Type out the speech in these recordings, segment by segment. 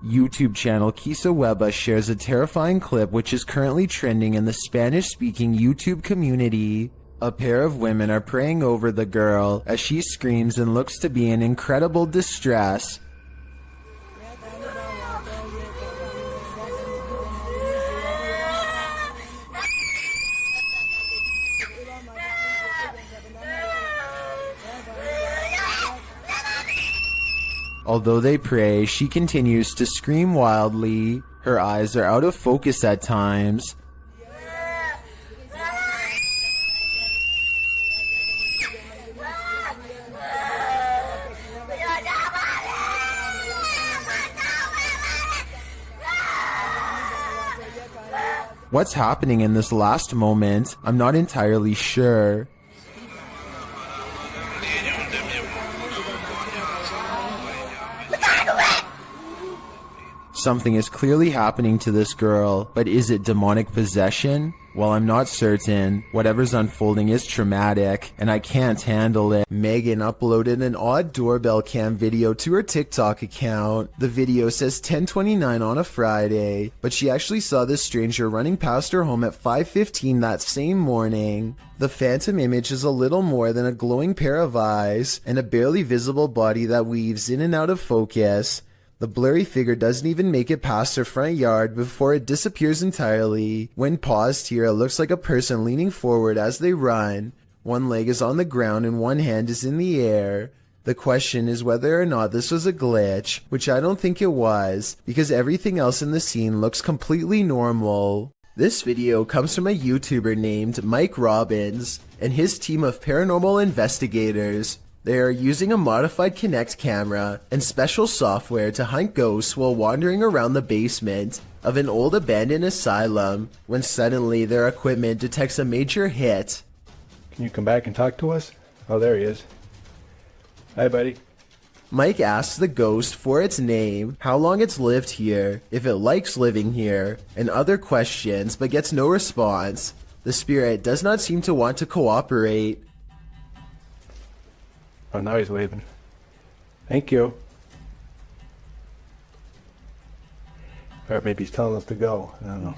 YouTube channel Kisa Weba shares a terrifying clip which is currently trending in the Spanish-speaking YouTube community. A pair of women are praying over the girl as she screams and looks to be in incredible distress. Although they pray, she continues to scream wildly. Her eyes are out of focus at times. What's happening in this last moment? I'm not entirely sure. Something is clearly happening to this girl, but is it demonic possession? Well, I'm not certain. Whatever's unfolding is traumatic, and I can't handle it. Megan uploaded an odd doorbell cam video to her TikTok account. The video says 10:29 on a Friday, but she actually saw this stranger running past her home at 5:15 that same morning. The phantom image is a little more than a glowing pair of eyes, and a barely visible body that weaves in and out of focus. The blurry figure doesn't even make it past her front yard before it disappears entirely. When paused here, it looks like a person leaning forward as they run. One leg is on the ground and one hand is in the air. The question is whether or not this was a glitch, which I don't think it was, because everything else in the scene looks completely normal. This video comes from a YouTuber named Mike Robbins and his team of paranormal investigators. They are using a modified Kinect camera and special software to hunt ghosts while wandering around the basement of an old abandoned asylum when suddenly their equipment detects a major hit. Can you come back and talk to us? Oh, there he is. Hi, buddy. Mike asks the ghost for its name, how long it's lived here, if it likes living here, and other questions, but gets no response. The spirit does not seem to want to cooperate. Oh, now he's waving. Thank you. Or maybe he's telling us to go. I don't know.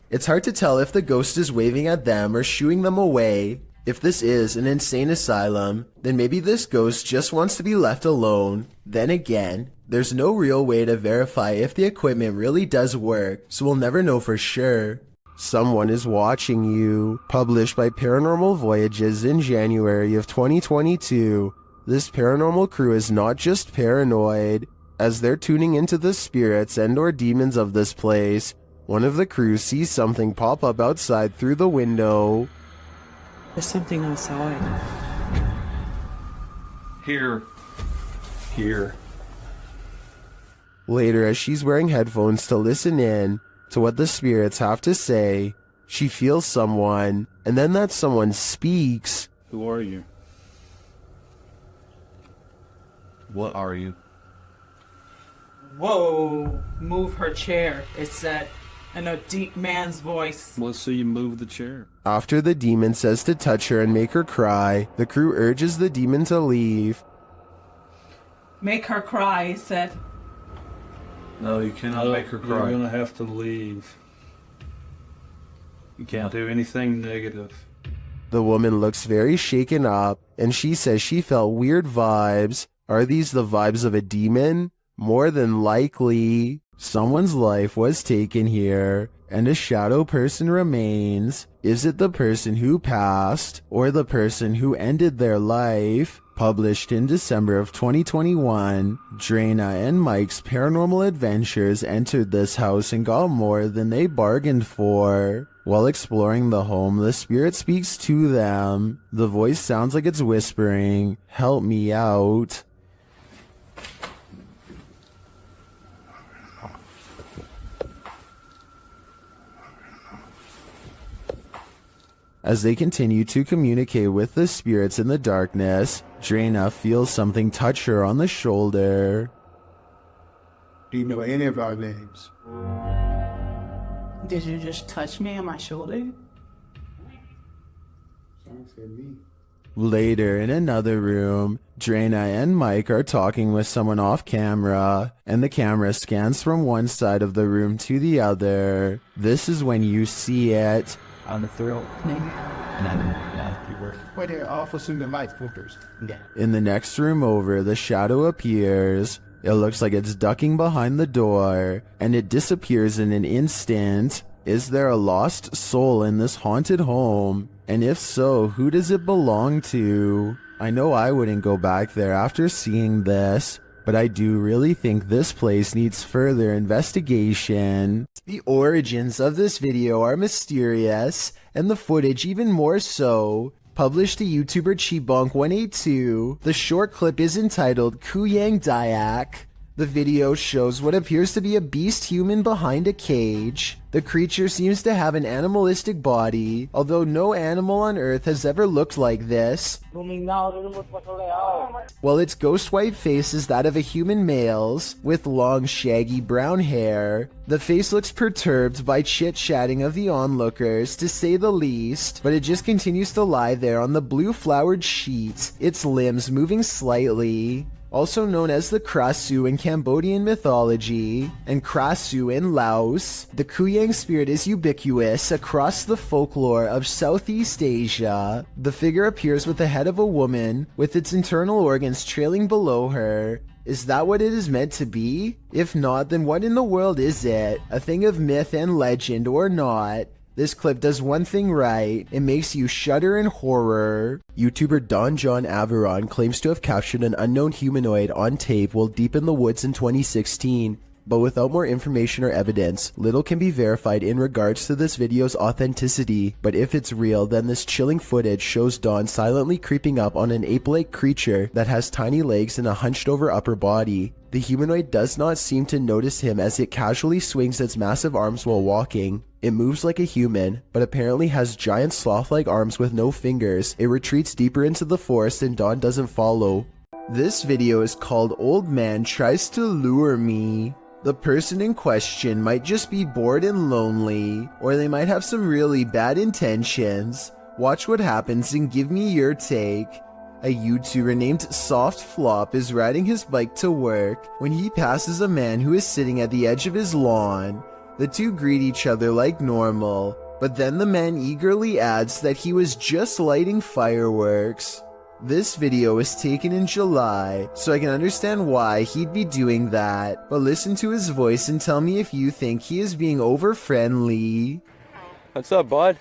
It's hard to tell if the ghost is waving at them or shooing them away. If this is an insane asylum, then maybe this ghost just wants to be left alone. Then again, there's no real way to verify if the equipment really does work, so we'll never know for sure. Someone is Watching You, published by Paranormal Voyages in January of 2022. This paranormal crew is not just paranoid, as they're tuning into the spirits and or demons of this place. One of the crew sees something pop up outside through the window. There's something outside. Here. Later, as she's wearing headphones to listen in to what the spirits have to say, she feels someone, and then that someone speaks. Who are you? What are you? Whoa! Move her chair. It said in a deep man's voice. Let's see you move the chair. After the demon says to touch her and make her cry, the crew urges the demon to leave. Make her cry, he said. No, you cannot make her cry. You're gonna have to leave. You can't do anything negative. The woman looks very shaken up, and she says she felt weird vibes. Are these the vibes of a demon? More than likely. Someone's life was taken here, and a shadow person remains. Is it the person who passed, or the person who ended their life? Published in December of 2021, Drana and Mike's paranormal adventures entered this house and got more than they bargained for. While exploring the home, the spirit speaks to them. The voice sounds like it's whispering, "Help me out." As they continue to communicate with the spirits in the darkness, Drana feels something touch her on the shoulder. Do you know any of our names? Did you just touch me on my shoulder? Someone said me. Later, in another room, Drana and Mike are talking with someone off camera, and the camera scans from one side of the room to the other. This is when you see it. On the throat, maybe? And I don't know if you were. Why they're awful soon the light filters. Yeah. In the next room over, the shadow appears. It looks like it's ducking behind the door, and it disappears in an instant. Is there a lost soul in this haunted home? And if so, who does it belong to? I know I wouldn't go back there after seeing this, but I do really think this place needs further investigation. The origins of this video are mysterious, and the footage even more so. Published to YouTuber Chibonk182, the short clip is entitled Kuyang Dayak. The video shows what appears to be a beast human behind a cage. The creature seems to have an animalistic body, although no animal on Earth has ever looked like this. While its ghost white face is that of a human male's, with long shaggy brown hair. The face looks perturbed by chit-chatting of the onlookers, to say the least, but it just continues to lie there on the blue flowered sheet, its limbs moving slightly. Also known as the Krasu in Cambodian mythology, and Krasu in Laos, the Kuyang spirit is ubiquitous across the folklore of Southeast Asia. The figure appears with the head of a woman, with its internal organs trailing below her. Is that what it is meant to be? If not, then what in the world is it? A thing of myth and legend or not? This clip does one thing right, it makes you shudder in horror. YouTuber Don John Averon claims to have captured an unknown humanoid on tape while deep in the woods in 2016, but without more information or evidence, little can be verified in regards to this video's authenticity. But if it's real, then this chilling footage shows Don silently creeping up on an ape-like creature that has tiny legs and a hunched over upper body. The humanoid does not seem to notice him as it casually swings its massive arms while walking. It moves like a human, but apparently has giant sloth-like arms with no fingers. It retreats deeper into the forest and Don doesn't follow. This video is called Old Man Tries to Lure Me. The person in question might just be bored and lonely, or they might have some really bad intentions. Watch what happens and give me your take. A YouTuber named Soft Flop is riding his bike to work when he passes a man who is sitting at the edge of his lawn. The two greet each other like normal, but then the man eagerly adds that he was just lighting fireworks. This video was taken in July, so I can understand why he'd be doing that, but listen to his voice and tell me if you think he is being over-friendly. What's up, bud?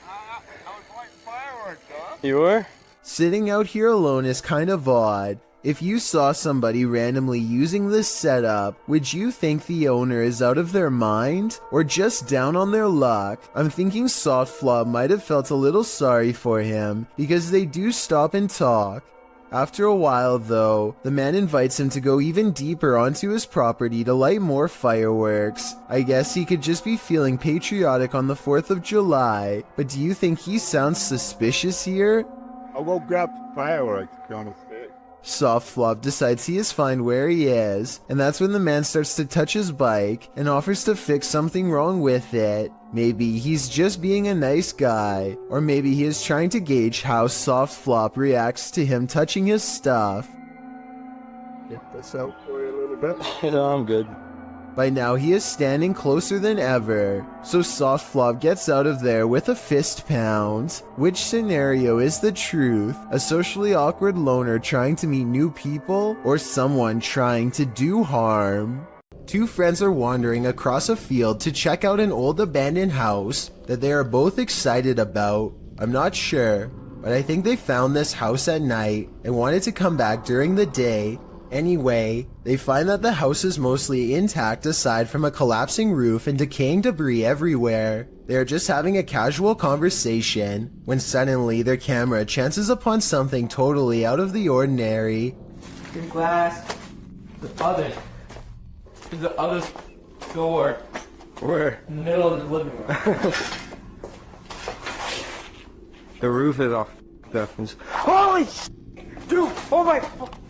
I was lighting fireworks, huh? You were? Sitting out here alone is kind of odd. If you saw somebody randomly using this setup, would you think the owner is out of their mind? Or just down on their luck? I'm thinking Soft Flop might have felt a little sorry for him, because they do stop and talk. After a while though, the man invites him to go even deeper onto his property to light more fireworks. I guess he could just be feeling patriotic on the 4th of July, but do you think he sounds suspicious here? I'll go grab fireworks, Jonas. Soft Flop decides he is fine where he is, and that's when the man starts to touch his bike and offers to fix something wrong with it. Maybe he's just being a nice guy, or maybe he is trying to gauge how Soft Flop reacts to him touching his stuff. Get this out for you a little bit. No, I'm good. By now he is standing closer than ever, so Soft Flop gets out of there with a fist pound. Which scenario is the truth? A socially awkward loner trying to meet new people, or someone trying to do harm? Two friends are wandering across a field to check out an old abandoned house that they are both excited about. I'm not sure, but I think they found this house at night and wanted to come back during the day. Anyway, they find that the house is mostly intact aside from a collapsing roof and decaying debris everywhere. They are just having a casual conversation when suddenly their camera chances upon something totally out of the ordinary. Your glass. The other door. Where? In the middle of the living room. The roof is off. Definitely. Holy dude! Oh my!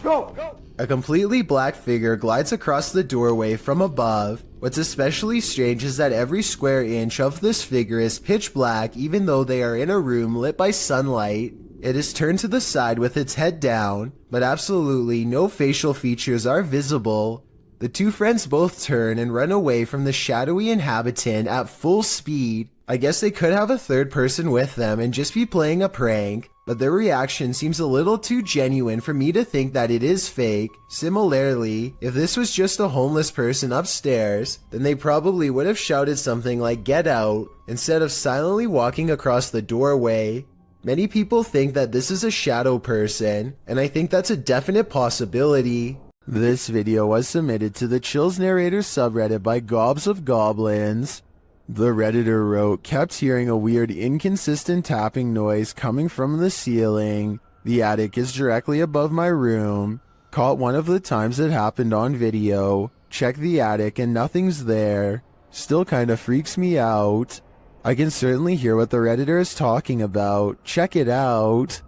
Go! A completely black figure glides across the doorway from above. What's especially strange is that every square inch of this figure is pitch black even though they are in a room lit by sunlight. It is turned to the side with its head down, but absolutely no facial features are visible. The two friends both turn and run away from the shadowy inhabitant at full speed. I guess they could have a third person with them and just be playing a prank, but their reaction seems a little too genuine for me to think that it is fake. Similarly, if this was just a homeless person upstairs, then they probably would have shouted something like "get out" instead of silently walking across the doorway. Many people think that this is a shadow person, and I think that's a definite possibility. This video was submitted to the Chills Narrator subreddit by Gobs of Goblins. The Redditor wrote, kept hearing a weird inconsistent tapping noise coming from the ceiling. The attic is directly above my room. Caught one of the times it happened on video. Check the attic and nothing's there. Still kinda freaks me out. I can certainly hear what the Redditor is talking about. Check it out.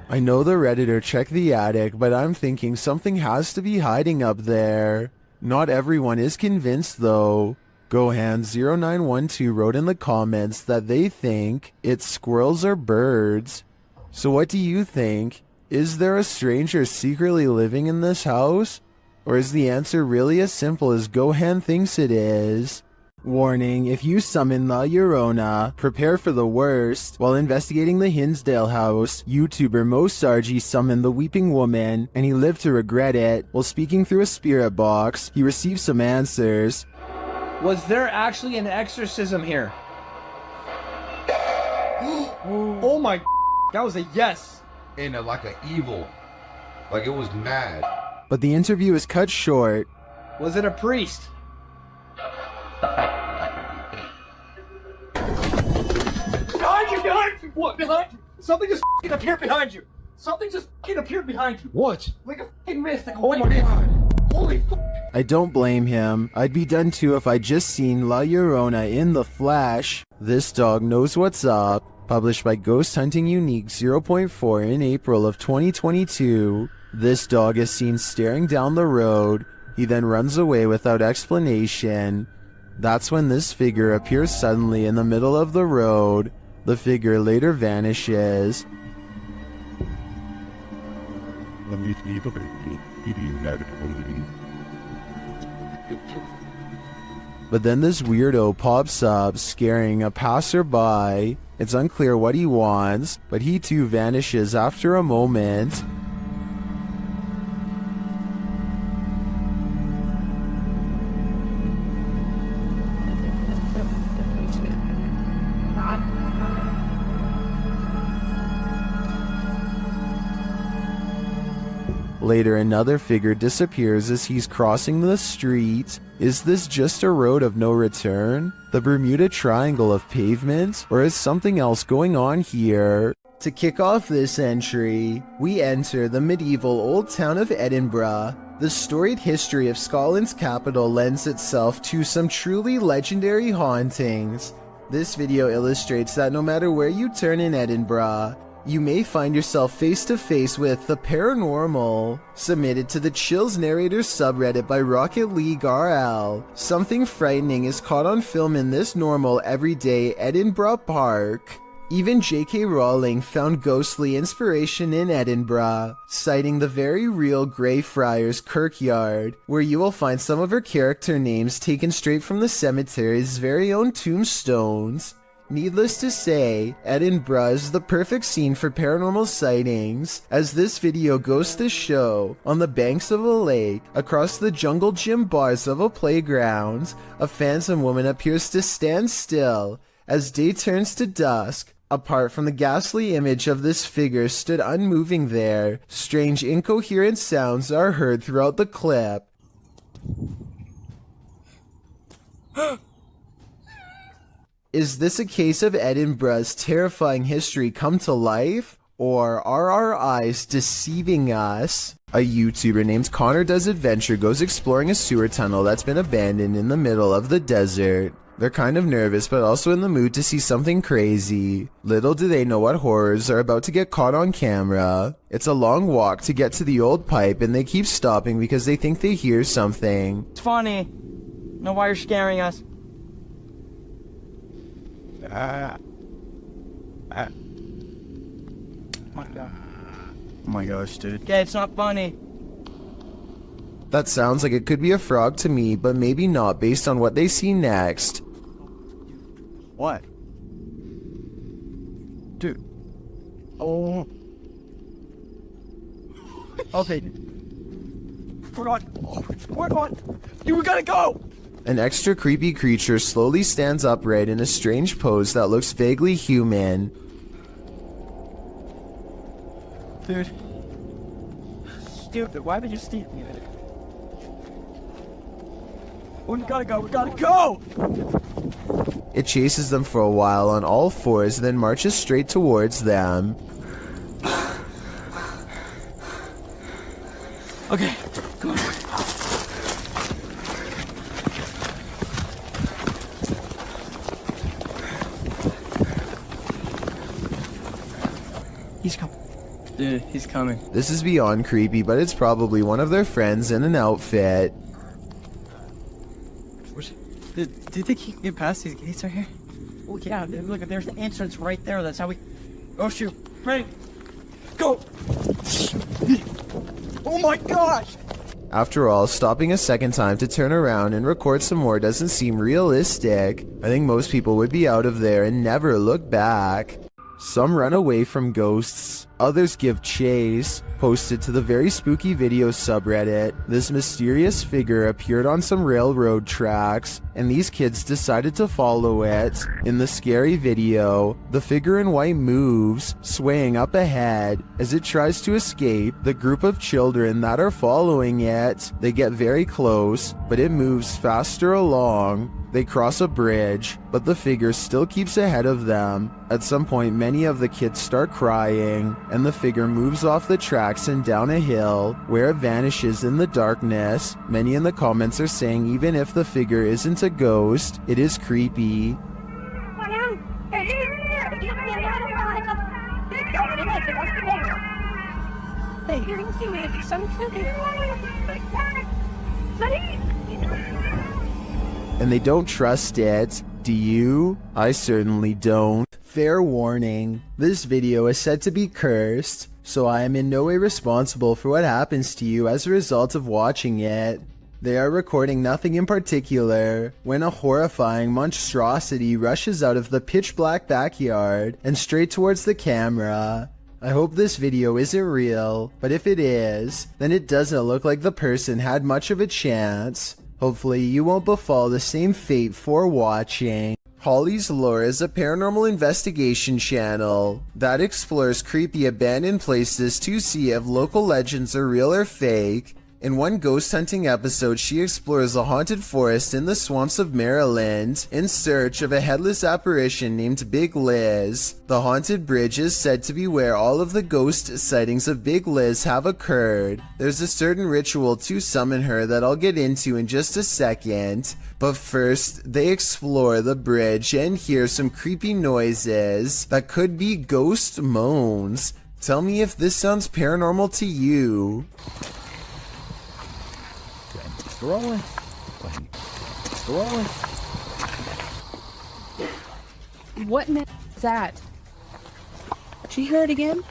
I know the Redditor checked the attic, but I'm thinking something has to be hiding up there. Not everyone is convinced though. Gohan0912 wrote in the comments that they think it's squirrels or birds. So what do you think? Is there a stranger secretly living in this house? Or is the answer really as simple as Gohan thinks it is? Warning, if you summon La Llorona, prepare for the worst. While investigating the Hinsdale house, YouTuber Mo Sargi summoned the Weeping Woman, and he lived to regret it. While speaking through a spirit box, he received some answers. Was there actually an exorcism here? Oh my, that was a yes. In like an evil, like it was mad. But the interview is cut short. Was it a priest? Behind you! Behind you! What? Behind you! Something just appeared behind you! Something just appeared behind you! What? Like a mist, like a white mist! Holy f***! I don't blame him. I'd be done too if I just seen La Llorona in the flesh. This dog knows what's up. Published by Ghost Hunting Unique 0.4 in April of 2022. This dog is seen staring down the road. He then runs away without explanation. That's when this figure appears suddenly in the middle of the road. The figure later vanishes. But then this weirdo pops up, scaring a passerby. It's unclear what he wants, but he too vanishes after a moment. Later, another figure disappears as he's crossing the street. Is this just a road of no return? The Bermuda Triangle of pavement? Or is something else going on here? To kick off this entry, we enter the medieval old town of Edinburgh. The storied history of Scotland's capital lends itself to some truly legendary hauntings. This video illustrates that no matter where you turn in Edinburgh, you may find yourself face to face with the paranormal. Submitted to the Chills Narrator subreddit by Rocket League RL. Something frightening is caught on film in this normal everyday Edinburgh park. Even J.K. Rowling found ghostly inspiration in Edinburgh, citing the very real Greyfriars Kirkyard, where you will find some of her character names taken straight from the cemetery's very own tombstones. Needless to say, Edinburgh is the perfect scene for paranormal sightings, as this video goes to show, on the banks of a lake, across the jungle gym bars of a playground, a phantom woman appears to stand still. As day turns to dusk, apart from the ghastly image of this figure stood unmoving there, strange incoherent sounds are heard throughout the clip. Is this a case of Edinburgh's terrifying history come to life? Or are our eyes deceiving us? A YouTuber named Connor Does Adventure goes exploring a sewer tunnel that's been abandoned in the middle of the desert. They're kind of nervous but also in the mood to see something crazy. Little do they know what horrors are about to get caught on camera. It's a long walk to get to the old pipe and they keep stopping because they think they hear something. It's funny. know why you're scaring us. My God. Oh my gosh, dude. Okay, it's not funny. That sounds like it could be a frog to me, but maybe not based on what they see next. What? Dude. Oh. Okay. We're on. We're on. Dude, we gotta go. An extra creepy creature slowly stands upright in a strange pose that looks vaguely human. Dude. Stupid. Why would you steal me? We gotta go. We gotta go. It chases them for a while on all fours, then marches straight towards them. Okay. Come on. He's coming. Dude, he's coming. This is beyond creepy, but it's probably one of their friends in an outfit. Do you think he can get past these gates right here? Oh yeah, dude, look, there's the entrance right there. That's how we... Oh shoot. Ready? Go! Oh my gosh! After all, stopping a second time to turn around and record some more doesn't seem realistic. I think most people would be out of there and never look back. Some run away from ghosts, others give chase. Posted to the very spooky video subreddit, this mysterious figure appeared on some railroad tracks, and these kids decided to follow it. In the scary video, the figure in white moves, swaying up ahead. As it tries to escape, the group of children that are following it, they get very close, but it moves faster along. They cross a bridge, but the figure still keeps ahead of them. At some point, many of the kids start crying, and the figure moves off the tracks and down a hill, where it vanishes in the darkness. Many in the comments are saying even if the figure isn't a ghost, it is creepy. And they don't trust it. Do you? I certainly don't. Fair warning, this video is said to be cursed, so I am in no way responsible for what happens to you as a result of watching it. They are recording nothing in particular when a horrifying monstrosity rushes out of the pitch black backyard and straight towards the camera. I hope this video isn't real, but if it is, then it doesn't look like the person had much of a chance. Hopefully you won't befall the same fate for watching. Holly's Lore is a paranormal investigation channel that explores creepy abandoned places to see if local legends are real or fake. In one ghost hunting episode, she explores a haunted forest in the swamps of Maryland in search of a headless apparition named Big Liz. The haunted bridge is said to be where all of the ghost sightings of Big Liz have occurred. There's a certain ritual to summon her that I'll get into in just a second, but first they explore the bridge and hear some creepy noises that could be ghost moans. Tell me if this sounds paranormal to you. Rolling. Rolling. What in the is that? Did you hear it again?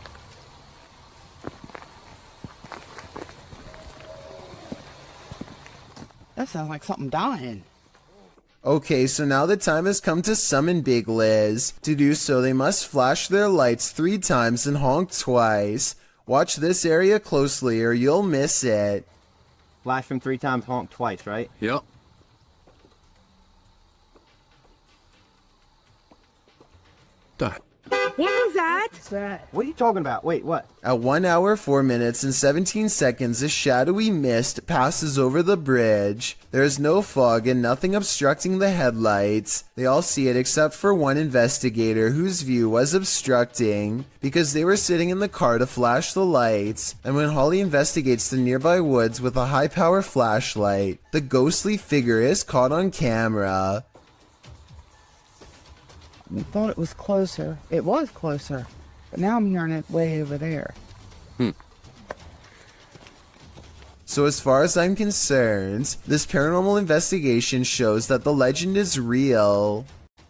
That sounds like something dying. Okay, so now the time has come to summon Big Liz. To do so, they must flash their lights 3 times and honk twice. Watch this area closely or you'll miss it. Flash him 3 times, honk twice, right? Yep. Duh. What was that? What's that? What are you talking about? Wait, what? At 1 hour, 4 minutes, and 17 seconds, a shadowy mist passes over the bridge. There is no fog and nothing obstructing the headlights. They all see it except for one investigator whose view was obstructing because they were sitting in the car to flash the lights. And when Holly investigates the nearby woods with a high-power flashlight, the ghostly figure is caught on camera. I thought it was closer. It was closer. But now I'm hearing it way over there. So as far as I'm concerned, this paranormal investigation shows that the legend is real.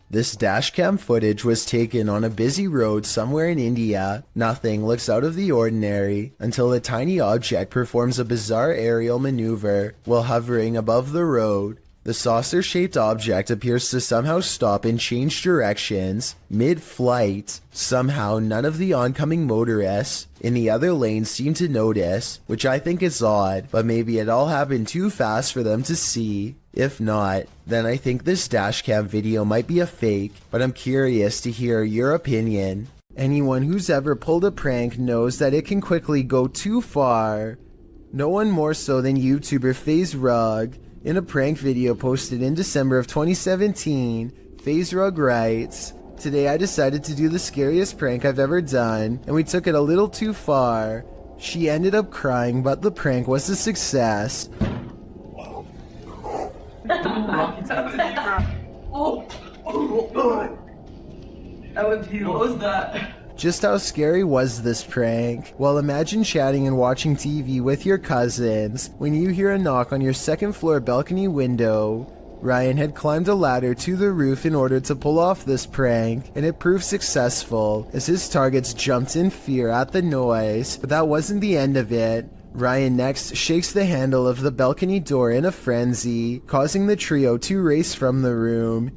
This dashcam footage was taken on a busy road somewhere in India. Nothing looks out of the ordinary until a tiny object performs a bizarre aerial maneuver while hovering above the road. The saucer-shaped object appears to somehow stop and change directions mid-flight. Somehow, none of the oncoming motorists in the other lane seem to notice, which I think is odd, but maybe it all happened too fast for them to see. If not, then I think this dashcam video might be a fake, but I'm curious to hear your opinion. Anyone who's ever pulled a prank knows that it can quickly go too far. No one more so than YouTuber FaZe Rug. In a prank video posted in December of 2017, FaZe Rug writes, "Today I decided to do the scariest prank I've ever done, and we took it a little too far. She ended up crying, but the prank was a success." That was you. What was that? Just how scary was this prank? Well, imagine chatting and watching TV with your cousins when you hear a knock on your second floor balcony window. Ryan had climbed a ladder to the roof in order to pull off this prank, and it proved successful as his targets jumped in fear at the noise. But that wasn't the end of it. Ryan next shakes the handle of the balcony door in a frenzy, causing the trio to race from the room.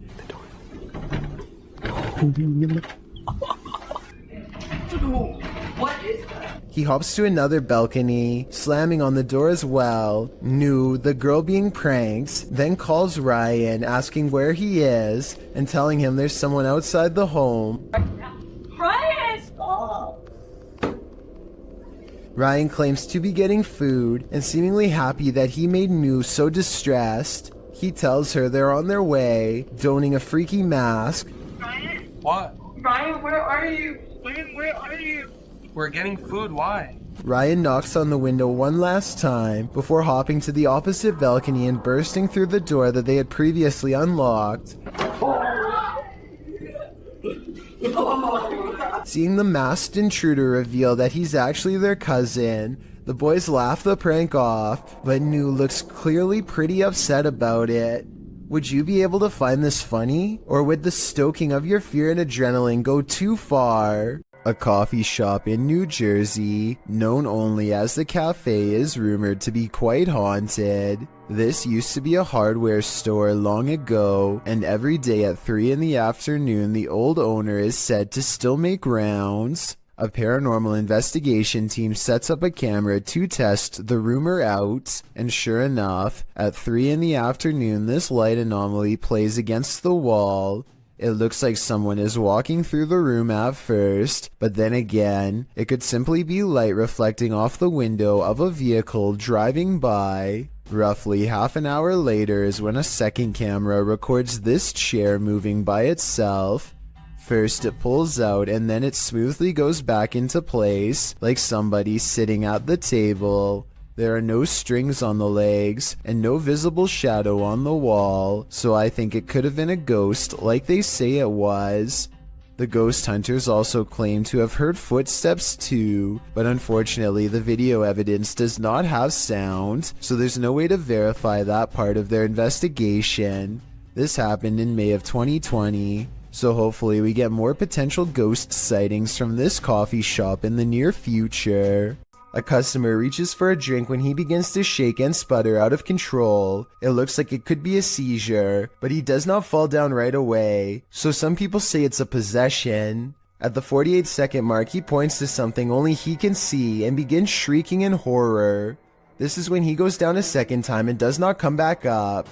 What is that? He hops to another balcony, slamming on the door as well. Nu, the girl being pranked, then calls Ryan, asking where he is, and telling him there's someone outside the home. Ryan, stop! Ryan claims to be getting food, and seemingly happy that he made Nu so distressed. He tells her they're on their way, donning a freaky mask. Ryan? What? Ryan, where are you? Where are you? We're getting food, why? Ryan knocks on the window one last time before hopping to the opposite balcony and bursting through the door that they had previously unlocked. Seeing the masked intruder reveal that he's actually their cousin, the boys laugh the prank off, but Nu looks clearly pretty upset about it. Would you be able to find this funny? Or would the stoking of your fear and adrenaline go too far? A coffee shop in New Jersey, known only as the Cafe, is rumored to be quite haunted. This used to be a hardware store long ago, and every day at 3 in the afternoon the old owner is said to still make rounds. A paranormal investigation team sets up a camera to test the rumor out, and sure enough, at 3 in the afternoon this light anomaly plays against the wall. It looks like someone is walking through the room at first, but then again, it could simply be light reflecting off the window of a vehicle driving by. Roughly half an hour later is when a second camera records this chair moving by itself. First it pulls out and then it smoothly goes back into place, like somebody sitting at the table. There are no strings on the legs, and no visible shadow on the wall, so I think it could have been a ghost like they say it was. The ghost hunters also claim to have heard footsteps too, but unfortunately the video evidence does not have sound, so there's no way to verify that part of their investigation. This happened in May of 2020, so hopefully we get more potential ghost sightings from this coffee shop in the near future. A customer reaches for a drink when he begins to shake and sputter out of control. It looks like it could be a seizure, but he does not fall down right away, so some people say it's a possession. At the 48-second mark, he points to something only he can see and begins shrieking in horror. This is when he goes down a second time and does not come back up.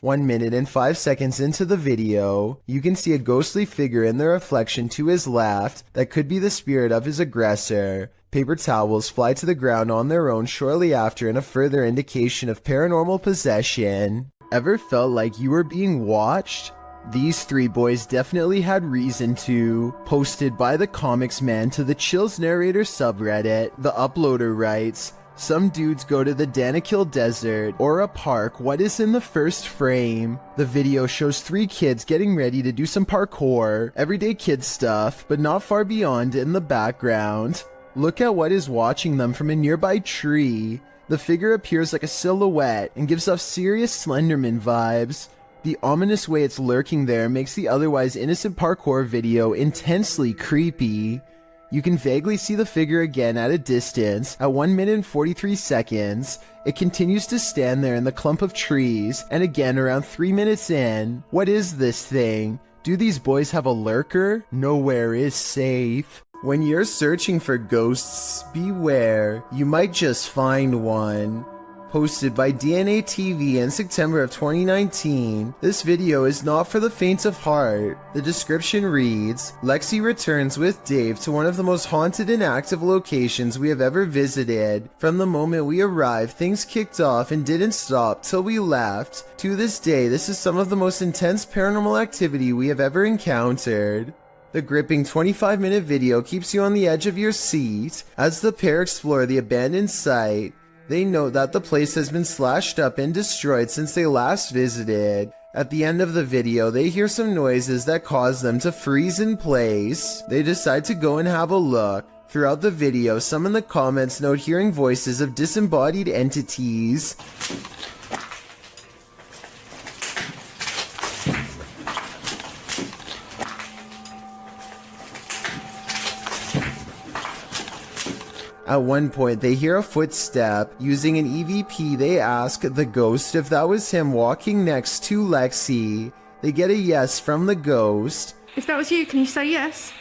One minute and 5 seconds into the video, you can see a ghostly figure in the reflection to his left that could be the spirit of his aggressor. Paper towels fly to the ground on their own shortly after in a further indication of paranormal possession. Ever felt like you were being watched? These three boys definitely had reason to. Posted by the Comics Man to the Chills Narrator subreddit, the uploader writes, Some dudes go to the Danakil Desert or a park. What is in the first frame? The video shows 3 kids getting ready to do some parkour, everyday kid stuff, but not far beyond in the background. Look at what is watching them from a nearby tree. The figure appears like a silhouette and gives off serious Slenderman vibes. The ominous way it's lurking there makes the otherwise innocent parkour video intensely creepy. You can vaguely see the figure again at a distance. At 1 minute and 43 seconds, it continues to stand there in the clump of trees, and again around 3 minutes in. What is this thing? Do these boys have a lurker? Nowhere is safe. When you're searching for ghosts, beware. You might just find one. Posted by DNA TV in September of 2019, this video is not for the faint of heart. The description reads, Lexi returns with Dave to one of the most haunted and active locations we have ever visited. From the moment we arrived, things kicked off and didn't stop till we left. To this day, this is some of the most intense paranormal activity we have ever encountered. The gripping 25-minute video keeps you on the edge of your seat as the pair explore the abandoned site. They note that the place has been slashed up and destroyed since they last visited. At the end of the video, they hear some noises that cause them to freeze in place. They decide to go and have a look. Throughout the video, some in the comments note hearing voices of disembodied entities. At one point, they hear a footstep. Using an EVP, they ask the ghost if that was him walking next to Lexi. They get a yes from the ghost. If that was you, can you say yes?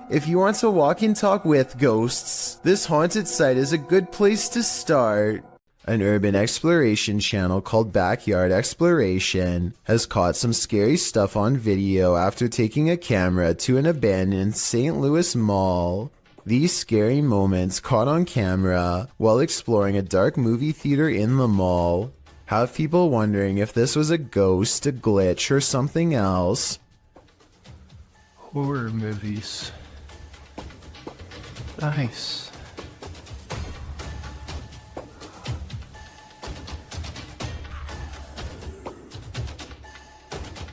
If you want to walk and talk with ghosts, this haunted site is a good place to start. An urban exploration channel called Backyard Exploration has caught some scary stuff on video after taking a camera to an abandoned St. Louis mall. These scary moments caught on camera while exploring a dark movie theater in the mall have people wondering if this was a ghost, a glitch, or something else. Horror movies. Nice.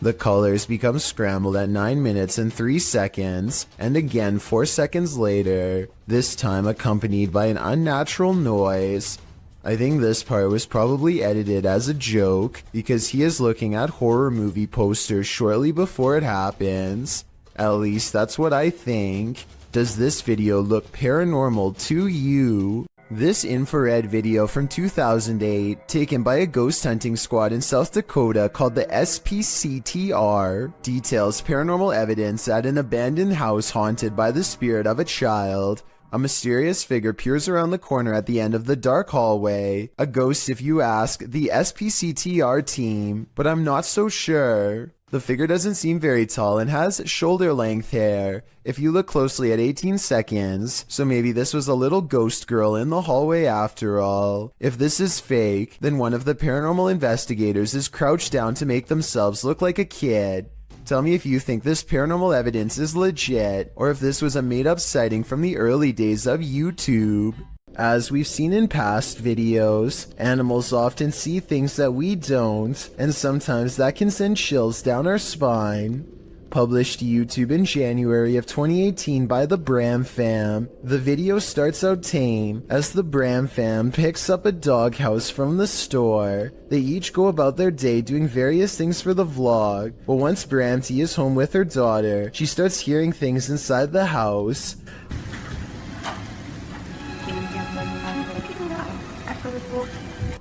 The colors become scrambled at 9 minutes and 3 seconds, and again 4 seconds later, this time accompanied by an unnatural noise. I think this part was probably edited as a joke, because he is looking at horror movie posters shortly before it happens. At least that's what I think. Does this video look paranormal to you? This infrared video from 2008, taken by a ghost hunting squad in South Dakota called the SPCTR, details paranormal evidence at an abandoned house haunted by the spirit of a child. A mysterious figure peers around the corner at the end of the dark hallway. A ghost if you ask the SPCTR team, but I'm not so sure. The figure doesn't seem very tall and has shoulder-length hair if you look closely at 18 seconds, so maybe this was a little ghost girl in the hallway after all. If this is fake, then one of the paranormal investigators is crouched down to make themselves look like a kid. Tell me if you think this paranormal evidence is legit, or if this was a made-up sighting from the early days of YouTube. As we've seen in past videos, animals often see things that we don't, and sometimes that can send chills down our spine. Published to YouTube in January of 2018 by the Bram fam, the video starts out tame as the Bram fam picks up a doghouse from the store. They each go about their day doing various things for the vlog, but once Bramty is home with her daughter, she starts hearing things inside the house.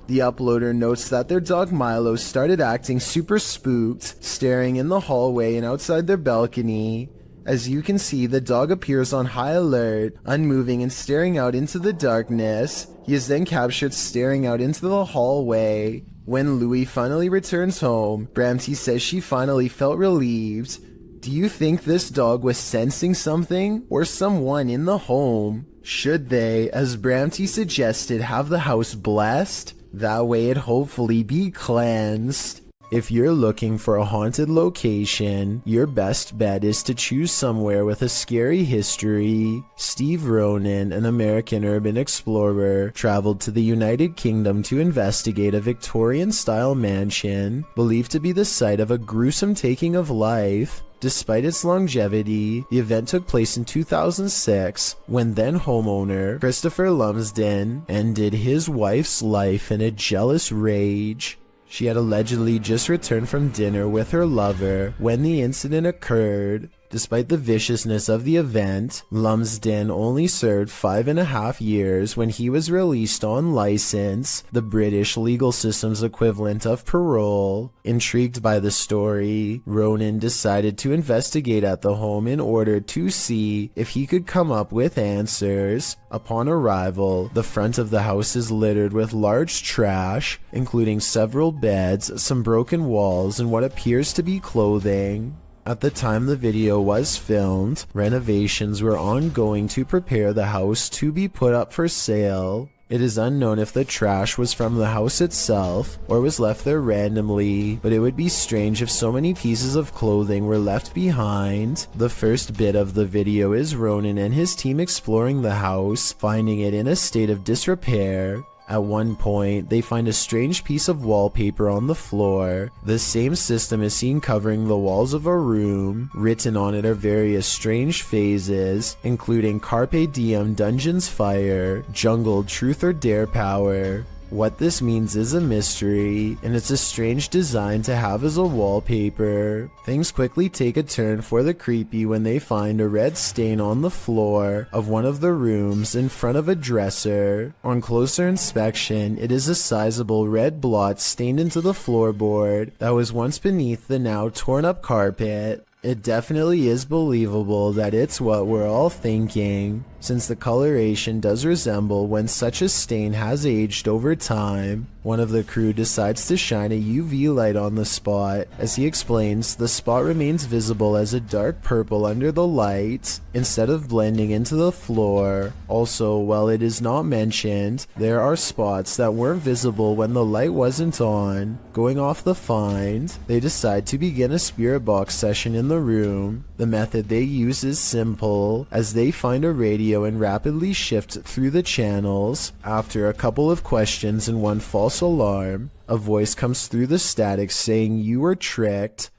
The uploader notes that their dog Milo started acting super spooked, staring in the hallway and outside their balcony. As you can see, the dog appears on high alert, unmoving and staring out into the darkness. He is then captured staring out into the hallway. When Louie finally returns home, Bramty says she finally felt relieved. Do you think this dog was sensing something or someone in the home? Should they, as Bramty suggested, have the house blessed? That way it'd hopefully be cleansed. If you're looking for a haunted location, your best bet is to choose somewhere with a scary history. Steve Ronan, an American urban explorer, traveled to the United Kingdom to investigate a Victorian-style mansion believed to be the site of a gruesome taking of life. Despite its longevity, the event took place in 2006 when then homeowner Christopher Lumsden ended his wife's life in a jealous rage. She had allegedly just returned from dinner with her lover when the incident occurred. Despite the viciousness of the event, Lumsden only served 5.5 years when he was released on license, the British legal system's equivalent of parole. Intrigued by the story, Ronan decided to investigate at the home in order to see if he could come up with answers. Upon arrival, the front of the house is littered with large trash, including several beds, some broken walls, and what appears to be clothing. At the time the video was filmed, renovations were ongoing to prepare the house to be put up for sale. It is unknown if the trash was from the house itself or was left there randomly, but it would be strange if so many pieces of clothing were left behind. The first bit of the video is Ronan and his team exploring the house, finding it in a state of disrepair. At one point, they find a strange piece of wallpaper on the floor. The same system is seen covering the walls of a room. Written on it are various strange phrases, including Carpe Diem Dungeons Fire, Jungle Truth or Dare Power. What this means is a mystery, and it's a strange design to have as a wallpaper. Things quickly take a turn for the creepy when they find a red stain on the floor of one of the rooms in front of a dresser. On closer inspection, it is a sizable red blot stained into the floorboard that was once beneath the now torn up carpet. It definitely is believable that it's what we're all thinking, since the coloration does resemble when such a stain has aged over time. One of the crew decides to shine a UV light on the spot. As he explains, the spot remains visible as a dark purple under the light, instead of blending into the floor. Also, while it is not mentioned, there are spots that weren't visible when the light wasn't on. Going off the find, they decide to begin a spirit box session in the room. The method they use is simple, as they find a radio and rapidly shift through the channels. After a couple of questions and one false alarm, a voice comes through the static saying, "You were tricked."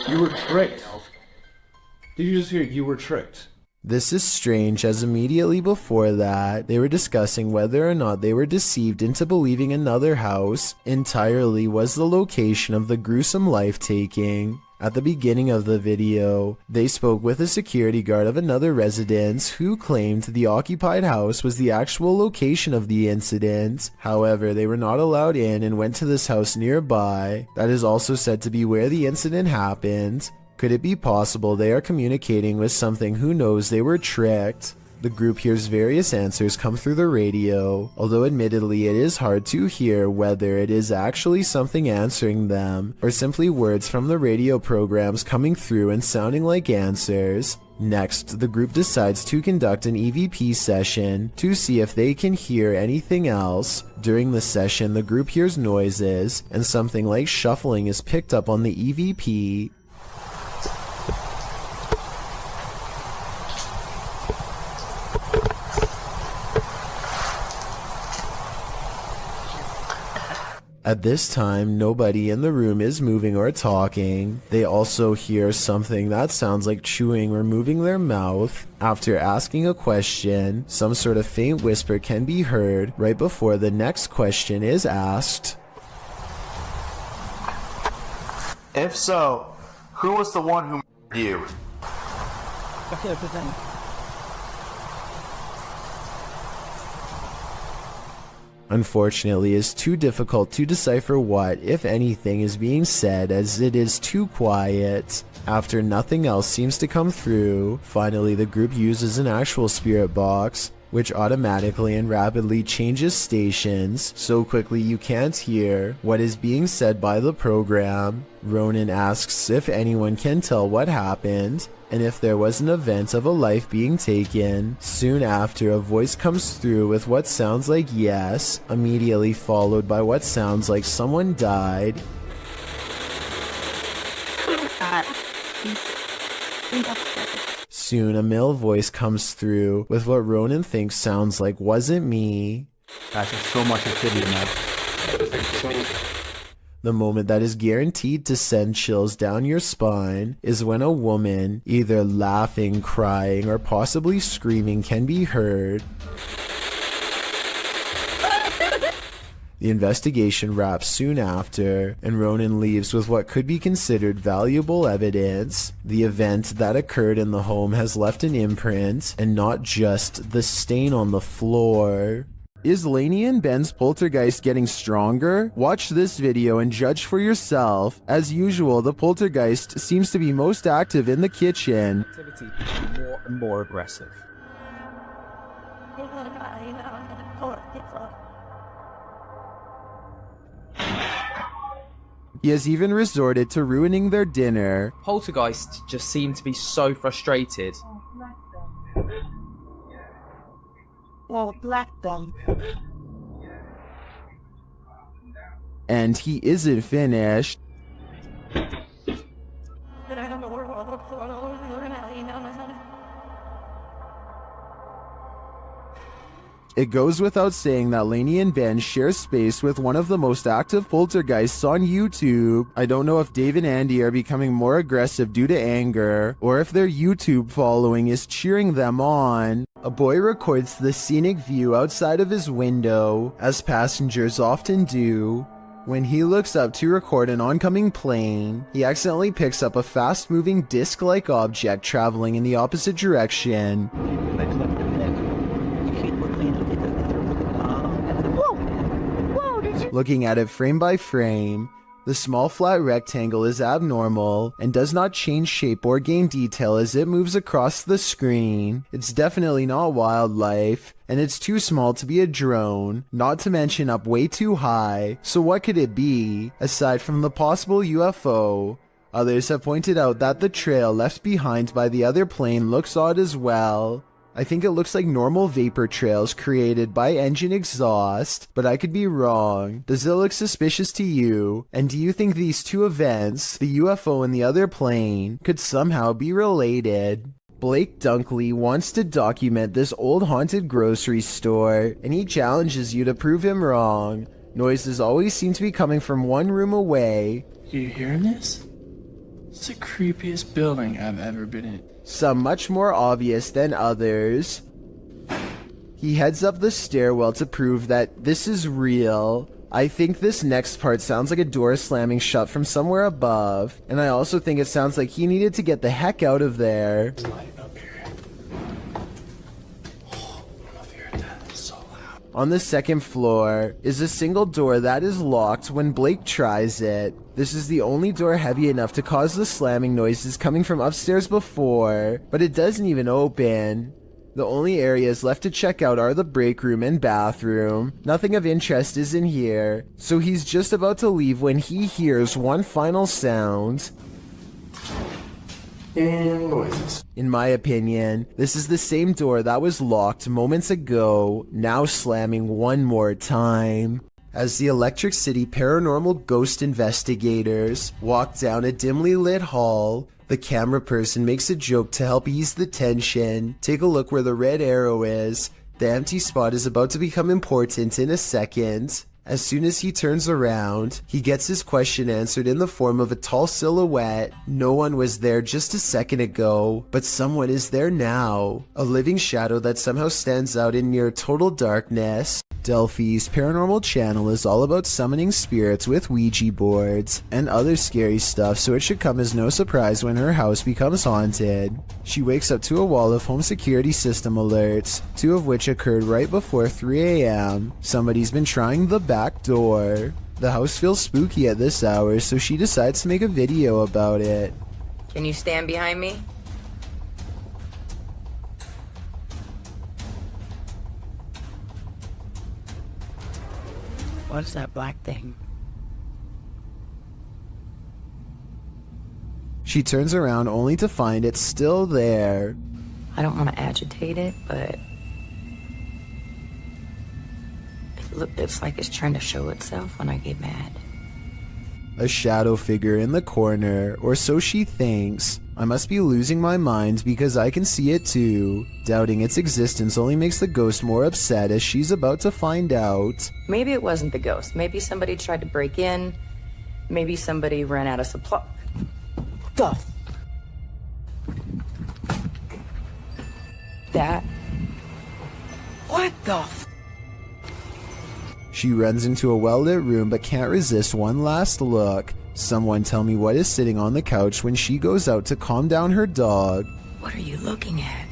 You were tricked. Did you just hear you were tricked? This is strange, as immediately before that, they were discussing whether or not they were deceived into believing another house entirely was the location of the gruesome life-taking. At the beginning of the video, they spoke with a security guard of another residence who claimed the occupied house was the actual location of the incident. However, they were not allowed in and went to this house nearby that is also said to be where the incident happened. Could it be possible they are communicating with something who knows they were tricked? The group hears various answers come through the radio, although admittedly it is hard to hear whether it is actually something answering them, or simply words from the radio programs coming through and sounding like answers. Next, the group decides to conduct an EVP session to see if they can hear anything else. During the session, the group hears noises, and something like shuffling is picked up on the EVP. At this time, nobody in the room is moving or talking. They also hear something that sounds like chewing or moving their mouth. After asking a question, some sort of faint whisper can be heard right before the next question is asked. If so, who was the one who murdered you? Unfortunately, it's too difficult to decipher what, if anything, is being said, as it is too quiet. After nothing else seems to come through, finally the group uses an actual spirit box, which automatically and rapidly changes stations so quickly you can't hear what is being said by the program. Ronan asks if anyone can tell what happened. And if there was an event of a life being taken, soon after a voice comes through with what sounds like yes, immediately followed by what sounds like someone died. Soon a male voice comes through with what Ronan thinks sounds like wasn't me. Guys, there's so much activity in that. The moment that is guaranteed to send chills down your spine is when a woman, either laughing, crying, or possibly screaming, can be heard. The investigation wraps soon after, and Ronan leaves with what could be considered valuable evidence. The event that occurred in the home has left an imprint, and not just the stain on the floor. Is Lainey and Ben's poltergeist getting stronger? Watch this video and judge for yourself. As usual, the poltergeist seems to be most active in the kitchen. Activity more and more aggressive. He has even resorted to ruining their dinner. Poltergeists just seem to be so frustrated. And he isn't finished. It goes without saying that Lainey and Ben share space with one of the most active poltergeists on YouTube. I don't know if Dave and Andy are becoming more aggressive due to anger, or if their YouTube following is cheering them on. A boy records the scenic view outside of his window, as passengers often do. When he looks up to record an oncoming plane, he accidentally picks up a fast-moving disc-like object traveling in the opposite direction. Looking at it frame by frame, the small flat rectangle is abnormal and does not change shape or gain detail as it moves across the screen. It's definitely not wildlife, and it's too small to be a drone, not to mention up way too high. So what could it be, aside from the possible UFO? Others have pointed out that the trail left behind by the other plane looks odd as well. I think it looks like normal vapor trails created by engine exhaust, but I could be wrong. Does it look suspicious to you? And do you think these two events, the UFO and the other plane, could somehow be related? Blake Dunkley wants to document this old haunted grocery store, and he challenges you to prove him wrong. Noises always seem to be coming from one room away. You hearing this? It's the creepiest building I've ever been in. Some much more obvious than others. He heads up the stairwell to prove that this is real. I think this next part sounds like a door slamming shut from somewhere above, and I also think it sounds like he needed to get the heck out of there. On the second floor is a single door that is locked when Blake tries it. This is the only door heavy enough to cause the slamming noises coming from upstairs before, but it doesn't even open. The only areas left to check out are the break room and bathroom. Nothing of interest is in here, so he's just about to leave when he hears one final sound. And noises. In my opinion, this is the same door that was locked moments ago, now slamming one more time. As the Electric City paranormal ghost investigators walk down a dimly lit hall, the camera person makes a joke to help ease the tension. Take a look where the red arrow is. The empty spot is about to become important in a second. As soon as he turns around, he gets his question answered in the form of a tall silhouette. No one was there just a second ago, but someone is there now. A living shadow that somehow stands out in near total darkness. Delphi's paranormal channel is all about summoning spirits with Ouija boards and other scary stuff, so it should come as no surprise when her house becomes haunted. She wakes up to a wall of home security system alerts, 2 of which occurred right before 3 a.m. Somebody's been trying the back door. The house feels spooky at this hour, so she decides to make a video about it. Can you stand behind me? What's that black thing? She turns around only to find it still there. I don't want to agitate it, but it's like it's trying to show itself when I get mad. A shadow figure in the corner, or so she thinks. I must be losing my mind because I can see it too. Doubting its existence only makes the ghost more upset as she's about to find out. Maybe it wasn't the ghost. Maybe somebody tried to break in. Maybe somebody ran out of supply. That. What the She runs into a well-lit room but can't resist one last look. Someone tell me what is sitting on the couch when she goes out to calm down her dog. What are you looking at?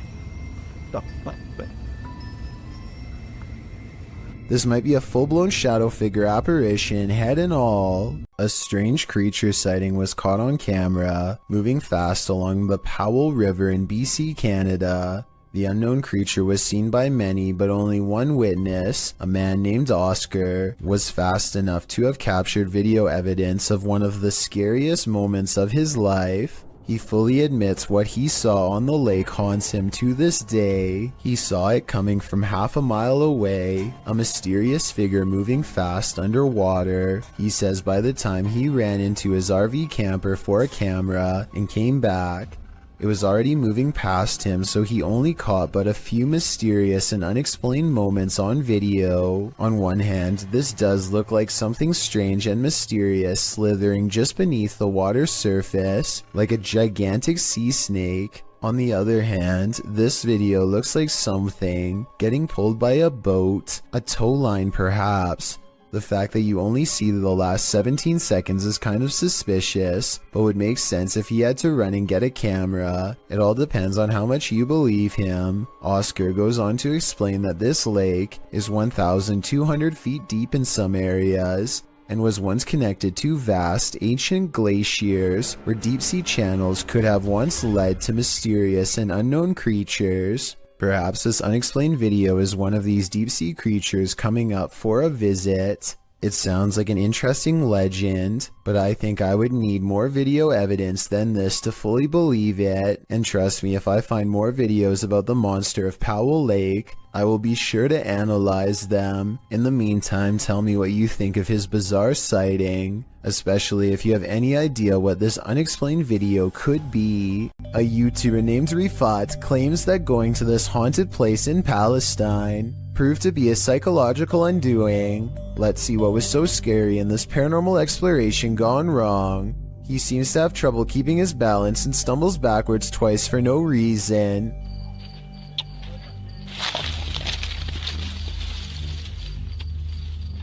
This might be a full-blown shadow figure apparition, head and all. A strange creature sighting was caught on camera, moving fast along the Powell River in BC, Canada. The unknown creature was seen by many, but only one witness, a man named Oscar, was fast enough to have captured video evidence of one of the scariest moments of his life. He fully admits what he saw on the lake haunts him to this day. He saw it coming from half a mile away, a mysterious figure moving fast underwater. He says by the time he ran into his RV camper for a camera and came back, it was already moving past him, so he only caught but a few mysterious and unexplained moments on video. On one hand, this does look like something strange and mysterious slithering just beneath the water's surface, like a gigantic sea snake. On the other hand, this video looks like something getting pulled by a boat, a tow line perhaps. The fact that you only see the last 17 seconds is kind of suspicious, but would make sense if he had to run and get a camera. It all depends on how much you believe him. Oscar goes on to explain that this lake is 1,200 feet deep in some areas, and was once connected to vast, ancient glaciers where deep-sea channels could have once led to mysterious and unknown creatures. Perhaps this unexplained video is one of these deep-sea creatures coming up for a visit. It sounds like an interesting legend, but I think I would need more video evidence than this to fully believe it. And trust me, if I find more videos about the monster of Powell Lake, I will be sure to analyze them. In the meantime, tell me what you think of his bizarre sighting, especially if you have any idea what this unexplained video could be. A YouTuber named Rifat claims that going to this haunted place in Palestine proved to be a psychological undoing. Let's see what was so scary in this paranormal exploration gone wrong. He seems to have trouble keeping his balance and stumbles backwards twice for no reason.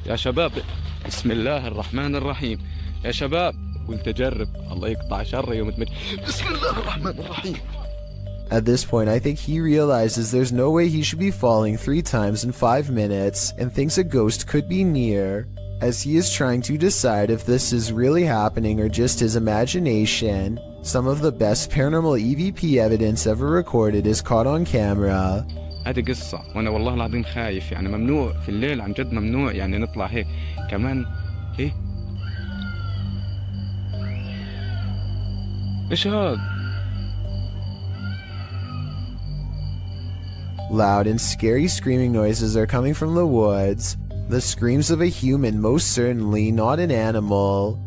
يا شباب بسم الله الرحمن الرحيم يا شباب وانت جرب الله يقطع شر يوم بسم الله الرحمن الرحيم. At this point, I think he realizes there's no way he should be falling 3 times in 5 minutes and thinks a ghost could be near, as he is trying to decide if this is really happening or just his imagination. Some of the best paranormal EVP evidence ever recorded is caught on camera. هذه قصة وانا والله العظيم خايف يعني ممنوع في الليل عن جد ممنوع يعني نطلع هيك كمان ايه ايش هاد. Loud and scary screaming noises are coming from the woods. The screams of a human, most certainly not an animal.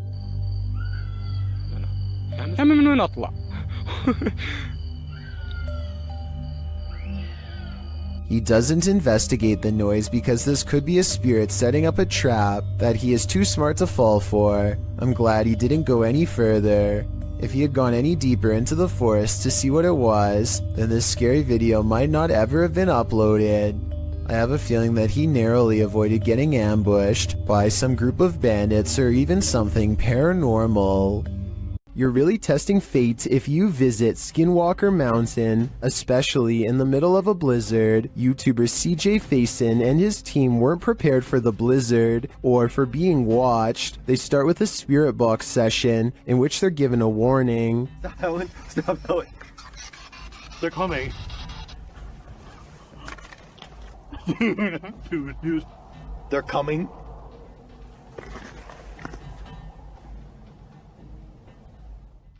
يا من وين اطلع. He doesn't investigate the noise because this could be a spirit setting up a trap that he is too smart to fall for. I'm glad he didn't go any further. If he had gone any deeper into the forest to see what it was, then this scary video might not ever have been uploaded. I have a feeling that he narrowly avoided getting ambushed by some group of bandits or even something paranormal. You're really testing fate if you visit Skinwalker Mountain, especially in the middle of a blizzard. YouTuber CJ Faison and his team weren't prepared for the blizzard or for being watched. They start with a spirit box session in which they're given a warning. Stop going. Stop going. They're coming. They're coming.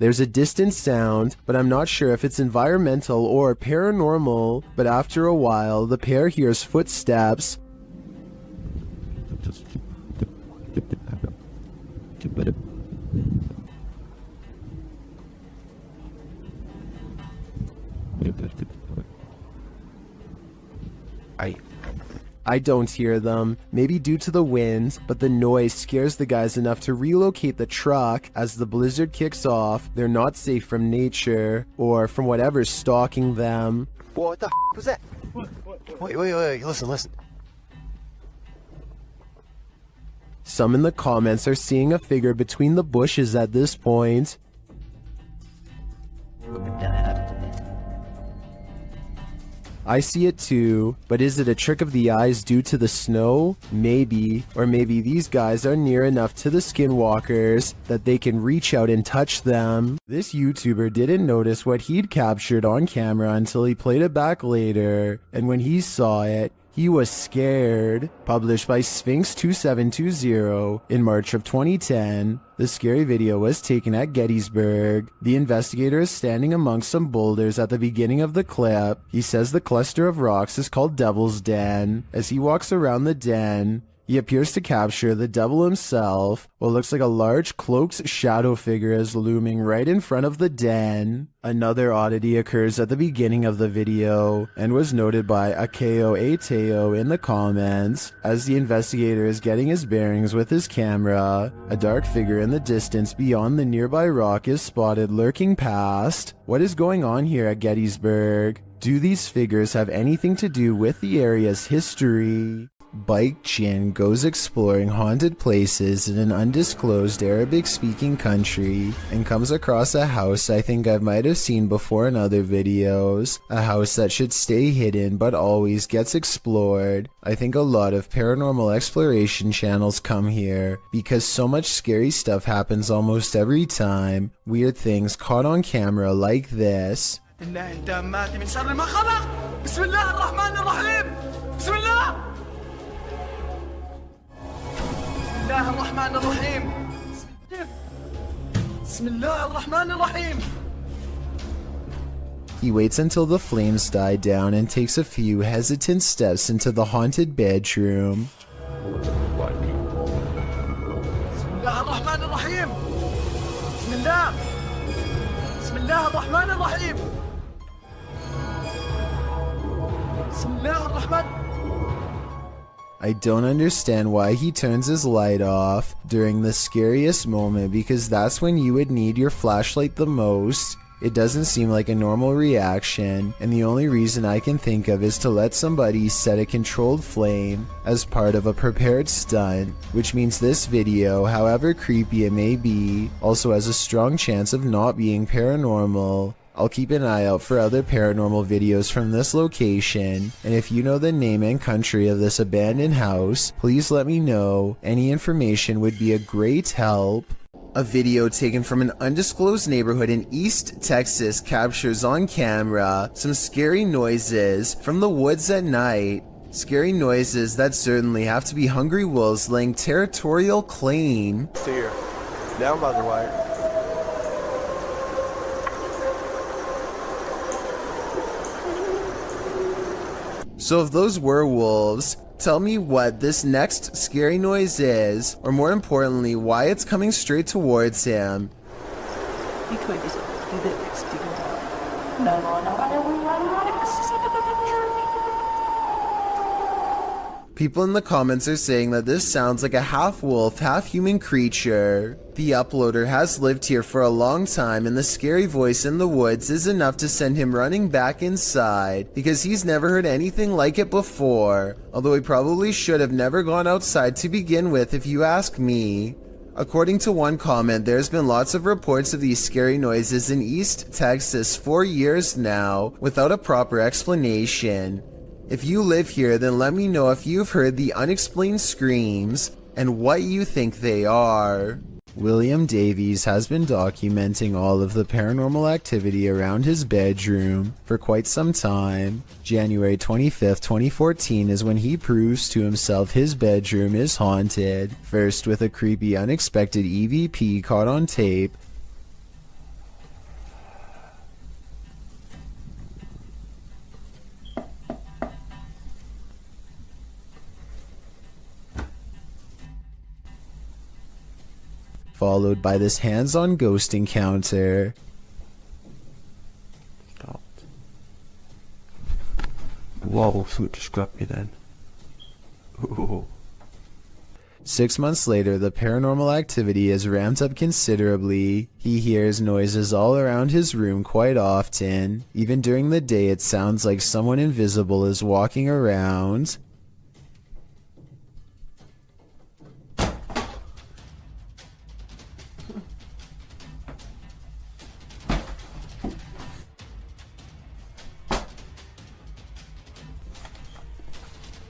There's a distant sound, but I'm not sure if it's environmental or paranormal, but after a while, the pair hears footsteps. I don't hear them, maybe due to the wind, but the noise scares the guys enough to relocate the truck. As the blizzard kicks off, they're not safe from nature, or from whatever's stalking them. What the f was that? Wait, listen. Some in the comments are seeing a figure between the bushes at this point. I see it too, but is it a trick of the eyes due to the snow? Maybe. Or maybe these guys are near enough to the skinwalkers that they can reach out and touch them. This YouTuber didn't notice what he'd captured on camera until he played it back later, and when he saw it, he was scared. Published by Sphinx2720 in March of 2010, the scary video was taken at Gettysburg. The investigator is standing amongst some boulders at the beginning of the clip. He says the cluster of rocks is called Devil's Den. As he walks around the den, he appears to capture the devil himself. What looks like a large cloaked shadow figure is looming right in front of the den. Another oddity occurs at the beginning of the video and was noted by Akeo Ateo in the comments. As the investigator is getting his bearings with his camera, a dark figure in the distance beyond the nearby rock is spotted lurking past. What is going on here at Gettysburg? Do these figures have anything to do with the area's history? Bike Jin goes exploring haunted places in an undisclosed Arabic-speaking country and comes across a house I think I might have seen before in other videos. A house that should stay hidden but always gets explored. I think a lot of paranormal exploration channels come here because so much scary stuff happens almost every time. Weird things caught on camera like this. He waits until the flames die down and takes a few hesitant steps into the haunted bedroom. I don't understand why he turns his light off during the scariest moment, because that's when you would need your flashlight the most. It doesn't seem like a normal reaction, and the only reason I can think of is to let somebody set a controlled flame as part of a prepared stunt, which means this video, however creepy it may be, also has a strong chance of not being paranormal. I'll keep an eye out for other paranormal videos from this location, and if you know the name and country of this abandoned house, please let me know. Any information would be a great help. A video taken from an undisclosed neighborhood in East Texas captures on camera some scary noises from the woods at night. Scary noises that certainly have to be hungry wolves laying territorial claim. Here, down by the wire. So if those were wolves, tell me what this next scary noise is, or more importantly, why it's coming straight towards him. People in the comments are saying that this sounds like a half-wolf, half-human creature. The uploader has lived here for a long time, and the scary voice in the woods is enough to send him running back inside, because he's never heard anything like it before, although he probably should have never gone outside to begin with if you ask me. According to one comment, there's been lots of reports of these scary noises in East Texas for years now, without a proper explanation. If you live here, then let me know if you've heard the unexplained screams and what you think they are. William Davies has been documenting all of the paranormal activity around his bedroom for quite some time. January 25th, 2014 is when he proves to himself his bedroom is haunted, first with a creepy unexpected EVP caught on tape. followed by this hands-on ghost encounter. Stopped. Whoa, so it just grabbed me then. Ooh. 6 months later, the paranormal activity is ramped up considerably. He hears noises all around his room quite often. Even during the day, it sounds like someone invisible is walking around.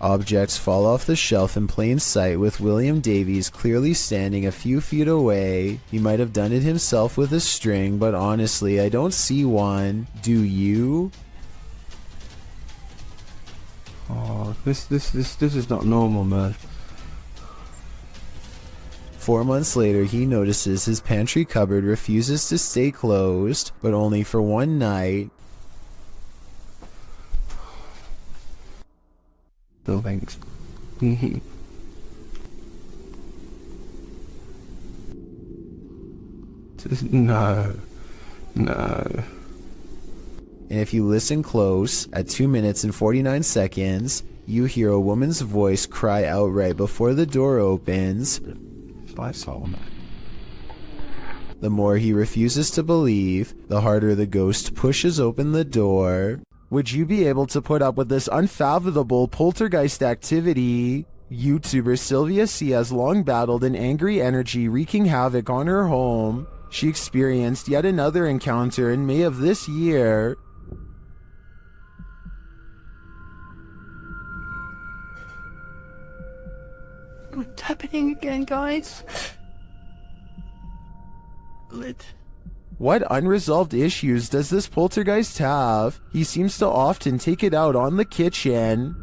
Objects fall off the shelf in plain sight, with William Davies clearly standing a few feet away. He might have done it himself with a string, but honestly, I don't see one. Do you? Oh, this is not normal, man. 4 months later, he notices his pantry cupboard refuses to stay closed, but only for one night. Buildings. No. No. And if you listen close, at 2 minutes and 49 seconds, you hear a woman's voice cry out right before the door opens. I saw him. The more he refuses to believe, the harder the ghost pushes open the door. Would you be able to put up with this unfathomable poltergeist activity? YouTuber Sylvia C has long battled an angry energy wreaking havoc on her home. She experienced yet another encounter in May of this year. What's happening again, guys? Lit. What unresolved issues does this poltergeist have? He seems to often take it out on the kitchen.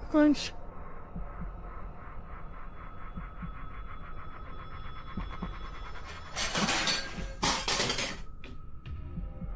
Crunch.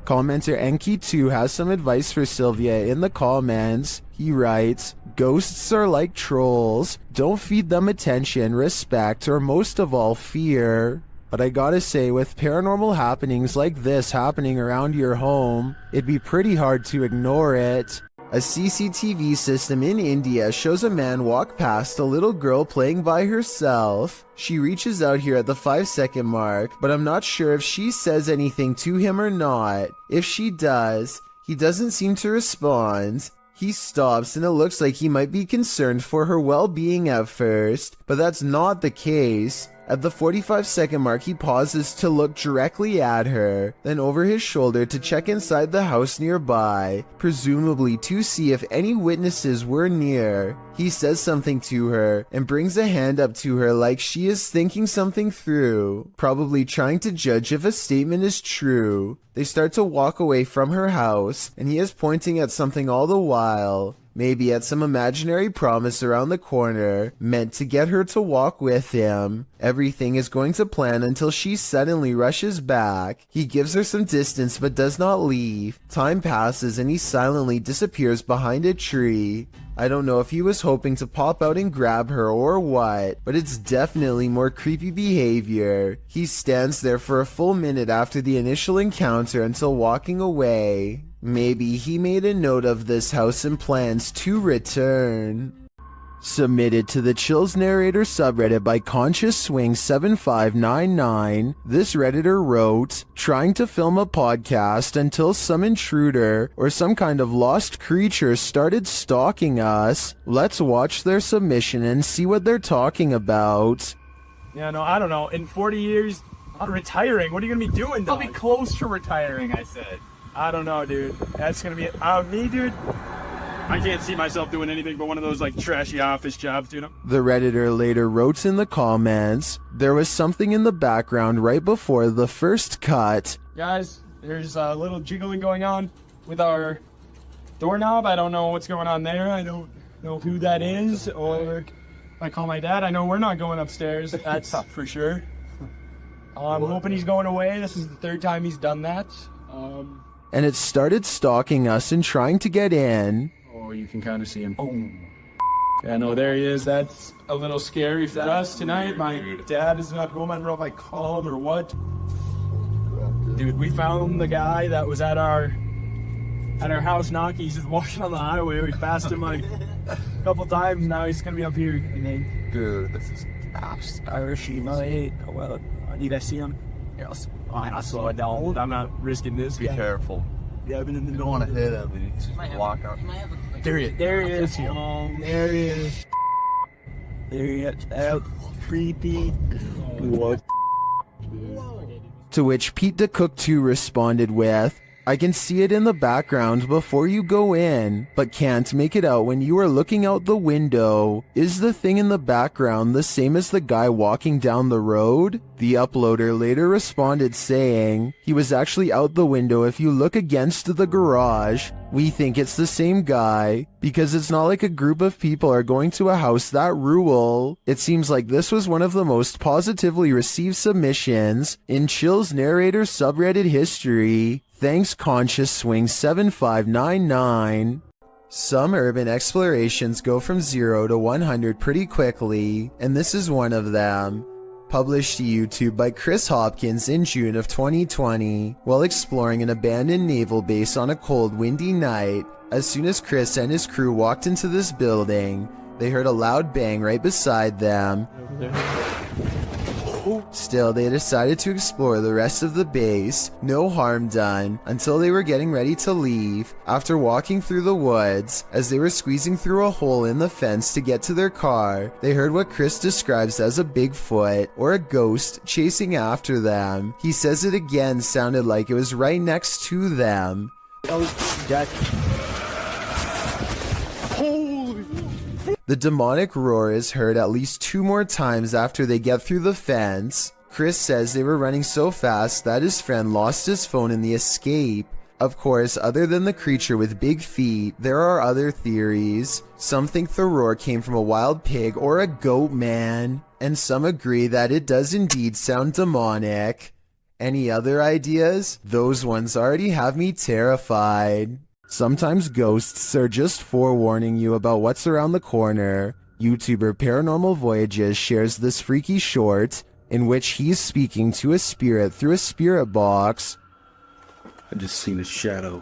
Commenter Enki2 has some advice for Sylvia in the comments. He writes, "Ghosts are like trolls. Don't feed them attention, respect, or most of all, fear." But I gotta say, with paranormal happenings like this happening around your home, it'd be pretty hard to ignore it. A CCTV system in India shows a man walk past a little girl playing by herself. She reaches out here at the 5-second mark, but I'm not sure if she says anything to him or not. If she does, he doesn't seem to respond. He stops and it looks like he might be concerned for her well-being at first, but that's not the case. At the 45-second mark, he pauses to look directly at her, then over his shoulder to check inside the house nearby, presumably to see if any witnesses were near. He says something to her and brings a hand up to her like she is thinking something through, probably trying to judge if a statement is true. They start to walk away from her house, and he is pointing at something all the while. Maybe at some imaginary promise around the corner, meant to get her to walk with him. Everything is going to plan until she suddenly rushes back. He gives her some distance but does not leave. Time passes and he silently disappears behind a tree. I don't know if he was hoping to pop out and grab her or what, but it's definitely more creepy behavior. He stands there for a full minute after the initial encounter until walking away. Maybe he made a note of this house and plans to return. Submitted to the Chills Narrator subreddit by Conscious Swing 7599, this redditor wrote, "Trying to film a podcast until some intruder or some kind of lost creature started stalking us. Let's watch their submission and see what they're talking about." Yeah, no, I don't know. In 40 years, I'm retiring. What are you going to be doing, dog? I'll be close to retiring, I said. I don't know, dude. That's going to be me, dude. I can't see myself doing anything but one of those, like, trashy office jobs, you know? The redditor later wrote in the comments, "There was something in the background right before the first cut." Guys, there's a little jiggling going on with our doorknob. I don't know what's going on there. I don't know who that is, or if I call my dad, I know we're not going upstairs. That's for sure. I'm hoping he's going away. This is the third time he's done that. and it started stalking us and trying to get in. Oh, you can kind of see him. Oh. Yeah, no, there he is. That's a little scary for us tonight. My dad is not home. I don't know if I call him or what. Dude, we found the guy that was at our house knocking. He's just walking on the highway. We passed him like a couple times. Now he's gonna be up here. Dude, this is Irish. Well, did I see him? Yes. I saw it down. I'm not risking this. be careful. Yeah, I've been in the You don't want to hit him. He's walk out. There he is. There he is. There he is. There he is. Out. Creepy. What? To which Pete the Cook 2 responded with, I can see it in the background before you go in, but can't make it out when you are looking out the window. Is the thing in the background the same as the guy walking down the road? The uploader later responded saying, he was actually out the window if you look against the garage. We think it's the same guy, because it's not like a group of people are going to a house that rule. It seems like this was one of the most positively received submissions in Chill's narrator subreddit history. Thanks Conscious Swing 7599. Some urban explorations go from 0 to 100 pretty quickly, and this is one of them. Published to YouTube by Chris Hopkins in June of 2020, while exploring an abandoned naval base on a cold, windy night. As soon as Chris and his crew walked into this building, they heard a loud bang right beside them. Still, they decided to explore the rest of the base, no harm done, until they were getting ready to leave. After walking through the woods, as they were squeezing through a hole in the fence to get to their car, they heard what Chris describes as a Bigfoot, or a ghost, chasing after them. He says it again sounded like it was right next to them. The demonic roar is heard at least 2 more times after they get through the fence. Chris says they were running so fast that his friend lost his phone in the escape. Of course, other than the creature with big feet, there are other theories. Some think the roar came from a wild pig or a goat man, and some agree that it does indeed sound demonic. Any other ideas? Those ones already have me terrified. Sometimes ghosts are just forewarning you about what's around the corner. YouTuber Paranormal Voyages shares this freaky short in which he's speaking to a spirit through a spirit box. I just seen a shadow.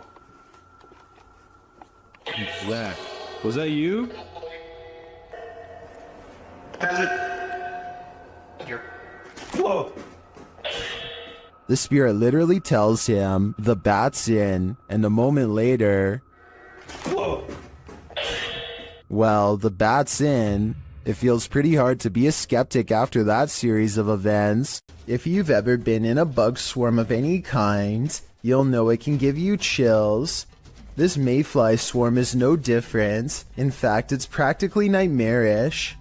Who's that? Was that you? Whoa! The spirit literally tells him, the bat's in, and a moment later, Whoa! Well, the bat's in. It feels pretty hard to be a skeptic after that series of events. If you've ever been in a bug swarm of any kind, you'll know it can give you chills. This mayfly swarm is no different. In fact, it's practically nightmarish.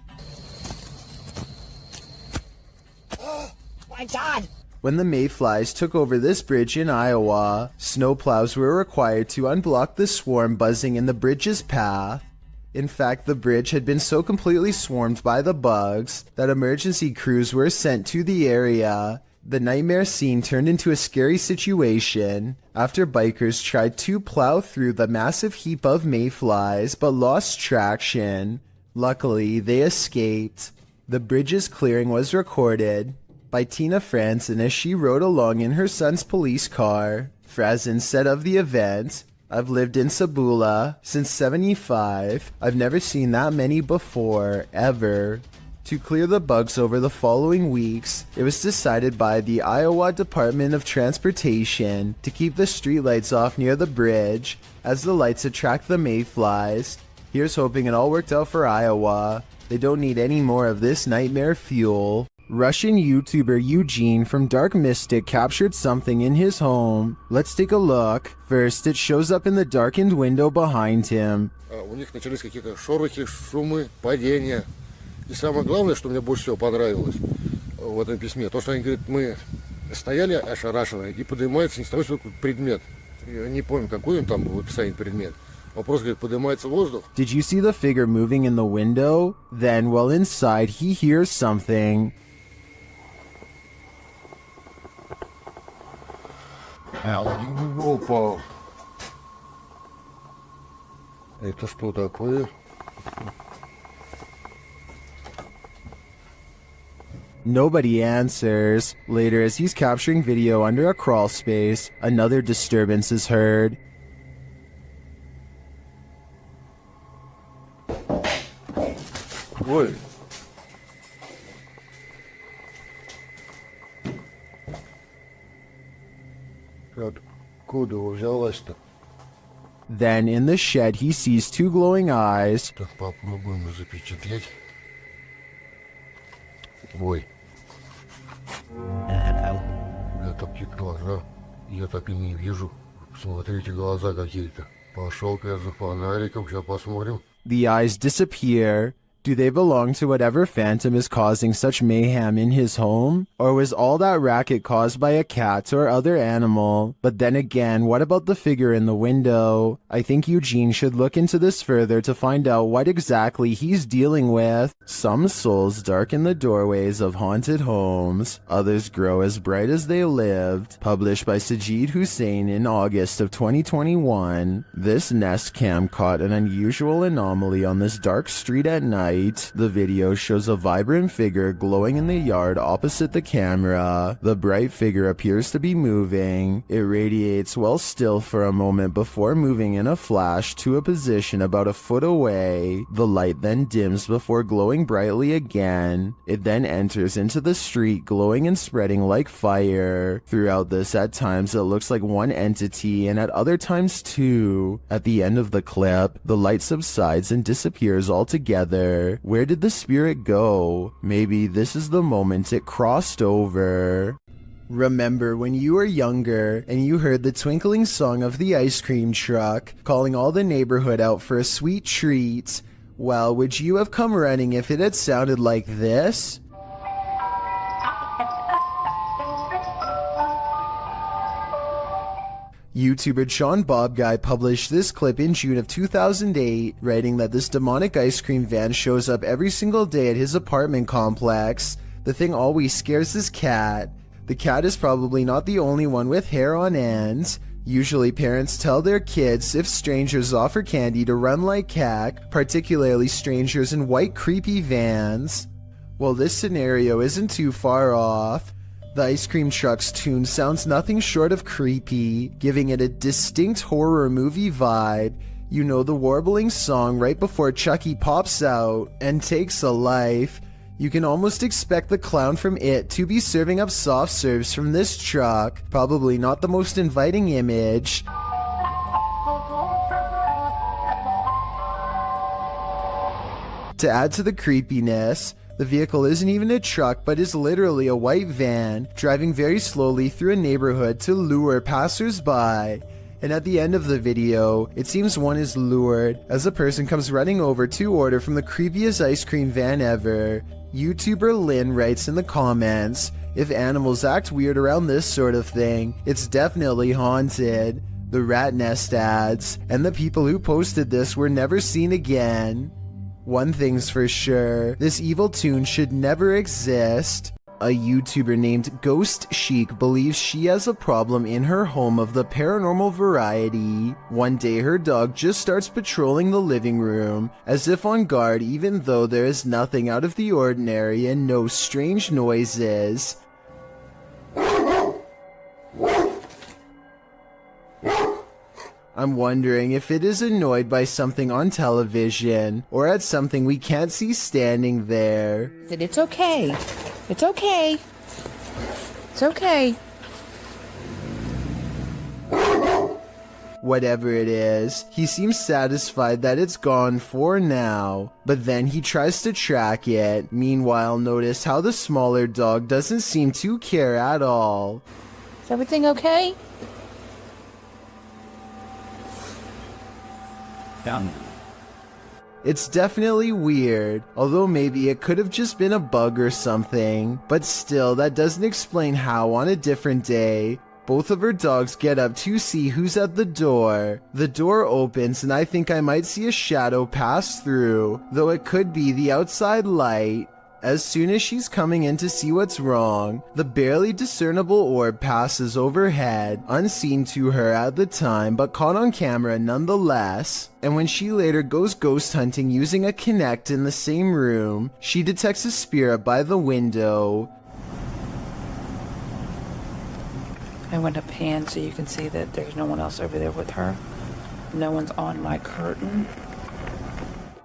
My God! When the mayflies took over this bridge in Iowa, snowplows were required to unblock the swarm buzzing in the bridge's path. In fact, the bridge had been so completely swarmed by the bugs that emergency crews were sent to the area. The nightmare scene turned into a scary situation after bikers tried to plow through the massive heap of mayflies but lost traction. Luckily, they escaped. The bridge's clearing was recorded by Tina Franson as she rode along in her son's police car. Franson said of the event, I've lived in Sabula since '75. I've never seen that many before, ever. To clear the bugs over the following weeks, it was decided by the Iowa Department of Transportation to keep the streetlights off near the bridge, as the lights attract the mayflies. Here's hoping it all worked out for Iowa. They don't need any more of this nightmare fuel. Russian YouTuber Eugene from Dark Mystic captured something in his home. Let's take a look. First, it shows up in the darkened window behind him. У них начались какие-то шорохи, шумы, падения. И самое главное, что мне больше всего понравилось в этом письме, то, что они говорят, мы стояли ошарашенные, и поднимается не с того, что предмет. Я не помню, какой он там в описании предмет. Он просто говорит, поднимается воздух. Did you see the figure moving in the window? Then, while inside, he hears something. Опа. Это что такое? Nobody answers. Later, as he's capturing video under a crawl space, another disturbance is heard. Ой. Откуда взялась-то? Then, in the shed, he sees two glowing eyes. Так попробуем запечатлеть. Ой. Я такие глаза, я так и не вижу. Смотрите, глаза какие-то. Пошел-ка я за фонариком, сейчас посмотрим. The eyes disappear. Do they belong to whatever phantom is causing such mayhem in his home? Or was all that racket caused by a cat or other animal? But then again, what about the figure in the window? I think Eugene should look into this further to find out what exactly he's dealing with. Some souls darken the doorways of haunted homes. Others grow as bright as they lived. Published by Sajid Hussein in August of 2021. This Nest Cam caught an unusual anomaly on this dark street at night. The video shows a vibrant figure glowing in the yard opposite the camera. The bright figure appears to be moving. It radiates well still for a moment before moving in a flash to a position about a foot away. The light then dims before glowing brightly again. It then enters into the street, glowing and spreading like fire. Throughout this, at times it looks like one entity and at other times two. At the end of the clip, the light subsides and disappears altogether. Where did the spirit go? Maybe this is the moment it crossed over. Remember when you were younger and you heard the twinkling song of the ice cream truck calling all the neighborhood out for a sweet treat? Well, would you have come running if it had sounded like this? YouTuber Sean Bob Guy published this clip in June of 2008, writing that this demonic ice cream van shows up every single day at his apartment complex. The thing always scares his cat. The cat is probably not the only one with hair on end. Usually parents tell their kids if strangers offer candy to run like heck, particularly strangers in white creepy vans. Well, this scenario isn't too far off. The ice cream truck's tune sounds nothing short of creepy, giving it a distinct horror movie vibe. You know, the warbling song right before Chucky pops out and takes a life. You can almost expect the clown from It to be serving up soft serves from this truck. Probably not the most inviting image. To add to the creepiness, the vehicle isn't even a truck but is literally a white van, driving very slowly through a neighborhood to lure passers-by. And at the end of the video, it seems one is lured as a person comes running over to order from the creepiest ice cream van ever. YouTuber Lynn writes in the comments, if animals act weird around this sort of thing, it's definitely haunted. The Rat Nest adds, and the people who posted this were never seen again. One thing's for sure, this evil tune should never exist. A YouTuber named Ghost Chic believes she has a problem in her home of the paranormal variety. One day her dog just starts patrolling the living room, as if on guard even though there is nothing out of the ordinary and no strange noises. I'm wondering if it is annoyed by something on television, or at something we can't see standing there. It's okay. It's okay. It's okay. Whatever it is, he seems satisfied that it's gone for now, but then he tries to track it. Meanwhile, notice how the smaller dog doesn't seem to care at all. Is everything okay? Down. It's definitely weird, although maybe it could have just been a bug or something, but still that doesn't explain how on a different day, both of her dogs get up to see who's at the door. The door opens and I think I might see a shadow pass through, though it could be the outside light. As soon as she's coming in to see what's wrong, the barely discernible orb passes overhead, unseen to her at the time but caught on camera nonetheless. And when she later goes ghost hunting using a Kinect in the same room, she detects a spirit by the window. I went up hand so you can see that there's no one else over there with her. No one's on my curtain.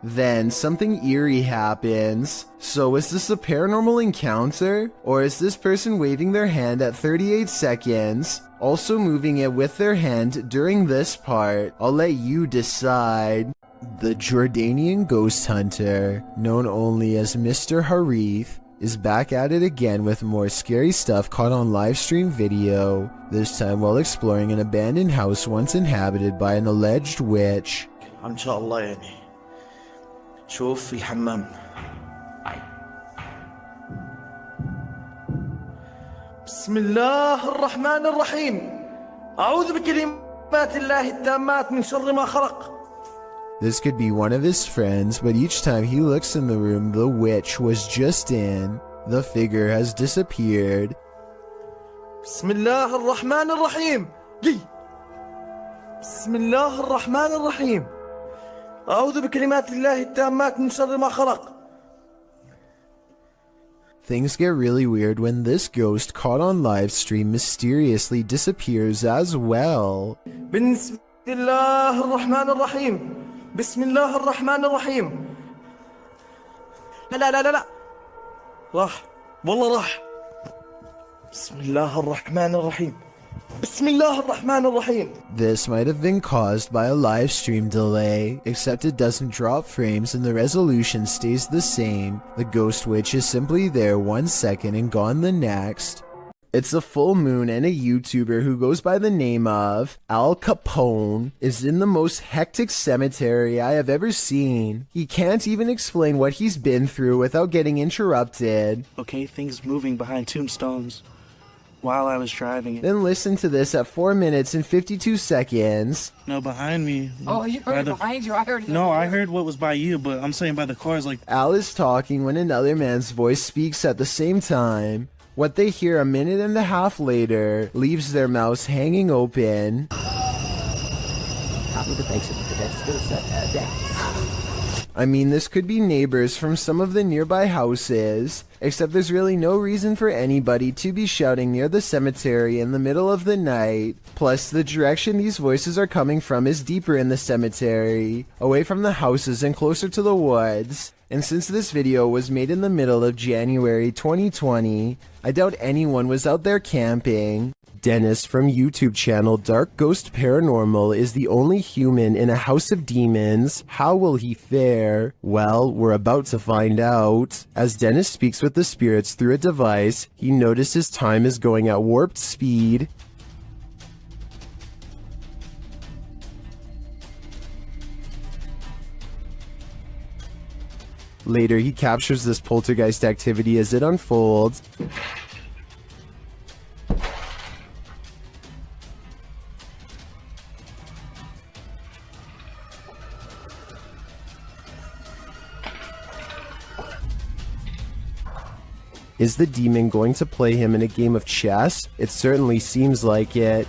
Then something eerie happens. So is this a paranormal encounter? Or is this person waving their hand at 38 seconds, also moving it with their hand during this part? I'll let you decide. The Jordanian ghost hunter, known only as Mr. Harith, is back at it again with more scary stuff caught on live stream video, this time while exploring an abandoned house once inhabited by an alleged witch. ان شاء الله يعني شوف في الحمام. بسم الله الرحمن الرحيم. أعوذ بكلمات الله التامات من شر ما خلق. This could be one of his friends, but each time he looks in the room the witch was just in, the figure has disappeared. بسم الله الرحمن الرحيم. بسم الله الرحمن الرحيم. أعوذ بكلمات الله التامات من شر ما خلق. Things get really weird when this ghost caught on live stream mysteriously disappears as well. بسم الله الرحمن الرحيم. بسم الله الرحمن الرحيم. لا لا لا لا راح والله راح. بسم الله الرحمن الرحيم. بسم الله الرحمن الرحيم. This might have been caused by a live stream delay, except it doesn't drop frames and the resolution stays the same. The ghost witch is simply there 1 second and gone the next. It's a full moon and a YouTuber who goes by the name of Al Capone is in the most hectic cemetery I have ever seen. He can't even explain what he's been through without getting interrupted. Okay, things moving behind tombstones while I was driving. Then listen to this at 4 minutes and 52 seconds. No, behind me. Oh, you heard it behind you? I heard it. No, I heard what was by you, but I'm saying by the cars like... Al is talking when another man's voice speaks at the same time. What they hear a minute and a half later leaves their mouths hanging open. I mean, this could be neighbors from some of the nearby houses, except there's really no reason for anybody to be shouting near the cemetery in the middle of the night. Plus, the direction these voices are coming from is deeper in the cemetery, away from the houses and closer to the woods. And since this video was made in the middle of January 2020, I doubt anyone was out there camping. Dennis from YouTube channel Dark Ghost Paranormal is the only human in a house of demons. How will he fare? Well, we're about to find out. As Dennis speaks with the spirits through a device, he notices time is going at warped speed. Later, he captures this poltergeist activity as it unfolds. Is the demon going to play him in a game of chess? It certainly seems like it.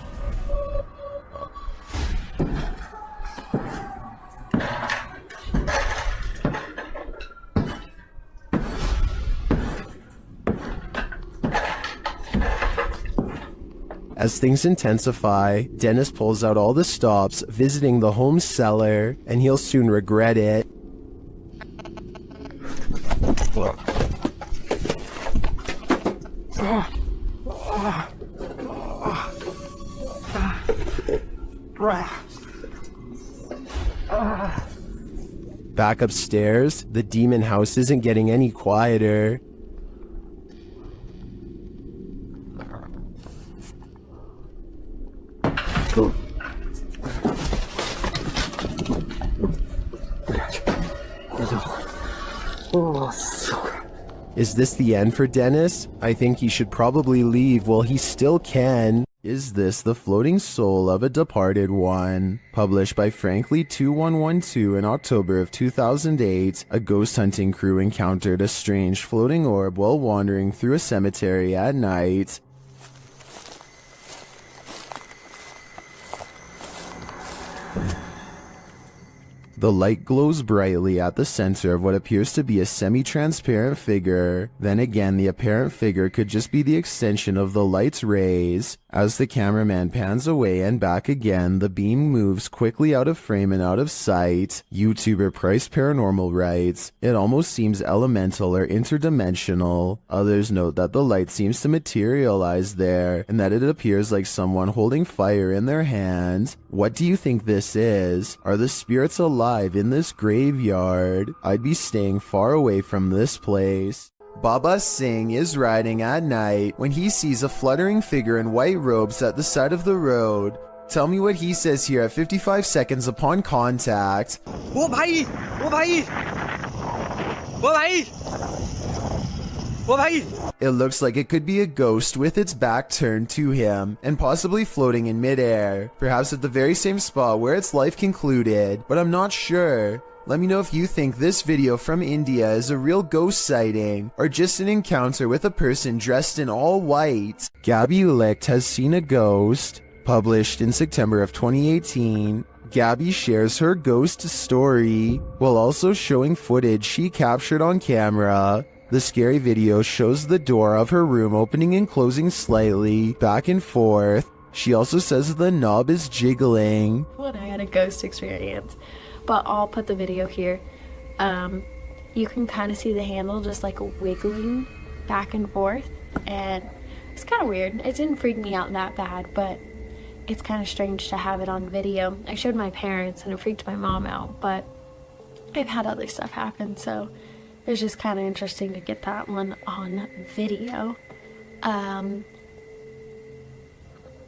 As things intensify, Dennis pulls out all the stops, visiting the home cellar, and he'll soon regret it. Back upstairs, the demon house isn't getting any quieter. Is this the end for Dennis? I think he should probably leave while he still can. Is this the floating soul of a departed one? Published by Frankly2112 in October of 2008, a ghost hunting crew encountered a strange floating orb while wandering through a cemetery at night. The light glows brightly at the center of what appears to be a semi-transparent figure. Then again, the apparent figure could just be the extension of the light's rays. As the cameraman pans away and back again, the beam moves quickly out of frame and out of sight. YouTuber Price Paranormal writes, "It almost seems elemental or interdimensional." Others note that the light seems to materialize there, and that it appears like someone holding fire in their hand. What do you think this is? Are the spirits alive in this graveyard? I'd be staying far away from this place. Baba Singh is riding at night when he sees a fluttering figure in white robes at the side of the road. Tell me what he says here at 55 seconds upon contact. वो भाई वो भाई वो भाई वो भाई It looks like it could be a ghost with its back turned to him and possibly floating in midair, perhaps at the very same spot where its life concluded, but I'm not sure. Let me know if you think this video from India is a real ghost sighting or just an encounter with a person dressed in all white. Gabby Licht has seen a ghost. Published in September of 2018, Gabby shares her ghost story while also showing footage she captured on camera. The scary video shows the door of her room opening and closing slightly, back and forth. She also says the knob is jiggling. When I had a ghost experience, but I'll put the video here. You can kind of see the handle just like wiggling back and forth, and it's kind of weird. It didn't freak me out that bad, but it's kind of strange to have it on video. I showed my parents and it freaked my mom out, but I've had other stuff happen, so it's just kind of interesting to get that one on video.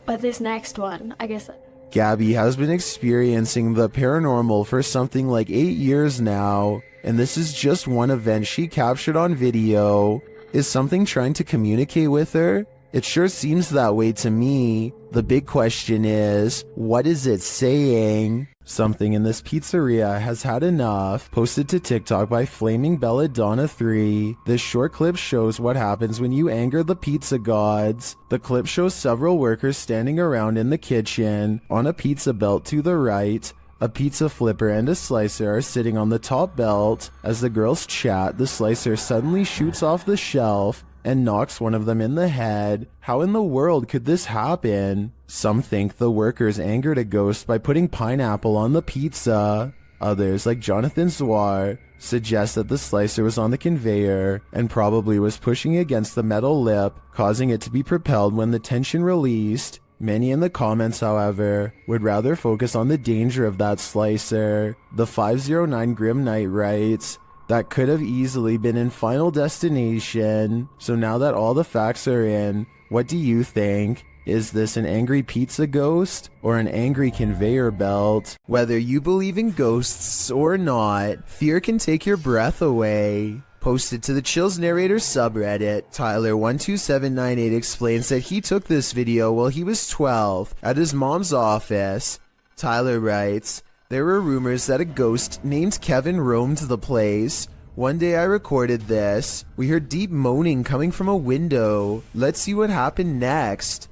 But this next one, I guess... Gabby has been experiencing the paranormal for something like 8 years now, and this is just one event she captured on video. Is something trying to communicate with her? It sure seems that way to me. The big question is, what is it saying? Something in this pizzeria has had enough. Posted to TikTok by Flaming Belladonna 3. This short clip shows what happens when you anger the pizza gods. The clip shows several workers standing around in the kitchen. On a pizza belt to the right, a pizza flipper and a slicer are sitting on the top belt. As the girls chat, the slicer suddenly shoots off the shelf and knocks one of them in the head. How in the world could this happen? Some think the workers angered a ghost by putting pineapple on the pizza. Others, like Jonathan Zwar, suggest that the slicer was on the conveyor and probably was pushing against the metal lip, causing it to be propelled when the tension released. Many in the comments, however, would rather focus on the danger of that slicer. The 509 Grim Knight writes, "That could have easily been in Final Destination." So now that all the facts are in, what do you think? Is this an angry pizza ghost or an angry conveyor belt? Whether you believe in ghosts or not, fear can take your breath away. Posted to the Chills Narrator subreddit, Tyler12798 explains that he took this video while he was 12 at his mom's office. Tyler writes, "There were rumors that a ghost named Kevin roamed the place. One day I recorded this. We heard deep moaning coming from a window. Let's see what happened next."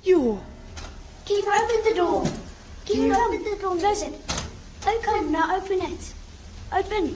You! Keep open the door! Keep open the door, listen! Okay, now open it! Open!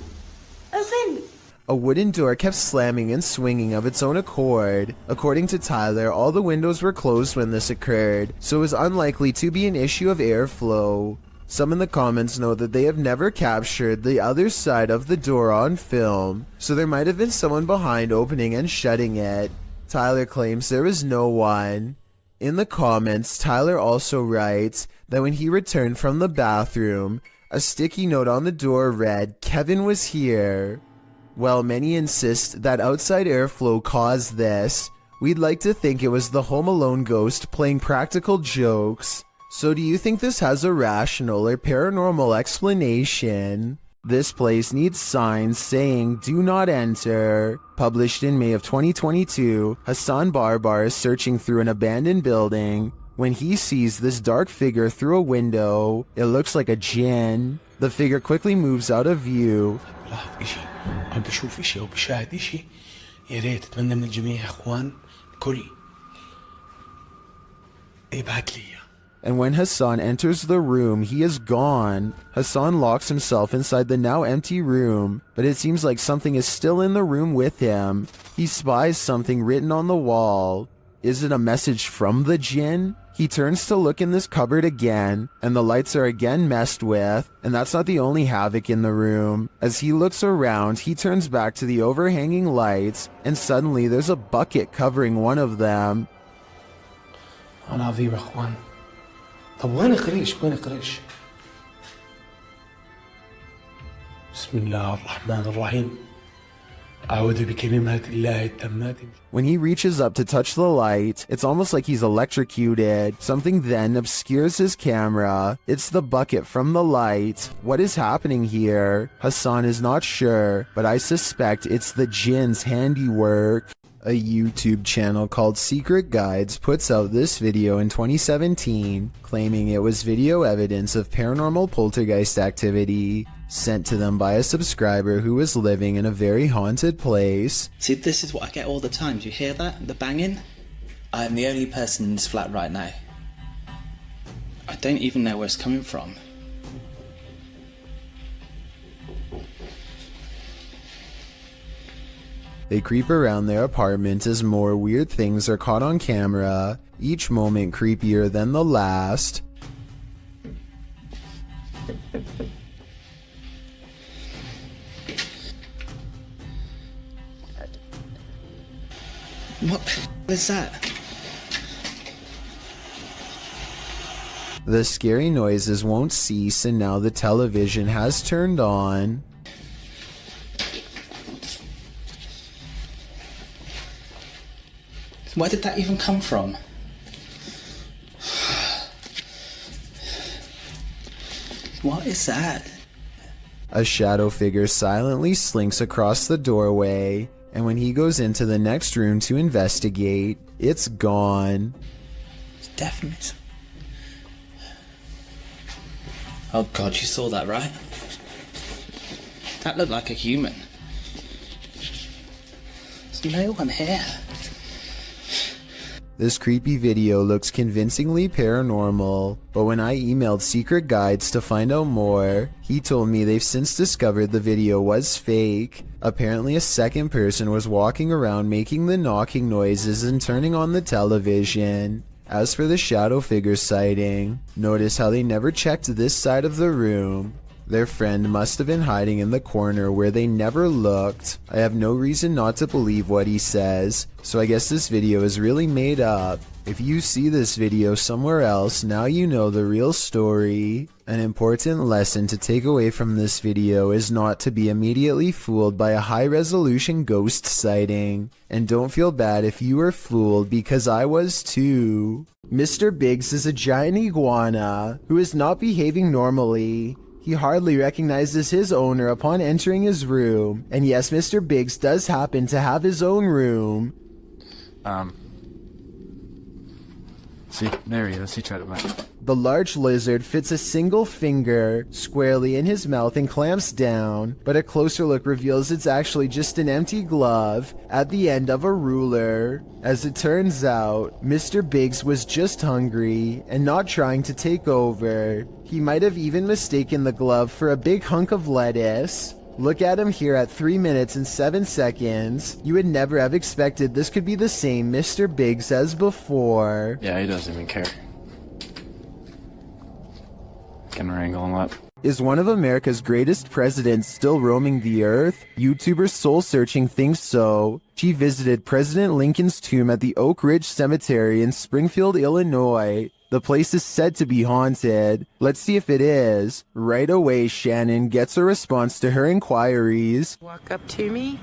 Open! A wooden door kept slamming and swinging of its own accord. According to Tyler, all the windows were closed when this occurred, so it was unlikely to be an issue of airflow. Some in the comments note that they have never captured the other side of the door on film, so there might have been someone behind opening and shutting it. Tyler claims there was no one. In the comments, Tyler also writes that when he returned from the bathroom, a sticky note on the door read, "Kevin was here." While many insist that outside airflow caused this, we'd like to think it was the Home Alone ghost playing practical jokes. So do you think this has a rational or paranormal explanation? This place needs signs saying "Do not enter." Published in May of 2022, Hassan Barbar is searching through an abandoned building when he sees this dark figure through a window. It looks like a jinn. The figure quickly moves out of view. إشي عم بشوف إشي أو بشاهد إشي يا ريت أتمنى من الجميع يا إخوان كل يبعت لي. And when Hassan enters the room, he is gone. Hassan locks himself inside the now empty room, but it seems like something is still in the room with him. He spies something written on the wall. Is it a message from the jinn? He turns to look in this cupboard again, and the lights are again messed with, and that's not the only havoc in the room. As he looks around, he turns back to the overhanging lights, and suddenly there's a bucket covering one of them. أنا عظيم يا إخوان. طب وين قريش؟ وين قريش؟ بسم الله الرحمن الرحيم. أعوذ بكلمات الله التامات. When he reaches up to touch the light, it's almost like he's electrocuted. Something then obscures his camera. It's the bucket from the light. What is happening here? Hassan is not sure, but I suspect it's the jinn's handiwork. A YouTube channel called Secret Guides puts out this video in 2017, claiming it was video evidence of paranormal poltergeist activity sent to them by a subscriber who was living in a very haunted place. See, this is what I get all the time. Do you hear that? The banging? I am the only person in this flat right now. I don't even know where it's coming from. They creep around their apartment as more weird things are caught on camera, each moment creepier than the last. What is that? The scary noises won't cease, and now the television has turned on. Where did that even come from? What is that? A shadow figure silently slinks across the doorway, and when he goes into the next room to investigate, it's gone. It's definitely... Oh God, you saw that, right? That looked like a human. There's no one here. This creepy video looks convincingly paranormal, but when I emailed Secret Guides to find out more, he told me they've since discovered the video was fake. Apparently a second person was walking around making the knocking noises and turning on the television. As for the shadow figure sighting, notice how they never checked this side of the room. Their friend must have been hiding in the corner where they never looked. I have no reason not to believe what he says, so I guess this video is really made up. If you see this video somewhere else, now you know the real story. An important lesson to take away from this video is not to be immediately fooled by a high-resolution ghost sighting. And don't feel bad if you were fooled, because I was too. Mr. Biggs is a giant iguana who is not behaving normally. He hardly recognizes his owner upon entering his room. And yes, Mr. Biggs does happen to have his own room. See, there he is. He tried to bite. The large lizard fits a single finger squarely in his mouth and clamps down, but a closer look reveals it's actually just an empty glove at the end of a ruler. As it turns out, Mr. Biggs was just hungry and not trying to take over. He might have even mistaken the glove for a big hunk of lettuce. Look at him here at 3 minutes and 7 seconds. You would never have expected this could be the same Mr. Biggs as before. Yeah, he doesn't even care. Can wrangle him up. Is one of America's greatest presidents still roaming the earth? YouTuber Soul Searching thinks so. She visited President Lincoln's tomb at the Oak Ridge Cemetery in Springfield, Illinois. The place is said to be haunted. Let's see if it is. Right away, Shannon gets a response to her inquiries. Walk up to me.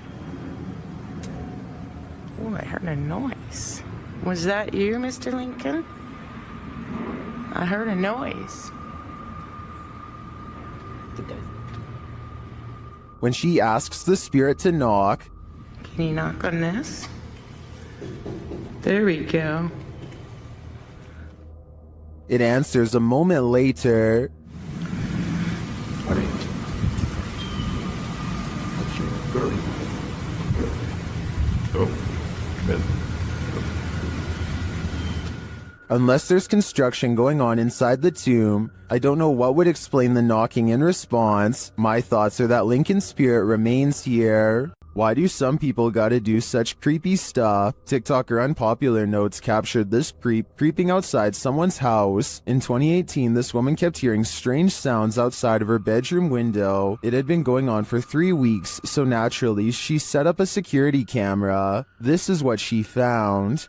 Oh, I heard a noise. Was that you, Mr. Lincoln? I heard a noise. when she asks the spirit to knock. Can you knock on this? There we go. It answers a moment later. Unless there's construction going on inside the tomb, I don't know what would explain the knocking in response. My thoughts are that Lincoln's spirit remains here. Why do some people gotta do such creepy stuff? TikToker Unpopular Notes captured this creep creeping outside someone's house. In 2018, this woman kept hearing strange sounds outside of her bedroom window. It had been going on for 3 weeks, so naturally, she set up a security camera. This is what she found.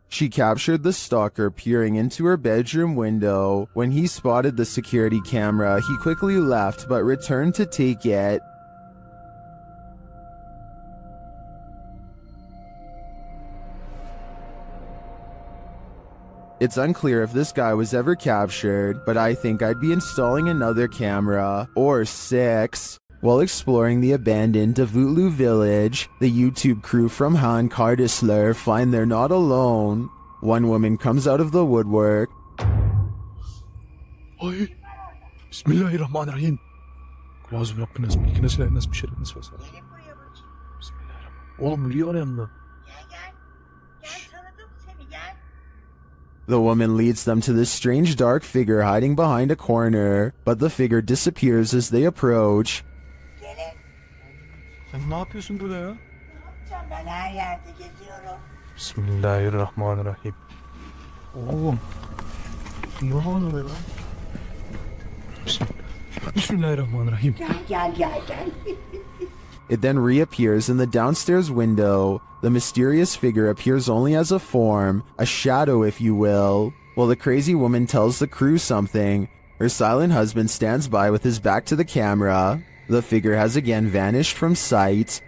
She captured the stalker peering into her bedroom window. When he spotted the security camera, he quickly left but returned to take it. It's unclear if this guy was ever captured, but I think I'd be installing another camera, or 6. While exploring the abandoned Davutlu village, the YouTube crew from Han Kardisler find they're not alone. One woman comes out of the woodwork. Ay, Bismillahirrahmanirrahim. Kulağız Rabbine ismi. İkine silah nasıl bir şey nasıl var? Bismillahirrahmanirrahim. Oğlum biliyor yanında. The woman leads them to this strange dark figure hiding behind a corner, but the figure disappears as they approach. Sen ne yapıyorsun burada ya? Ben her yerde geziyorum. Bismillahirrahmanirrahim. Oğlum. Ne oluyor lan? Bismillahirrahmanirrahim. Gel. It then reappears in the downstairs window. The mysterious figure appears only as a form, a shadow if you will. While the crazy woman tells the crew something, her silent husband stands by with his back to the camera. The figure has again vanished from sight.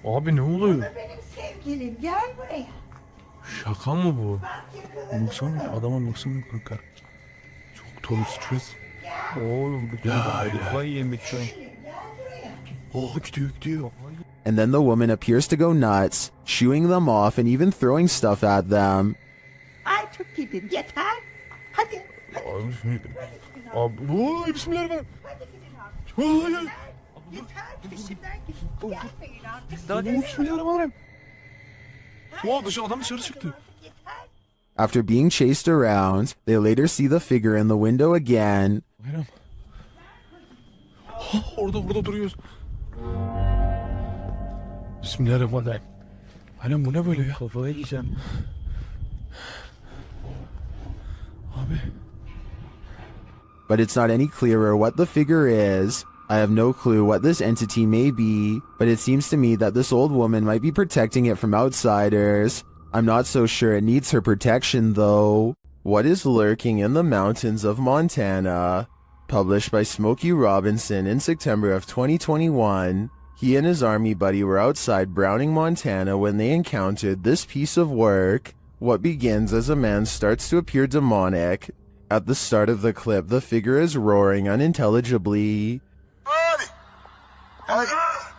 Abi ne oluyor? Benim sevgilim gel buraya. Şaka mı bu? Baksana adama baksana kanka. Çok dolu stres. Oğlum bu da yemek şu an. Oh gidiyor. And then the woman appears to go nuts, shooing them off and even throwing stuff at them. Ay çok gidin yeter. Hadi. Abi bismillahirrahmanirrahim. After being chased around, they later see the figure in the window again. Orada duruyoruz. Bismillahirrahmanirrahim. Anam bu ne böyle ya? Kafaya yiyeceğim. Abi. But it's not any clearer what the figure is. I have no clue what this entity may be, but it seems to me that this old woman might be protecting it from outsiders. I'm not so sure it needs her protection though. What is lurking in the mountains of Montana? Published by Smokey Robinson in September of 2021. He and his army buddy were outside Browning, Montana when they encountered this piece of work. What begins as a man starts to appear demonic. At the start of the clip, the figure is roaring unintelligibly. Buddy!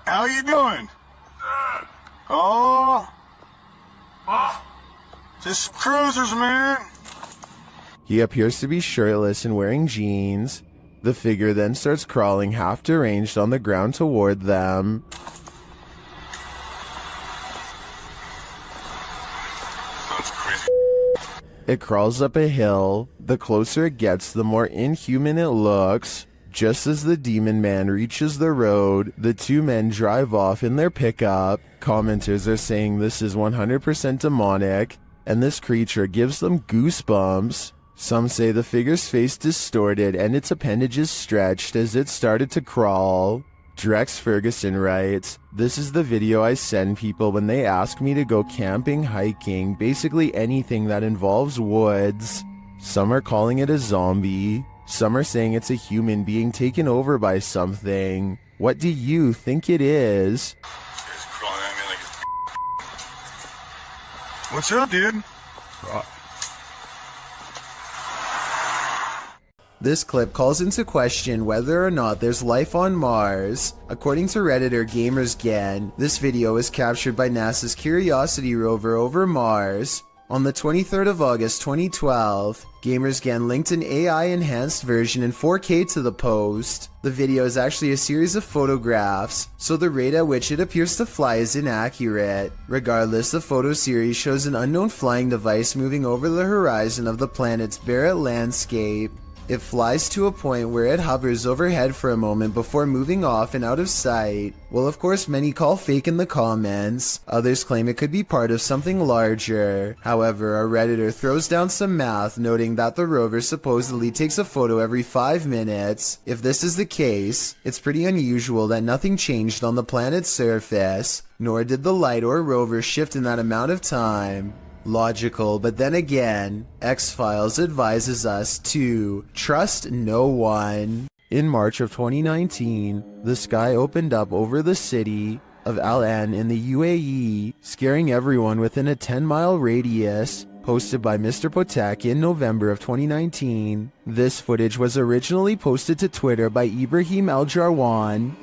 How you doing? Oh! Just cruisers, man! He appears to be shirtless and wearing jeans. The figure then starts crawling half deranged on the ground toward them. That's crazy. It crawls up a hill. The closer it gets, the more inhuman it looks. Just as the demon man reaches the road, the two men drive off in their pickup. Commenters are saying this is 100% demonic, and this creature gives them goosebumps. Some say the figure's face distorted and its appendages stretched as it started to crawl. Drex Ferguson writes, "This is the video I send people when they ask me to go camping, hiking, basically anything that involves woods. Some are calling it a zombie. Some are saying it's a human being taken over by something. What do you think it is?" It's crawling at me like it's... What's up, dude? This clip calls into question whether or not there's life on Mars. According to Redditor GamersGen, this video was captured by NASA's Curiosity rover over Mars. On the 23rd of August 2012, GamersGen linked an AI-enhanced version in 4K to the post. The video is actually a series of photographs, so the rate at which it appears to fly is inaccurate. Regardless, the photo series shows an unknown flying device moving over the horizon of the planet's barren landscape. It flies to a point where it hovers overhead for a moment before moving off and out of sight. Well, of course, many call fake in the comments. Others claim it could be part of something larger. However, a Redditor throws down some math, noting that the rover supposedly takes a photo every 5 minutes. If this is the case, it's pretty unusual that nothing changed on the planet's surface, nor did the light or rover shift in that amount of time. Logical, but then again, X-Files advises us to trust no one. In March of 2019, the sky opened up over the city of Al Ain in the UAE, scaring everyone within a 10-mile radius. Posted by Mr. Potek in November of 2019. This footage was originally posted to Twitter by Ibrahim Al-Jarwan,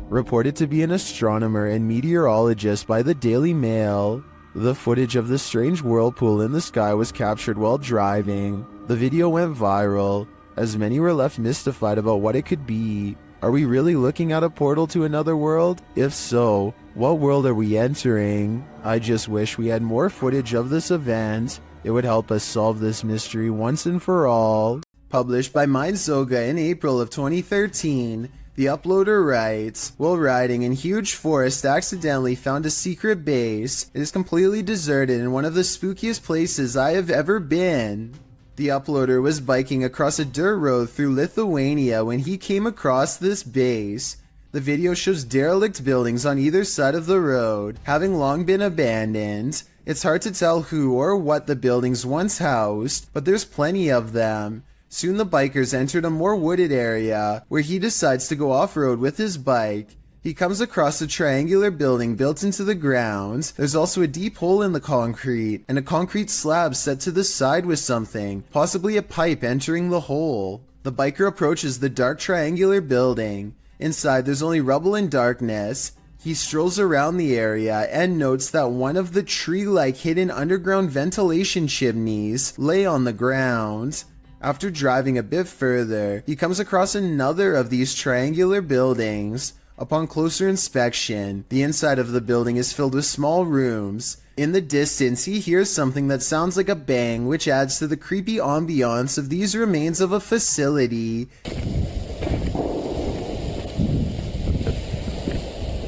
reported to be an astronomer and meteorologist by the Daily Mail. The footage of the strange whirlpool in the sky was captured while driving. The video went viral, as many were left mystified about what it could be. Are we really looking at a portal to another world? If so, what world are we entering? I just wish we had more footage of this event. It would help us solve this mystery once and for all. Published by MindZoga in April of 2013, the uploader writes, while riding in huge forest, accidentally found a secret base. It is completely deserted in one of the spookiest places I have ever been. The uploader was biking across a dirt road through Lithuania when he came across this base. The video shows derelict buildings on either side of the road, having long been abandoned. It's hard to tell who or what the buildings once housed, but there's plenty of them. Soon the bikers entered a more wooded area, where he decides to go off-road with his bike. He comes across a triangular building built into the ground. There's also a deep hole in the concrete, and a concrete slab set to the side with something, possibly a pipe entering the hole. The biker approaches the dark triangular building. Inside there's only rubble and darkness. He strolls around the area and notes that one of the tree-like hidden underground ventilation chimneys lay on the ground. After driving a bit further, he comes across another of these triangular buildings. Upon closer inspection, the inside of the building is filled with small rooms. In the distance, he hears something that sounds like a bang, which adds to the creepy ambiance of these remains of a facility.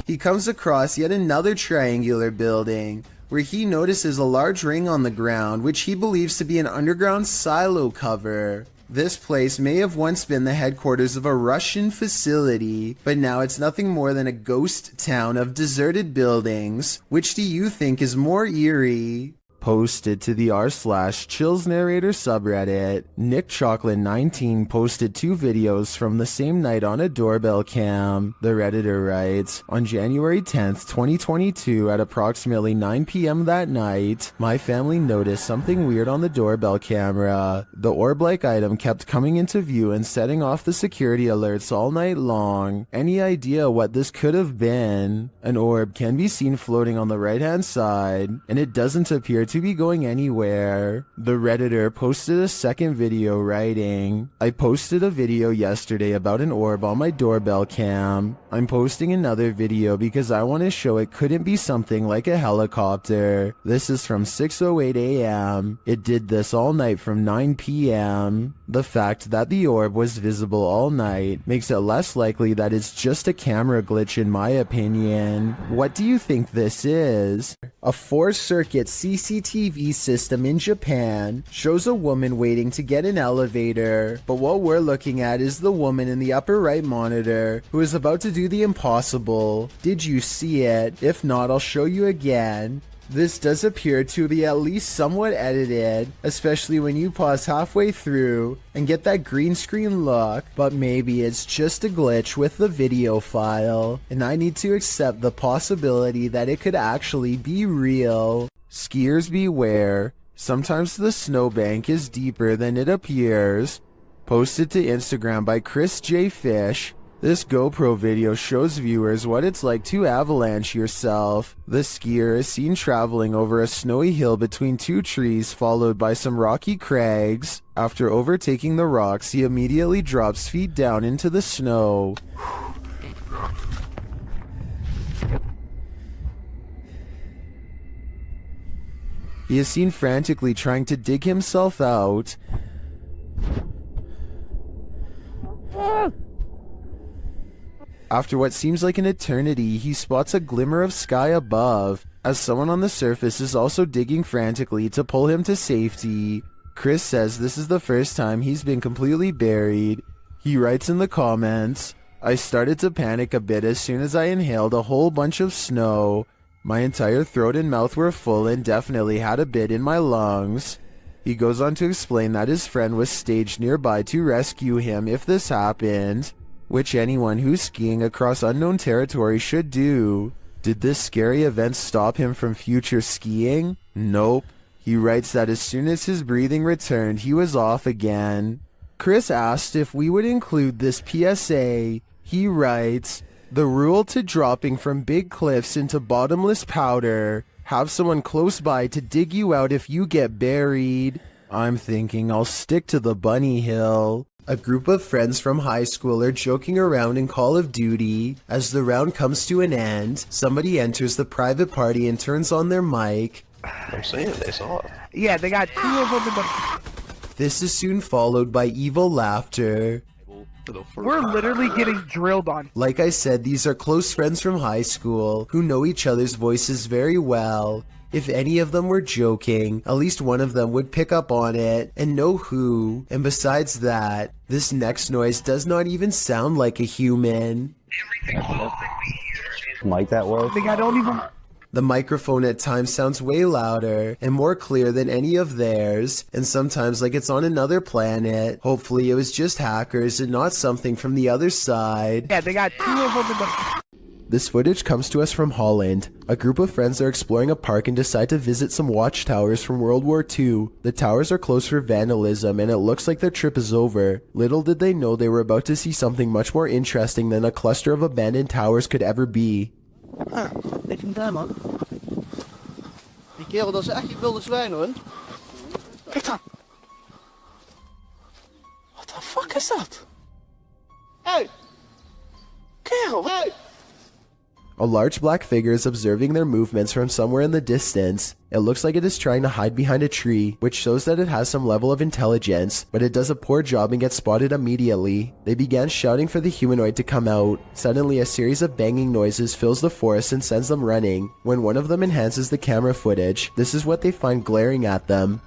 He comes across yet another triangular building, where he notices a large ring on the ground, which he believes to be an underground silo cover. This place may have once been the headquarters of a Russian facility, but now it's nothing more than a ghost town of deserted buildings. Which do you think is more eerie? Posted to the r/Chills Narrator subreddit, Nick Chocolate 19 posted 2 videos from the same night on a doorbell cam. The Redditor writes, on January 10th, 2022 at approximately 9 p.m. that night, my family noticed something weird on the doorbell camera. The orb-like item kept coming into view and setting off the security alerts all night long. Any idea what this could have been? An orb can be seen floating on the right-hand side, and it doesn't appear to be going anywhere. The Redditor posted a second video writing, I posted a video yesterday about an orb on my doorbell cam. I'm posting another video because I want to show it couldn't be something like a helicopter. This is from 6:08 a.m. It did this all night from 9 p.m. The fact that the orb was visible all night makes it less likely that it's just a camera glitch in my opinion. What do you think this is? A 4-circuit CCTV system in Japan shows a woman waiting to get an elevator, but what we're looking at is the woman in the upper right monitor who is about to do the impossible. Did you see it? If not, I'll show you again. This does appear to be at least somewhat edited, especially when you pause halfway through and get that green screen look, but maybe it's just a glitch with the video file, and I need to accept the possibility that it could actually be real. Skiers beware, sometimes the snowbank is deeper than it appears. Posted to Instagram by Chris J. Fish. This GoPro video shows viewers what it's like to avalanche yourself. The skier is seen traveling over a snowy hill between two trees followed by some rocky crags. After overtaking the rocks, he immediately drops feet down into the snow. He is seen frantically trying to dig himself out. After what seems like an eternity, he spots a glimmer of sky above, as someone on the surface is also digging frantically to pull him to safety. Chris says this is the first time he's been completely buried. He writes in the comments, "I started to panic a bit as soon as I inhaled a whole bunch of snow. My entire throat and mouth were full and definitely had a bit in my lungs." He goes on to explain that his friend was staged nearby to rescue him if this happened, which anyone who's skiing across unknown territory should do. Did this scary event stop him from future skiing? Nope. He writes that as soon as his breathing returned, he was off again. Chris asked if we would include this PSA. He writes, "The rule to dropping from big cliffs into bottomless powder. Have someone close by to dig you out if you get buried." I'm thinking I'll stick to the bunny hill. A group of friends from high school are joking around in Call of Duty. As the round comes to an end, somebody enters the private party and turns on their mic. I'm saying they saw it. Yeah, they got 2 of them in the... This is soon followed by evil laughter. We're literally getting drilled on. Like I said, these are close friends from high school who know each other's voices very well. If any of them were joking, at least one of them would pick up on it and know who. And besides that, this next noise does not even sound like a human. Mic that was? I think I don't even... The microphone at times sounds way louder and more clear than any of theirs, and sometimes like it's on another planet. Hopefully it was just hackers and not something from the other side. Yeah, they got 2 of them in the... This footage comes to us from Holland. A group of friends are exploring a park and decide to visit some watchtowers from World War II. The towers are closed for vandalism and it looks like their trip is over. Little did they know they were about to see something much more interesting than a cluster of abandoned towers could ever be. Ah, ligt hem daar, man. Die kerel, dat is echt je wilde zwijn, hoor. Kijk dan. What the fuck is dat? Hey! Kerel, hey! A large black figure is observing their movements from somewhere in the distance. It looks like it is trying to hide behind a tree, which shows that it has some level of intelligence, but it does a poor job and gets spotted immediately. They began shouting for the humanoid to come out. Suddenly, a series of banging noises fills the forest and sends them running. When one of them enhances the camera footage, this is what they find glaring at them.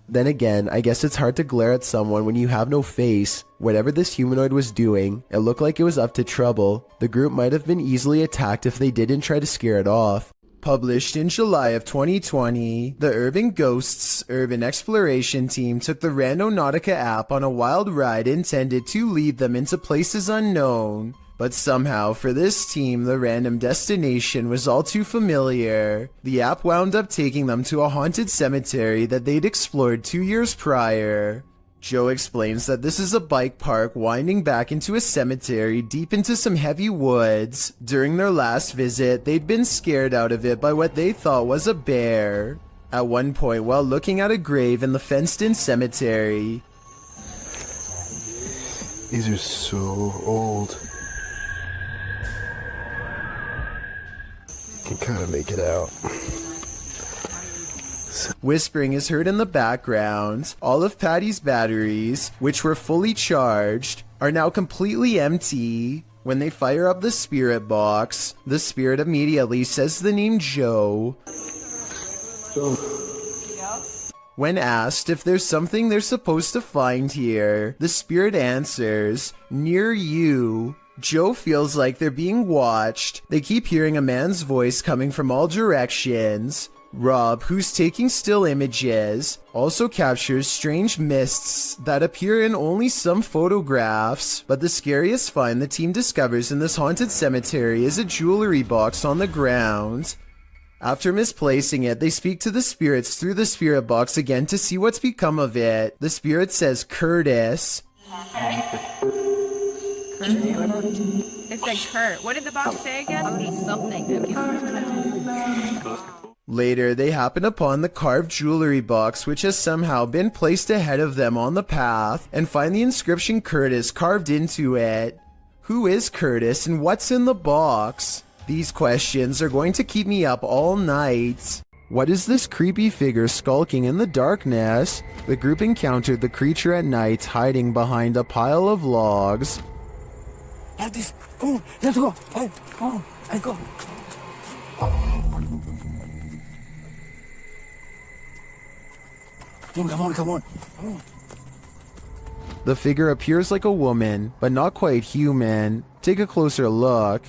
Then again, I guess it's hard to glare at someone when you have no face. Whatever this humanoid was doing, it looked like it was up to trouble. The group might have been easily attacked if they didn't try to scare it off. Published in July of 2020, the Urban Ghosts Urban Exploration Team took the Randonautica app on a wild ride intended to lead them into places unknown. But somehow, for this team, the random destination was all too familiar. The app wound up taking them to a haunted cemetery that they'd explored 2 years prior. Joe explains that this is a bike park winding back into a cemetery deep into some heavy woods. During their last visit, they'd been scared out of it by what they thought was a bear. At one point, while looking at a grave in the fenced-in cemetery, These are so old. You can kind of make it out. whispering is heard in the background. All of Patty's batteries, which were fully charged, are now completely empty. When they fire up the spirit box, the spirit immediately says the name Joe. When asked if there's something they're supposed to find here, the spirit answers, "Near you." Joe feels like they're being watched. They keep hearing a man's voice coming from all directions. Rob, who's taking still images, also captures strange mists that appear in only some photographs. But the scariest find the team discovers in this haunted cemetery is a jewelry box on the ground. After misplacing it, they speak to the spirits through the spirit box again to see what's become of it. The spirit says Curtis. It said Kurt. What did the box say again? Something. Later, they happen upon the carved jewelry box, which has somehow been placed ahead of them on the path, and find the inscription Curtis carved into it. Who is Curtis and what's in the box? These questions are going to keep me up all night. What is this creepy figure skulking in the darkness? The group encountered the creature at night hiding behind a pile of logs. Have this. Come on, let's go. Hey, come on, let's go. Come on, come on. The figure appears like a woman, but not quite human. Take a closer look.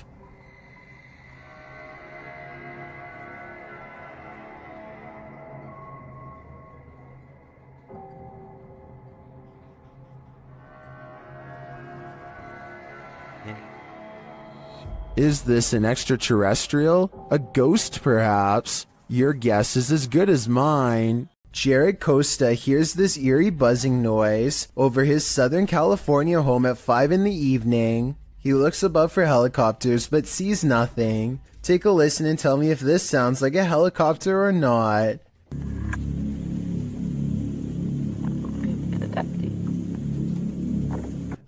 Is this an extraterrestrial? A ghost, perhaps? Your guess is as good as mine. Jared Costa hears this eerie buzzing noise over his Southern California home at 5 in the evening. He looks above for helicopters but sees nothing. Take a listen and tell me if this sounds like a helicopter or not.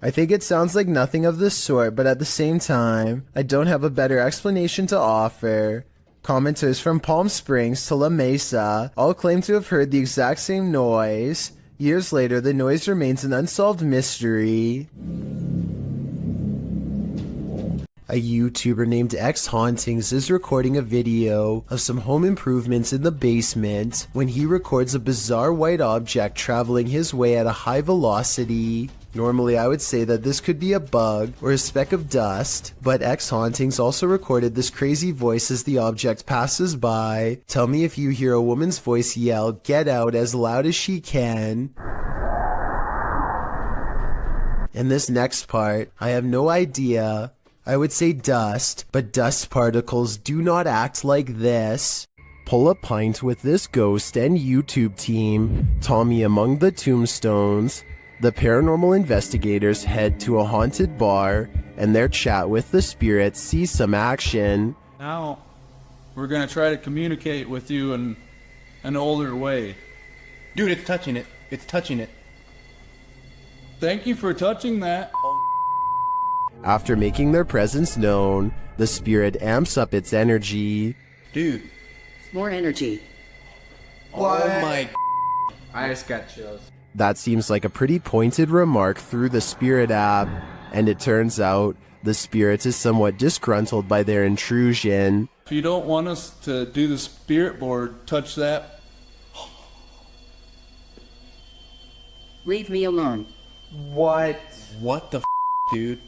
I think it sounds like nothing of the sort, but at the same time, I don't have a better explanation to offer. Commenters from Palm Springs to La Mesa all claim to have heard the exact same noise. Years later, the noise remains an unsolved mystery. A YouTuber named X Hauntings is recording a video of some home improvements in the basement when he records a bizarre white object traveling his way at a high velocity. Normally I would say that this could be a bug or a speck of dust, but X Hauntings also recorded this crazy voice as the object passes by. Tell me if you hear a woman's voice yell, "Get out," as loud as she can. In this next part, I have no idea. I would say dust, but dust particles do not act like this. Pull a pint with this ghost and YouTube team, Tommy among the tombstones. The paranormal investigators head to a haunted bar, and their chat with the spirits sees some action. Now, we're gonna try to communicate with you in an older way. Dude, it's touching it. It's touching it. Thank you for touching that. After making their presence known, the spirit amps up its energy. Dude. More energy. What? Oh my. I just got chills. That seems like a pretty pointed remark through the spirit app, and it turns out the spirit is somewhat disgruntled by their intrusion. If you don't want us to do the spirit board, touch that. Leave me alone. What? What the f, dude?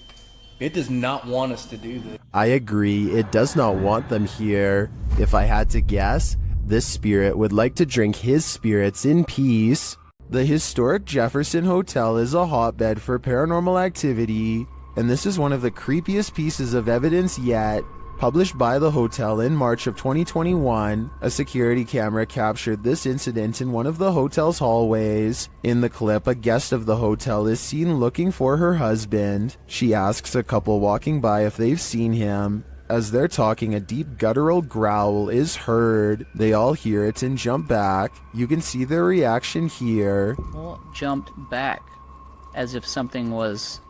It does not want us to do this. I agree, it does not want them here. If I had to guess, this spirit would like to drink his spirits in peace. The historic Jefferson Hotel is a hotbed for paranormal activity, and this is one of the creepiest pieces of evidence yet. Published by the hotel in March of 2021, a security camera captured this incident in one of the hotel's hallways. In the clip, a guest of the hotel is seen looking for her husband. She asks a couple walking by if they've seen him. As they're talking, a deep guttural growl is heard. They all hear it and jump back. You can see their reaction here. Well, jumped back as if something was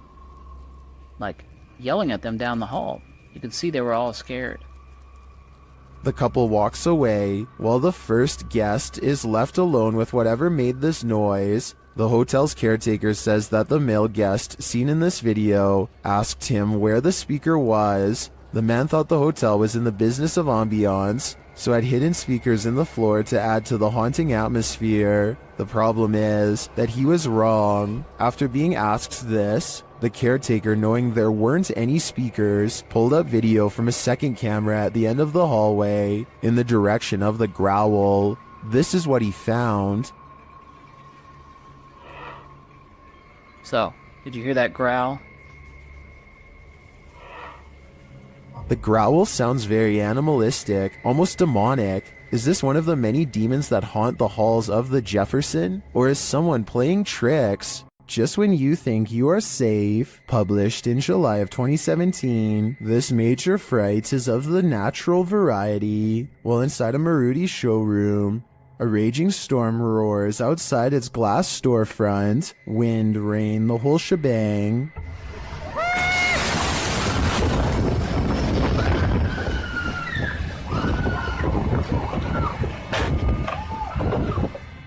like yelling at them down the hall. You could see they were all scared. The couple walks away, while the first guest is left alone with whatever made this noise. The hotel's caretaker says that the male guest seen in this video asked him where the speaker was. The man thought the hotel was in the business of ambiance, so I'd hidden speakers in the floor to add to the haunting atmosphere. The problem is that he was wrong. After being asked this, the caretaker, knowing there weren't any speakers, pulled up video from a second camera at the end of the hallway in the direction of the growl. This is what he found. So, did you hear that growl? The growl sounds very animalistic, almost demonic. Is this one of the many demons that haunt the halls of the Jefferson? Or is someone playing tricks? Just when you think you are safe, published in July of 2017, this major fright is of the natural variety. While inside a Maruti showroom, a raging storm roars outside its glass storefront. Wind, rain, the whole shebang.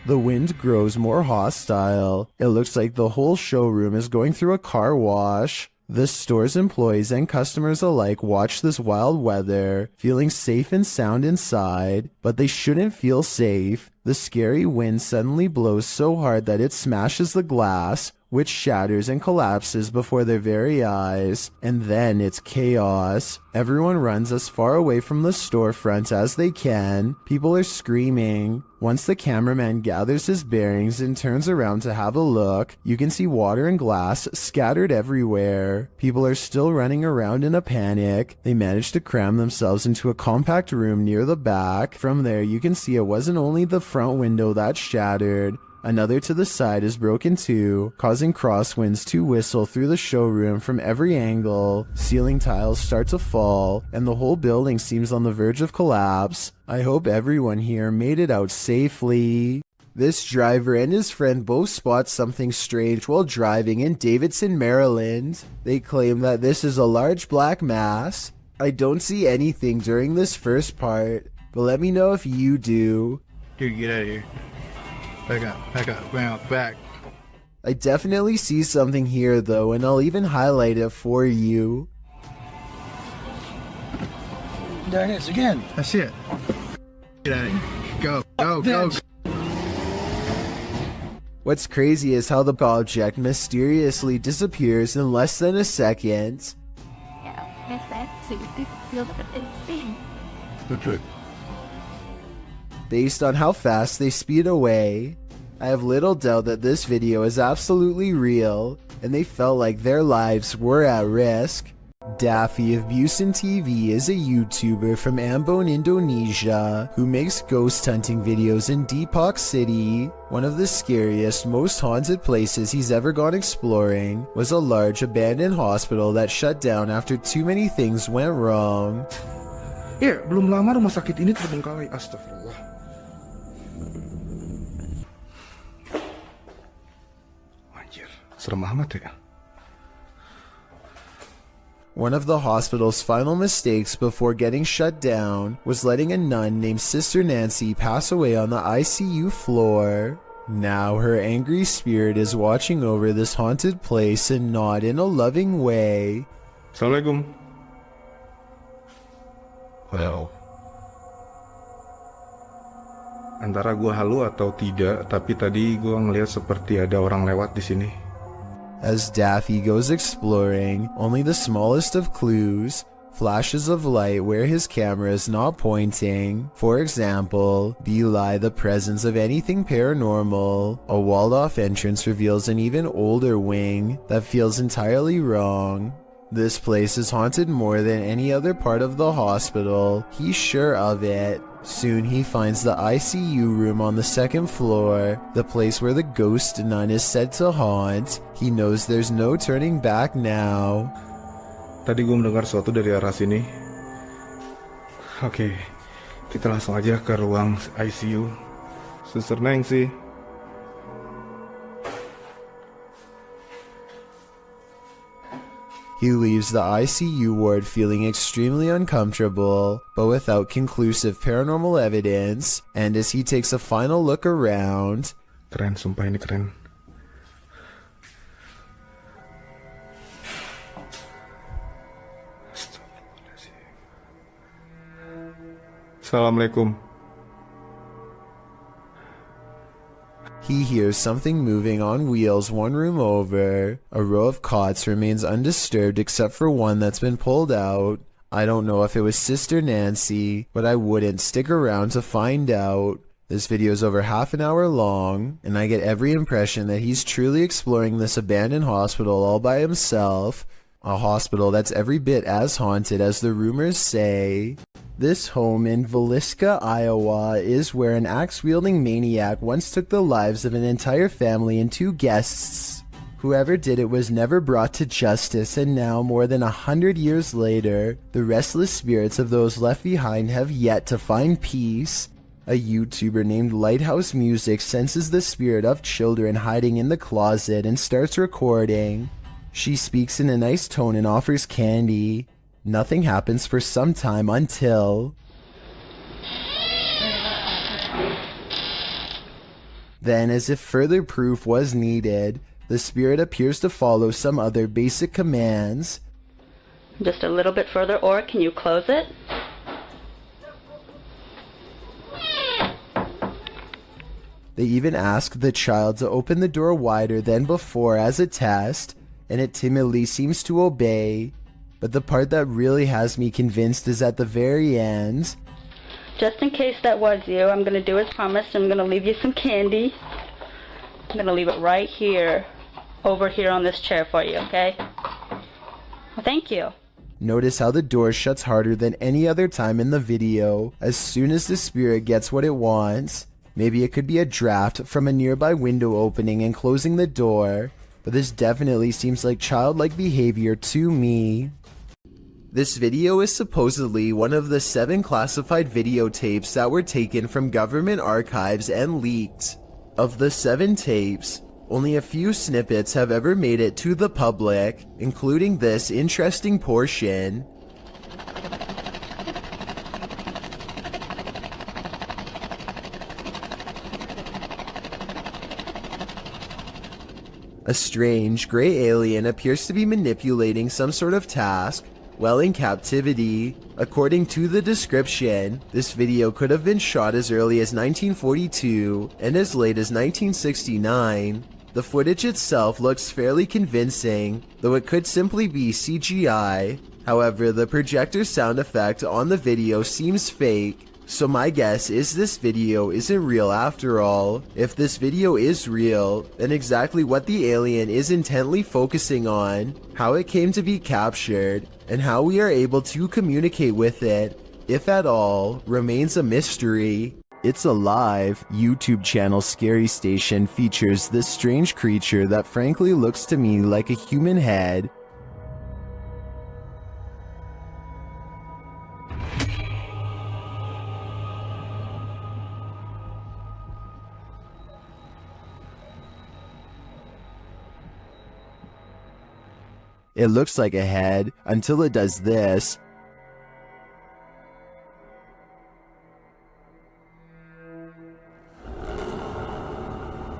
The wind grows more hostile. It looks like the whole showroom is going through a car wash. The store's employees and customers alike watch this wild weather, feeling safe and sound inside, but they shouldn't feel safe. The scary wind suddenly blows so hard that it smashes the glass, which shatters and collapses before their very eyes, and then it's chaos. Everyone runs as far away from the storefront as they can. People are screaming. Once the cameraman gathers his bearings and turns around to have a look, you can see water and glass scattered everywhere. People are still running around in a panic. They manage to cram themselves into a compact room near the back. From there, you can see it wasn't only the front window that shattered. Another to the side is broken too, causing crosswinds to whistle through the showroom from every angle. Ceiling tiles start to fall, and the whole building seems on the verge of collapse. I hope everyone here made it out safely. This driver and his friend both spot something strange while driving in Davidson, Maryland. They claim that this is a large black mass. I don't see anything during this first part, but let me know if you do. Dude, get out of here. Back up, back. I definitely see something here though, and I'll even highlight it for you. There it is again. That's it. Get out of here. Go. What's crazy is how the object mysteriously disappears in less than a second. Based on how fast they speed away, I have little doubt that this video is absolutely real, and they felt like their lives were at risk. Daffy of Busan TV is a YouTuber from Ambon, Indonesia, who makes ghost hunting videos in Depok City. One of the scariest, most haunted places he's ever gone exploring was a large abandoned hospital that shut down after too many things went wrong. Here, belum lama rumah sakit ini terbengkalai. Astagfirullah. Anjir, serem amat ya. One of the hospital's final mistakes before getting shut down was letting a nun named Sister Nancy pass away on the ICU floor. Now her angry spirit is watching over this haunted place and not in a loving way. Assalamualaikum. Well, antara gua halu atau tidak, tapi tadi gua ngeliat seperti ada orang lewat di sini. As Daffy goes exploring, only the smallest of clues, flashes of light where his camera is not pointing, for example, belie the presence of anything paranormal. A walled-off entrance reveals an even older wing that feels entirely wrong. This place is haunted more than any other part of the hospital, he's sure of it. Soon he finds the ICU room on the second floor, the place where the ghost nun is said to haunt. He knows there's no turning back now. Tadi gue mendengar sesuatu dari arah sini. Oke, kita langsung aja ke ruang ICU. Suster Neng sih. He leaves the ICU ward feeling extremely uncomfortable, but without conclusive paranormal evidence, and as he takes a final look around... Keren, sumpah ini keren. Assalamualaikum. He hears something moving on wheels one room over. A row of cots remains undisturbed except for one that's been pulled out. I don't know if it was Sister Nancy, but I wouldn't stick around to find out. This video is over half an hour long, and I get every impression that he's truly exploring this abandoned hospital all by himself. A hospital that's every bit as haunted as the rumors say. This home in Villisca, Iowa is where an axe-wielding maniac once took the lives of an entire family and 2 guests. Whoever did it was never brought to justice, and now, more than 100 years later, the restless spirits of those left behind have yet to find peace. A YouTuber named Lighthouse Music senses the spirit of children hiding in the closet and starts recording. She speaks in a nice tone and offers candy. Nothing happens for some time until... Then, as if further proof was needed, the spirit appears to follow some other basic commands. Just a little bit further, or can you close it? They even ask the child to open the door wider than before as a test, and it timidly seems to obey. But the part that really has me convinced is at the very end. Just in case that was you, I'm going to do as promised. I'm going to leave you some candy. I'm going to leave it right here, over here on this chair for you, okay? Well, thank you. Notice how the door shuts harder than any other time in the video as soon as the spirit gets what it wants. Maybe it could be a draft from a nearby window opening and closing the door, but this definitely seems like childlike behavior to me. This video is supposedly one of the 7 classified videotapes that were taken from government archives and leaked. Of the 7 tapes, only a few snippets have ever made it to the public, including this interesting portion. A strange, gray alien appears to be manipulating some sort of task while in captivity. According to the description, this video could have been shot as early as 1942 and as late as 1969. The footage itself looks fairly convincing, though it could simply be CGI. However, the projector sound effect on the video seems fake, so my guess is this video isn't real after all. If this video is real, then exactly what the alien is intently focusing on, how it came to be captured, and how we are able to communicate with it, if at all, remains a mystery. It's Alive YouTube channel Scary Station features this strange creature that frankly looks to me like a human head. It looks like a head until it does this.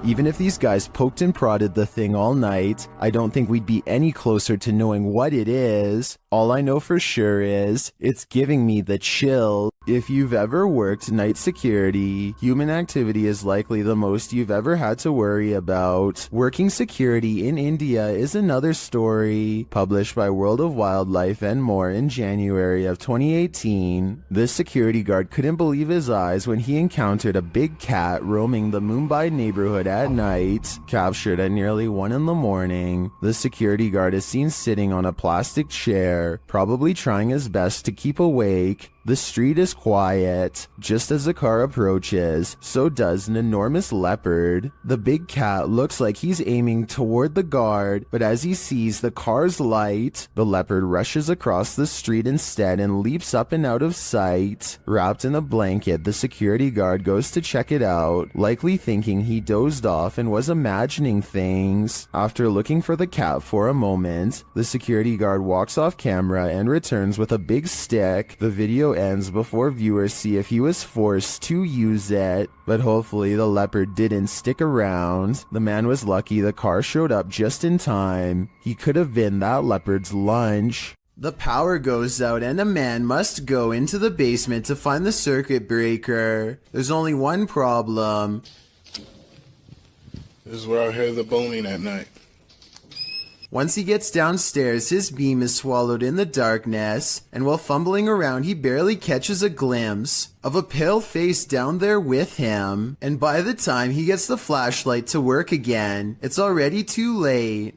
Even if these guys poked and prodded the thing all night, I don't think we'd be any closer to knowing what it is. All I know for sure is, it's giving me the chill. If you've ever worked night security, human activity is likely the most you've ever had to worry about. Working security in India is another story, published by World of Wildlife and more in January of 2018. This security guard couldn't believe his eyes when he encountered a big cat roaming the Mumbai neighborhood at night. Captured at nearly 1 in the morning, the security guard is seen sitting on a plastic chair, probably trying his best to keep awake. The street is quiet. Just as the car approaches, so does an enormous leopard. The big cat looks like he's aiming toward the guard, but as he sees the car's light, the leopard rushes across the street instead and leaps up and out of sight. Wrapped in a blanket, the security guard goes to check it out, likely thinking he dozed off and was imagining things. After looking for the cat for a moment, the security guard walks off camera and returns with a big stick. The video ends before viewers see if he was forced to use it, but hopefully the leopard didn't stick around. The man was lucky the car showed up just in time. He could have been that leopard's lunch. The power goes out and a man must go into the basement to find the circuit breaker. There's only one problem. This is where I hear the boning at night. Once he gets downstairs, his beam is swallowed in the darkness, and while fumbling around, he barely catches a glimpse of a pale face down there with him. And by the time he gets the flashlight to work again, it's already too late.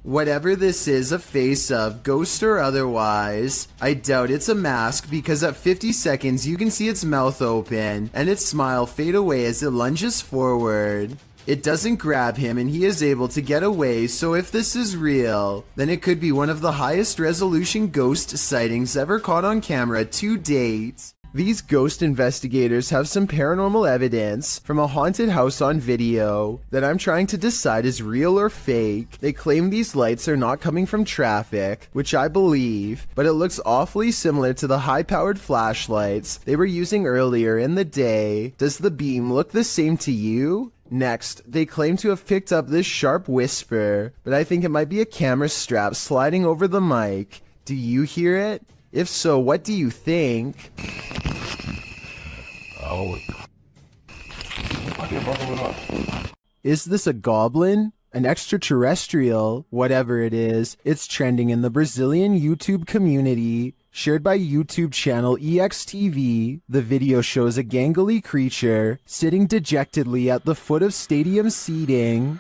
Whatever this is a face of, ghost or otherwise, I doubt it's a mask because at 50 seconds you can see its mouth open and its smile fade away as it lunges forward. It doesn't grab him and he is able to get away, so if this is real, then it could be one of the highest resolution ghost sightings ever caught on camera to date. These ghost investigators have some paranormal evidence from a haunted house on video that I'm trying to decide is real or fake. They claim these lights are not coming from traffic, which I believe, but it looks awfully similar to the high-powered flashlights they were using earlier in the day. Does the beam look the same to you? Next, they claim to have picked up this sharp whisper, but I think it might be a camera strap sliding over the mic. Do you hear it? If so, what do you think? Is this a goblin? An extraterrestrial? Whatever it is, it's trending in the Brazilian YouTube community. Shared by YouTube channel EXTV, the video shows a gangly creature sitting dejectedly at the foot of stadium seating.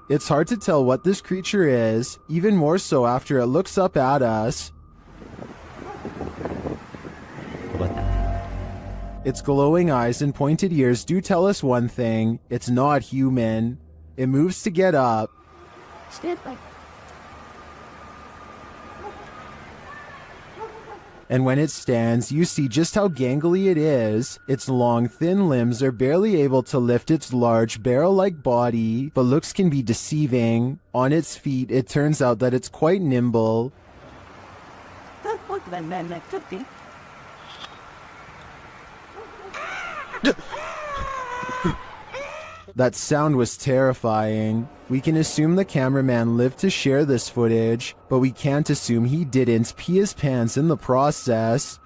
It's hard to tell what this creature is, even more so after it looks up at us. Its glowing eyes and pointed ears do tell us one thing: it's not human. It moves to get up. And when it stands, you see just how gangly it is. Its long, thin limbs are barely able to lift its large, barrel-like body, but looks can be deceiving. On its feet, it turns out that it's quite nimble. That sound was terrifying. We can assume the cameraman lived to share this footage, but we can't assume he didn't pee his pants in the process.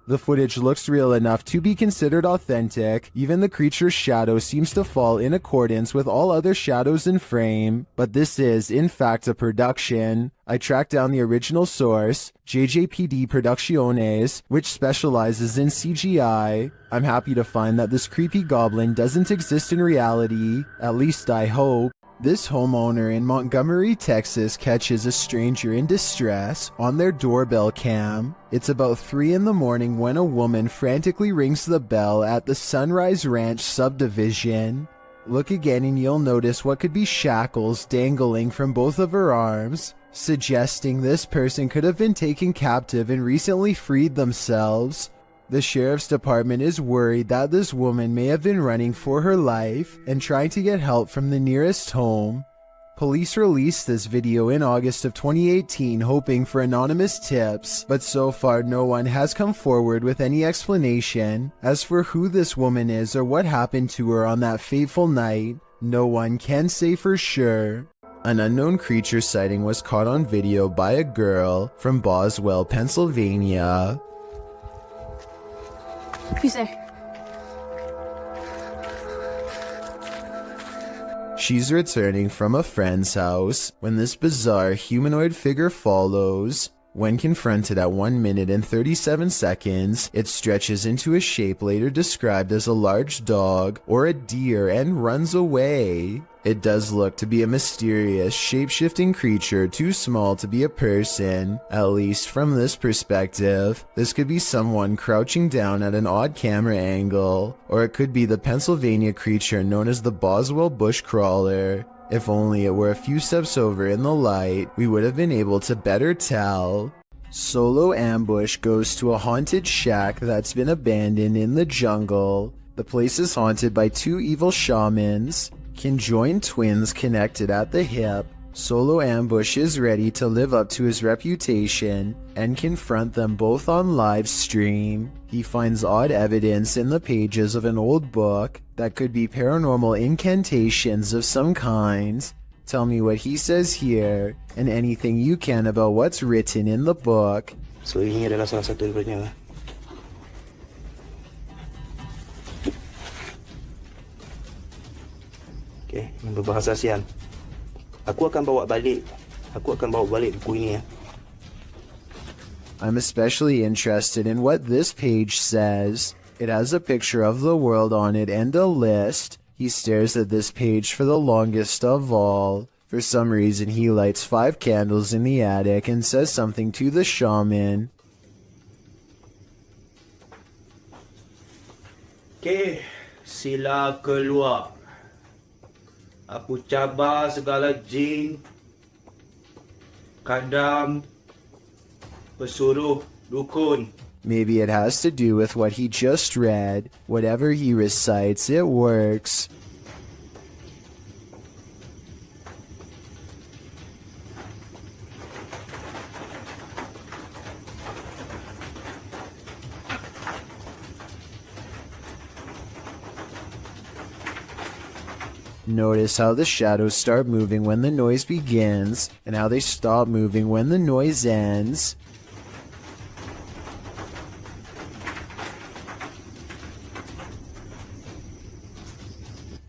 The footage looks real enough to be considered authentic. Even the creature's shadow seems to fall in accordance with all other shadows in frame, but this is, in fact, a production. I tracked down the original source, JJPD Producciones, which specializes in CGI. I'm happy to find that this creepy goblin doesn't exist in reality, at least I hope. This homeowner in Montgomery, Texas catches a stranger in distress on their doorbell cam. It's about 3 in the morning when a woman frantically rings the bell at the Sunrise Ranch subdivision. Look again and you'll notice what could be shackles dangling from both of her arms, suggesting this person could have been taken captive and recently freed themselves. The sheriff's department is worried that this woman may have been running for her life and trying to get help from the nearest home. Police released this video in August of 2018 hoping for anonymous tips, but so far no one has come forward with any explanation. As for who this woman is or what happened to her on that fateful night, no one can say for sure. An unknown creature sighting was caught on video by a girl from Boswell, Pennsylvania. Who's there? She's returning from a friend's house when this bizarre humanoid figure follows. When confronted at 1 minute and 37 seconds, it stretches into a shape later described as a large dog or a deer and runs away. It does look to be a mysterious, shape-shifting creature too small to be a person, at least from this perspective. This could be someone crouching down at an odd camera angle, or it could be the Pennsylvania creature known as the Boswell bushcrawler. If only it were a few steps over in the light, we would have been able to better tell. Solo ambush goes to a haunted shack that's been abandoned in the jungle. The place is haunted by 2 evil shamans, conjoined twins connected at the hip. Solo Ambush is ready to live up to his reputation and confront them both on live stream. He finds odd evidence in the pages of an old book that could be paranormal incantations of some kind. Tell me what he says here and anything you can about what's written in the book. So ini adalah salah satu daripadanya. Okay, yang berbahasa ASEAN. Aku akan bawa balik buku ini ya. I'm especially interested in what this page says. It has a picture of the world on it and a list. He stares at this page for the longest of all. For some reason, he lights 5 candles in the attic and says something to the shaman. Okay, sila keluar. Aku cabar segala jin, kadam, pesuruh, dukun. Maybe it has to do with what he just read. Whatever he recites, it works. Notice how the shadows start moving when the noise begins, and how they stop moving when the noise ends.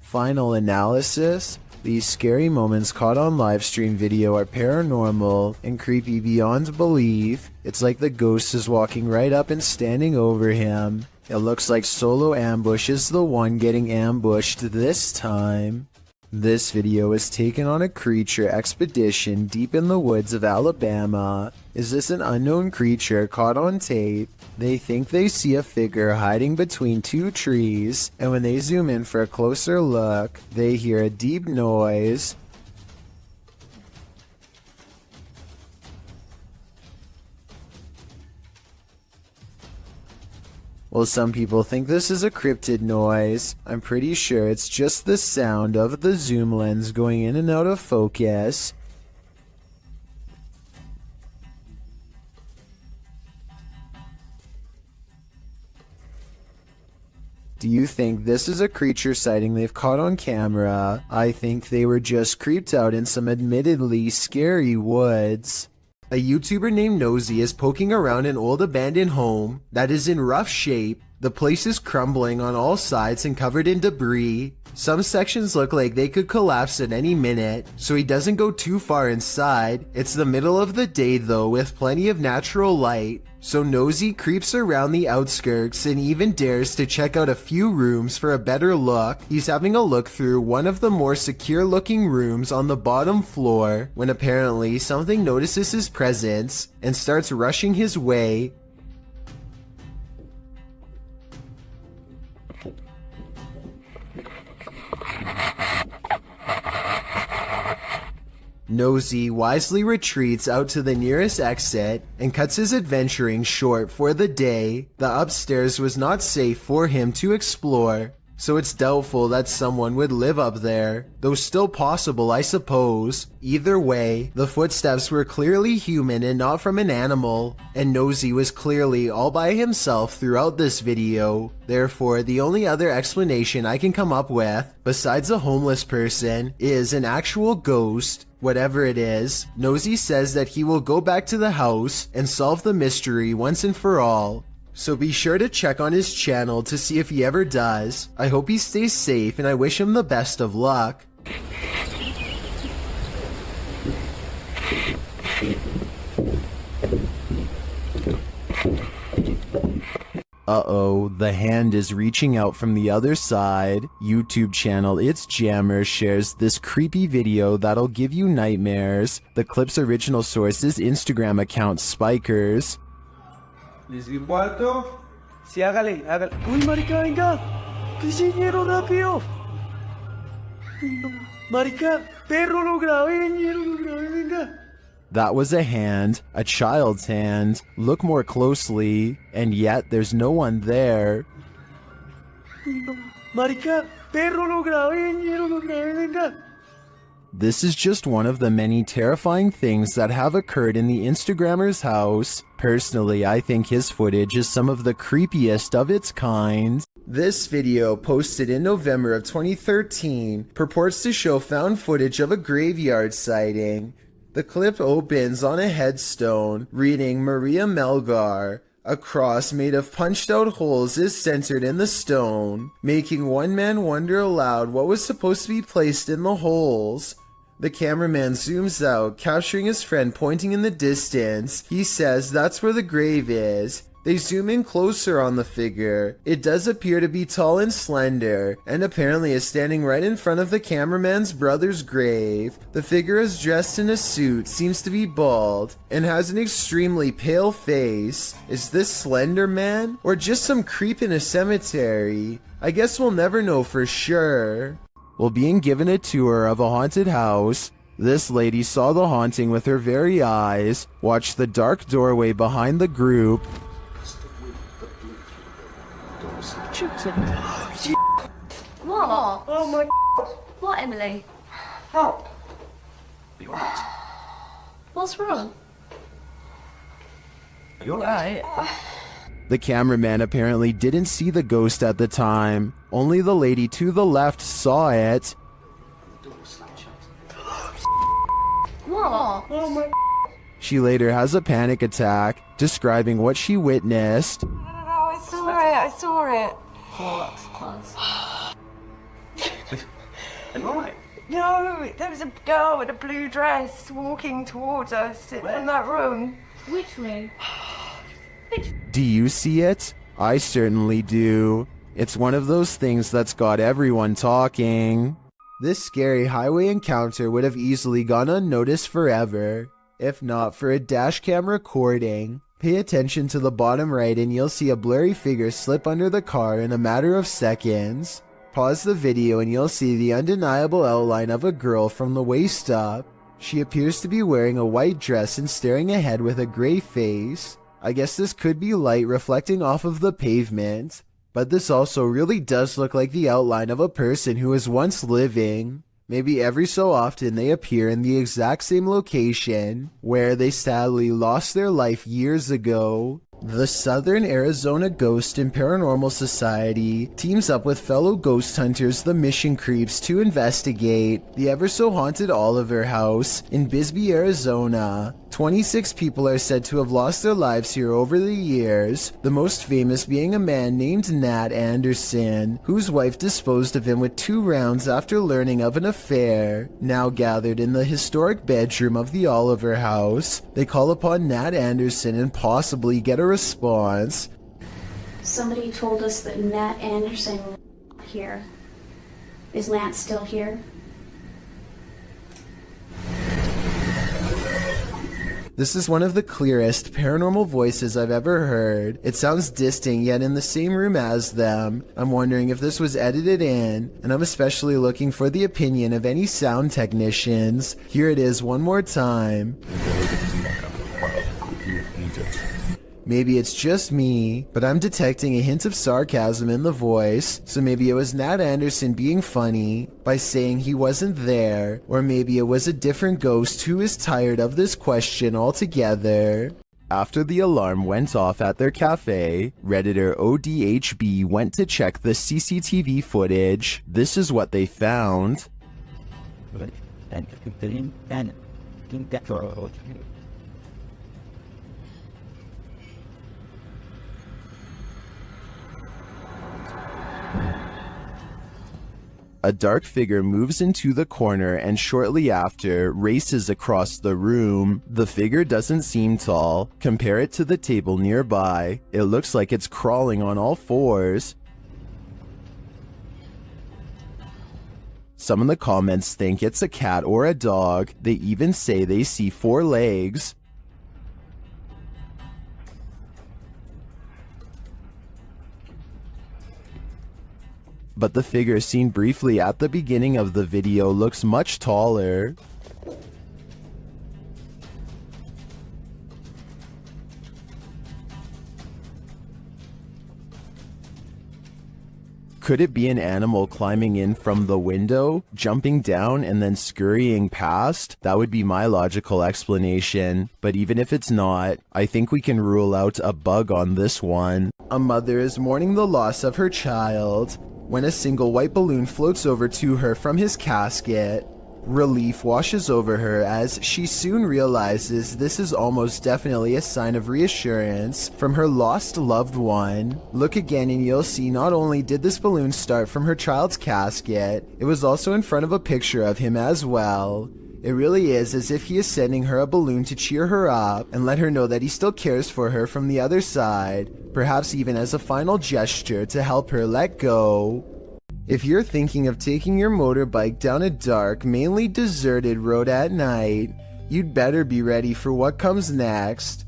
Final analysis. These scary moments caught on livestream video are paranormal and creepy beyond belief. It's like the ghost is walking right up and standing over him. It looks like Solo Ambush is the one getting ambushed this time. This video is taken on a creature expedition deep in the woods of Alabama. Is this an unknown creature caught on tape? They think they see a figure hiding between 2 trees, and when they zoom in for a closer look, they hear a deep noise. Well, some people think this is a cryptid noise. I'm pretty sure it's just the sound of the zoom lens going in and out of focus. Do you think this is a creature sighting they've caught on camera? I think they were just creeped out in some admittedly scary woods. A YouTuber named Nosy is poking around an old abandoned home that is in rough shape. The place is crumbling on all sides and covered in debris. Some sections look like they could collapse at any minute, so he doesn't go too far inside. It's the middle of the day though, with plenty of natural light. So Nosy creeps around the outskirts and even dares to check out a few rooms for a better look. He's having a look through one of the more secure looking rooms on the bottom floor when apparently something notices his presence and starts rushing his way. Nosy wisely retreats out to the nearest exit and cuts his adventuring short for the day. The upstairs was not safe for him to explore, so it's doubtful that someone would live up there, though still possible I suppose. Either way, the footsteps were clearly human and not from an animal, and Nosy was clearly all by himself throughout this video. Therefore, the only other explanation I can come up with, besides a homeless person, is an actual ghost. Whatever it is, Nosy says that he will go back to the house and solve the mystery once and for all. So be sure to check on his channel to see if he ever does. I hope he stays safe and I wish him the best of luck. Uh-oh, the hand is reaching out from the other side. YouTube channel It's Jammer shares this creepy video that'll give you nightmares. The clip's original source is Instagram account Spikers. Sí, hágale. Uy, marica, venga. ¿Qué señero rápido? Marica, perro, lo grabé, venga. That was a hand, a child's hand. Look more closely, and yet there's no one there. Marica, perro, lo grabé, venga. This is just one of the many terrifying things that have occurred in the Instagrammer's house. Personally, I think his footage is some of the creepiest of its kind. This video, posted in November of 2013, purports to show found footage of a graveyard sighting. The clip opens on a headstone reading Maria Melgar. A cross made of punched out holes is centered in the stone, making one man wonder aloud what was supposed to be placed in the holes. The cameraman zooms out, capturing his friend pointing in the distance. He says that's where the grave is. They zoom in closer on the figure. It does appear to be tall and slender, and apparently is standing right in front of the cameraman's brother's grave. The figure is dressed in a suit, seems to be bald, and has an extremely pale face. Is this Slender Man? Or just some creep in a cemetery? I guess we'll never know for sure. While being given a tour of a haunted house, this lady saw the haunting with her very eyes, watched the dark doorway behind the group, What? Oh my God. What, Emily? Help. You alright? What's wrong? You alright? The cameraman apparently didn't see the ghost at the time. Only the lady to the left saw it. What? Oh my. She later has a panic attack, describing what she witnessed. I saw it. I saw it. Are you alright? No, there was a girl in a blue dress walking towards us in that room. Which room? Do you see it? I certainly do. It's one of those things that's got everyone talking. This scary highway encounter would have easily gone unnoticed forever, if not for a dashcam recording. Pay attention to the bottom right and you'll see a blurry figure slip under the car in a matter of seconds. Pause the video and you'll see the undeniable outline of a girl from the waist up. She appears to be wearing a white dress and staring ahead with a gray face. I guess this could be light reflecting off of the pavement, but this also really does look like the outline of a person who was once living. Maybe every so often they appear in the exact same location where they sadly lost their life years ago. The Southern Arizona Ghost and Paranormal Society teams up with fellow ghost hunters, the Mission Creeps, to investigate the ever-so-haunted Oliver House in Bisbee, Arizona. 26 people are said to have lost their lives here over the years, the most famous being a man named Nat Anderson, whose wife disposed of him with 2 rounds after learning of an affair. Now gathered in the historic bedroom of the Oliver House, they call upon Nat Anderson and possibly get a response. Somebody told us that Nat Anderson was here. Is Nat still here? This is one of the clearest paranormal voices I've ever heard. It sounds distant yet in the same room as them. I'm wondering if this was edited in, and I'm especially looking for the opinion of any sound technicians. Here it is one more time. Maybe it's just me, but I'm detecting a hint of sarcasm in the voice, so maybe it was Nat Anderson being funny by saying he wasn't there, or maybe it was a different ghost who is tired of this question altogether. After the alarm went off at their cafe, Redditor ODHB went to check the CCTV footage. This is what they found. A dark figure moves into the corner and shortly after races across the room. The figure doesn't seem tall. Compare it to the table nearby. It looks like it's crawling on all fours. Some in the comments think it's a cat or a dog. They even say they see 4 legs. But the figure seen briefly at the beginning of the video looks much taller. Could it be an animal climbing in from the window, jumping down, and then scurrying past? That would be my logical explanation. But even if it's not, I think we can rule out a bug on this one. A mother is mourning the loss of her child when a single white balloon floats over to her from his casket. Relief washes over her as she soon realizes this is almost definitely a sign of reassurance from her lost loved one. Look again and you'll see not only did this balloon start from her child's casket, it was also in front of a picture of him as well. It really is as if he is sending her a balloon to cheer her up and let her know that he still cares for her from the other side, perhaps even as a final gesture to help her let go. If you're thinking of taking your motorbike down a dark, mainly deserted road at night, you'd better be ready for what comes next.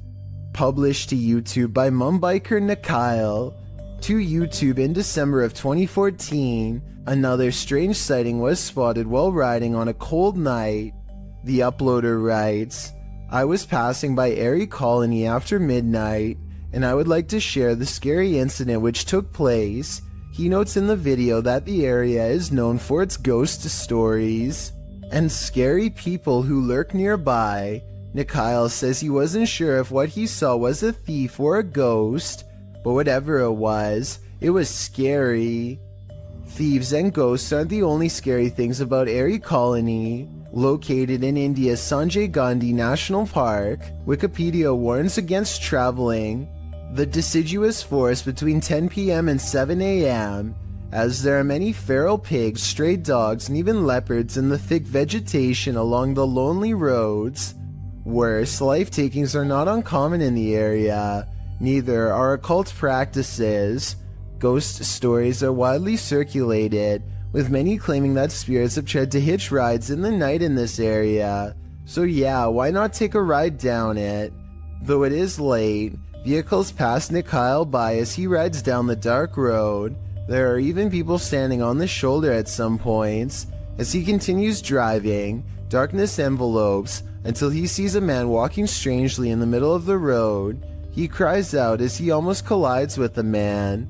Published to YouTube by Mumbiker Nakyle. To YouTube in December of 2014, another strange sighting was spotted while riding on a cold night. The uploader writes, I was passing by Airy Colony after midnight, and I would like to share the scary incident which took place. He notes in the video that the area is known for its ghost stories and scary people who lurk nearby. Nakyle says he wasn't sure if what he saw was a thief or a ghost, but whatever it was scary. Thieves and ghosts aren't the only scary things about Airy Colony. Located in India's Sanjay Gandhi National Park, Wikipedia warns against traveling the deciduous forest between 10 p.m. and 7 a.m., as there are many feral pigs, stray dogs, and even leopards in the thick vegetation along the lonely roads. Worse, life takings are not uncommon in the area. Neither are occult practices. Ghost stories are widely circulated, with many claiming that spirits have tried to hitch rides in the night in this area. So yeah, why not take a ride down it? Though it is late, vehicles pass Nakyle by as he rides down the dark road. There are even people standing on the shoulder at some points. As he continues driving, darkness envelopes until he sees a man walking strangely in the middle of the road. He cries out as he almost collides with the man.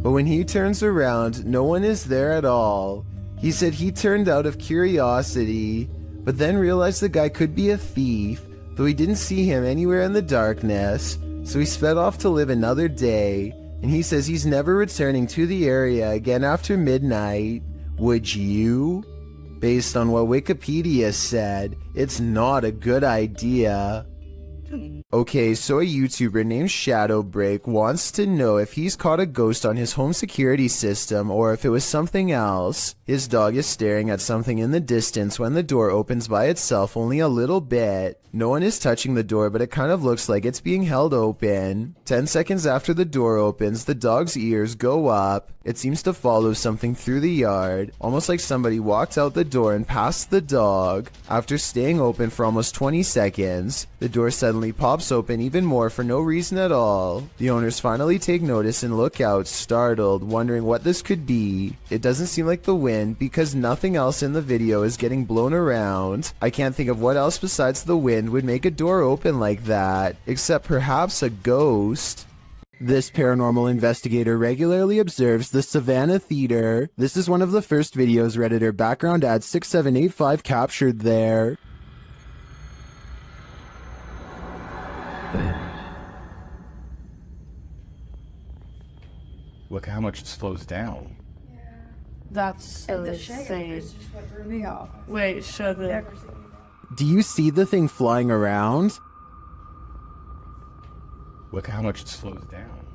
But when he turns around, no one is there at all. He said he turned out of curiosity, but then realized the guy could be a thief, though he didn't see him anywhere in the darkness, so he sped off to live another day, and he says he's never returning to the area again after midnight. Would you? Based on what Wikipedia said, it's not a good idea. Okay, so a YouTuber named Shadowbreak wants to know if he's caught a ghost on his home security system or if it was something else. His dog is staring at something in the distance when the door opens by itself only a little bit. No one is touching the door, but it kind of looks like it's being held open. 10 seconds after the door opens, the dog's ears go up. It seems to follow something through the yard, almost like somebody walked out the door and past the dog. After staying open for almost 20 seconds, the door suddenly pops open even more for no reason at all. The owners finally take notice and look out, startled, wondering what this could be. It doesn't seem like the wind because nothing else in the video is getting blown around. I can't think of what else besides the wind would make a door open like that, except perhaps a ghost. This paranormal investigator regularly observes the Savannah Theater. This is one of the first videos Redditor background ad 6785 captured there. Look how much it slows down. That's insane. Wait, show the... Do you see the thing flying around? Look how much it slows down.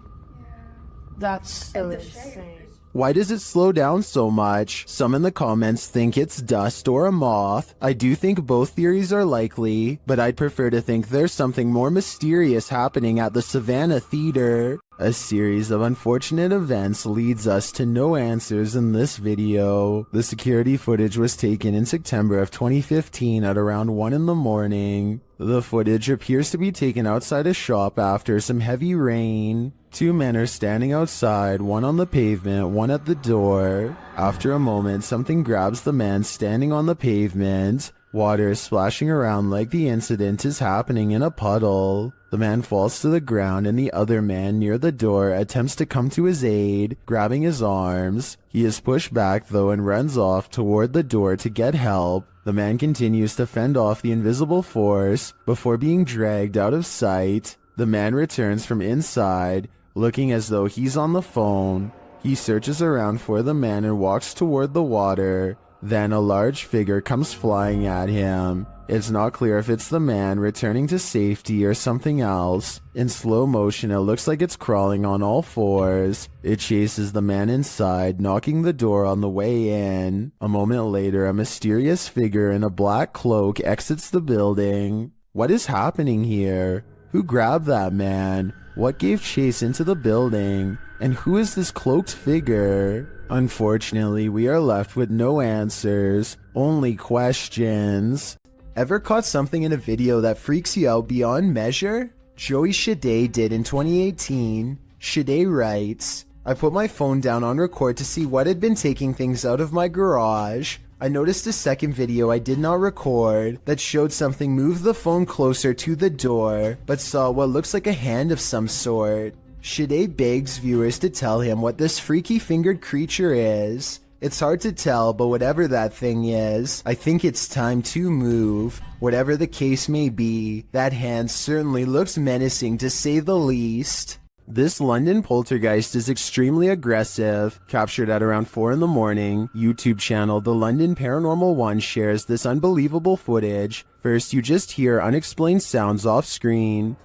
That's insane. Why does it slow down so much? Some in the comments think it's dust or a moth. I do think both theories are likely, but I'd prefer to think there's something more mysterious happening at the Savannah Theater. A series of unfortunate events leads us to no answers in this video. The security footage was taken in September of 2015 at around 1 in the morning. The footage appears to be taken outside a shop after some heavy rain. Two men are standing outside, one on the pavement, one at the door. After a moment, something grabs the man standing on the pavement. Water is splashing around like the incident is happening in a puddle. The man falls to the ground and the other man near the door attempts to come to his aid, grabbing his arms. He is pushed back though and runs off toward the door to get help. The man continues to fend off the invisible force before being dragged out of sight. The man returns from inside, looking as though he's on the phone. He searches around for the man and walks toward the water. Then a large figure comes flying at him. It's not clear if it's the man returning to safety or something else. In slow motion, it looks like it's crawling on all fours. It chases the man inside, knocking the door on the way in. A moment later, a mysterious figure in a black cloak exits the building. What is happening here? Who grabbed that man? What gave chase into the building? And who is this cloaked figure? Unfortunately, we are left with no answers, only questions. Ever caught something in a video that freaks you out beyond measure? Joey Shade did in 2018. Shade writes, I put my phone down on record to see what had been taking things out of my garage. I noticed a second video I did not record that showed something move the phone closer to the door, but saw what looks like a hand of some sort. Shade begs viewers to tell him what this freaky fingered creature is. It's hard to tell, but whatever that thing is, I think it's time to move. Whatever the case may be, that hand certainly looks menacing to say the least. This London poltergeist is extremely aggressive. Captured at around 4 in the morning, YouTube channel The London Paranormal 1 shares this unbelievable footage. First, you just hear unexplained sounds off screen.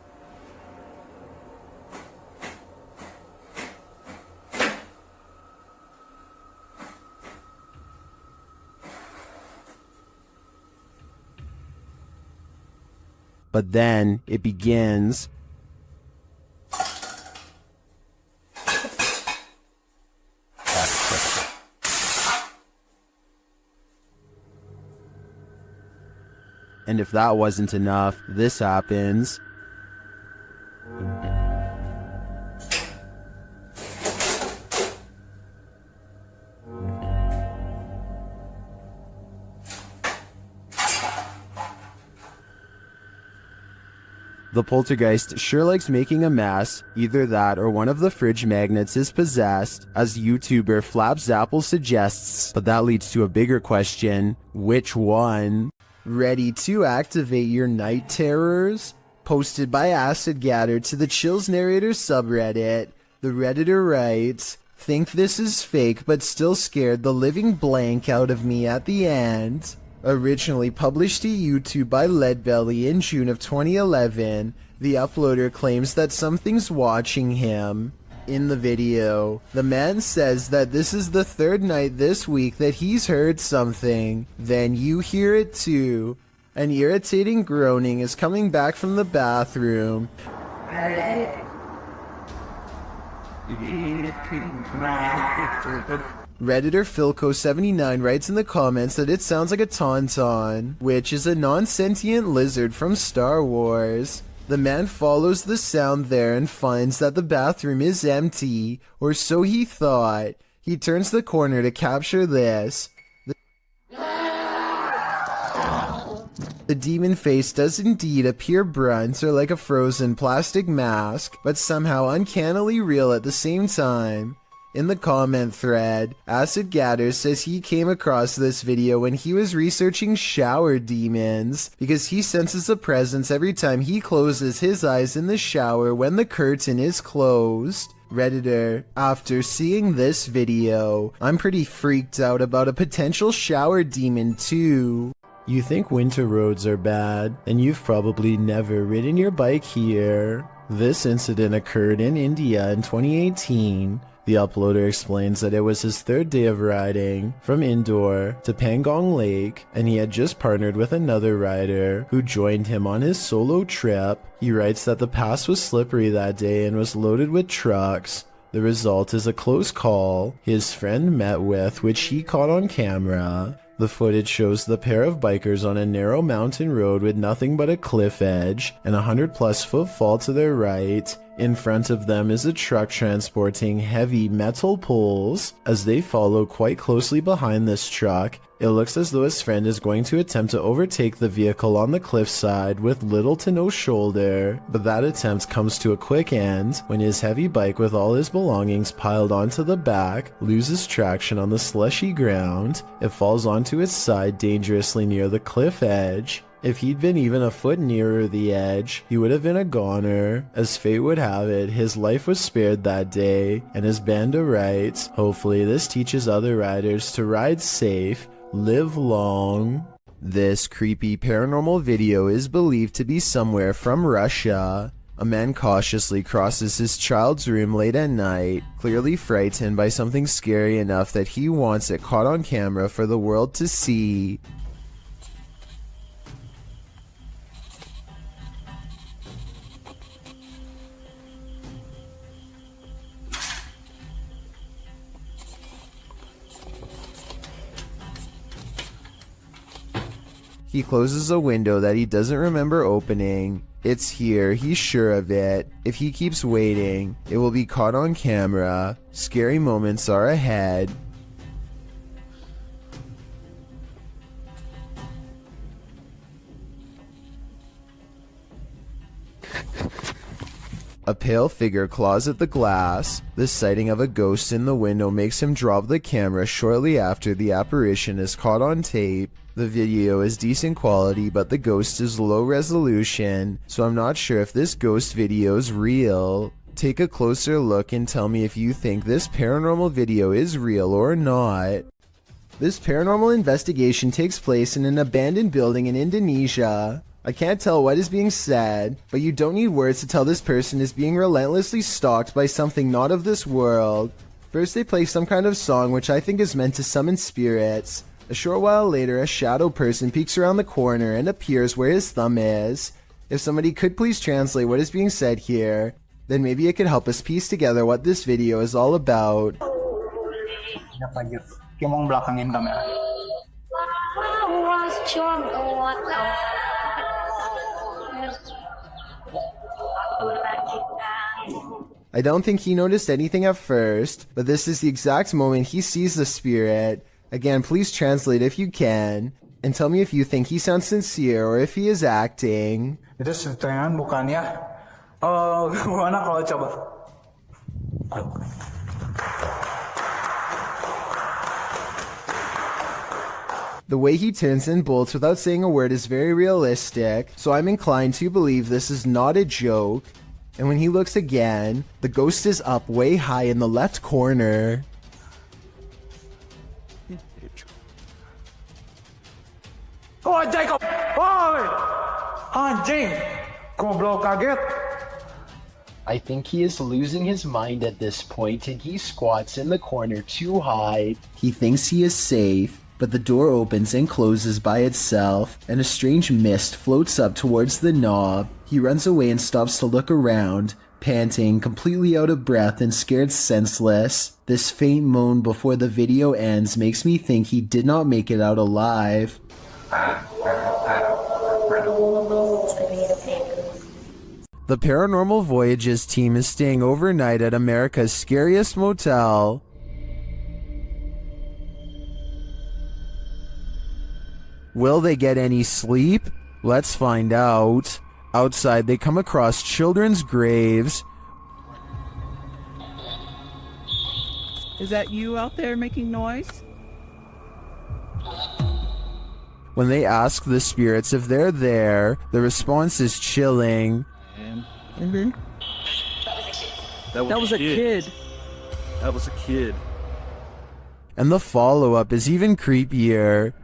But then it begins. And if that wasn't enough, this happens. The poltergeist sure likes making a mess. Either that or one of the fridge magnets is possessed, as YouTuber Flapzapple suggests. But that leads to a bigger question. Which one? Ready to activate your night terrors? Posted by Acid Gather to the Chills Narrator subreddit, the Redditor writes, think this is fake but still scared the living blank out of me at the end. Originally published to YouTube by Leadbelly in June of 2011, the uploader claims that something's watching him. In the video, the man says that this is the third night this week that he's heard something. Then you hear it too. An irritating groaning is coming back from the bathroom. Redditor Philco79 writes in the comments that it sounds like a tauntaun, which is a non-sentient lizard from Star Wars. The man follows the sound there and finds that the bathroom is empty, or so he thought. He turns the corner to capture this. The demon face does indeed appear brunt or like a frozen plastic mask, but somehow uncannily real at the same time. In the comment thread, Acid Gather says he came across this video when he was researching shower demons, because he senses a presence every time he closes his eyes in the shower when the curtain is closed. Redditor, after seeing this video, I'm pretty freaked out about a potential shower demon too. You think winter roads are bad, and you've probably never ridden your bike here. This incident occurred in India in 2018. The uploader explains that it was his third day of riding from Indore to Pangong Lake, and he had just partnered with another rider who joined him on his solo trip. He writes that the pass was slippery that day and was loaded with trucks. The result is a close call his friend met with, which he caught on camera. The footage shows the pair of bikers on a narrow mountain road with nothing but a cliff edge and a 100+ foot fall to their right. In front of them is a truck transporting heavy metal poles. As they follow quite closely behind this truck, it looks as though his friend is going to attempt to overtake the vehicle on the cliffside with little to no shoulder, but that attempt comes to a quick end when his heavy bike with all his belongings piled onto the back loses traction on the slushy ground. It falls onto its side dangerously near the cliff edge. If he'd been even a foot nearer the edge, he would have been a goner. As fate would have it, his life was spared that day, and as Banda writes, hopefully this teaches other riders to ride safe, live long. This creepy paranormal video is believed to be somewhere from Russia. A man cautiously crosses his child's room late at night, clearly frightened by something scary enough that he wants it caught on camera for the world to see. He closes a window that he doesn't remember opening. It's here, he's sure of it. If he keeps waiting, it will be caught on camera. Scary moments are ahead. A pale figure claws at the glass. The sighting of a ghost in the window makes him drop the camera shortly after the apparition is caught on tape. The video is decent quality, but the ghost is low resolution, so I'm not sure if this ghost video is real. Take a closer look and tell me if you think this paranormal video is real or not. This paranormal investigation takes place in an abandoned building in Indonesia. I can't tell what is being said, but you don't need words to tell this person is being relentlessly stalked by something not of this world. First they play some kind of song which I think is meant to summon spirits. A short while later, a shadow person peeks around the corner and appears where his thumb is. If somebody could please translate what is being said here, then maybe it could help us piece together what this video is all about. I don't think he noticed anything at first, but this is the exact moment he sees the spirit. Again, please translate if you can, and tell me if you think he sounds sincere or if he is acting. Itu settingan bukan ya? Gimana kalau coba? The way he turns and bolts without saying a word is very realistic, so I'm inclined to believe this is not a joke. And when he looks again, the ghost is up way high in the left corner. Oh, Jacob! Oi! Anjing! Goblok kaget! I think he is losing his mind at this point and he squats in the corner to hide. He thinks he is safe, but the door opens and closes by itself, and a strange mist floats up towards the knob. He runs away and stops to look around, panting, completely out of breath and scared senseless. This faint moan before the video ends makes me think he did not make it out alive. The Paranormal Voyages team is staying overnight at America's scariest motel. Will they get any sleep? Let's find out. Outside, they come across children's graves. Is that you out there making noise? When they ask the spirits if they're there, the response is chilling. Mm-hmm. That was a kid. That was a kid. And the follow-up is even creepier.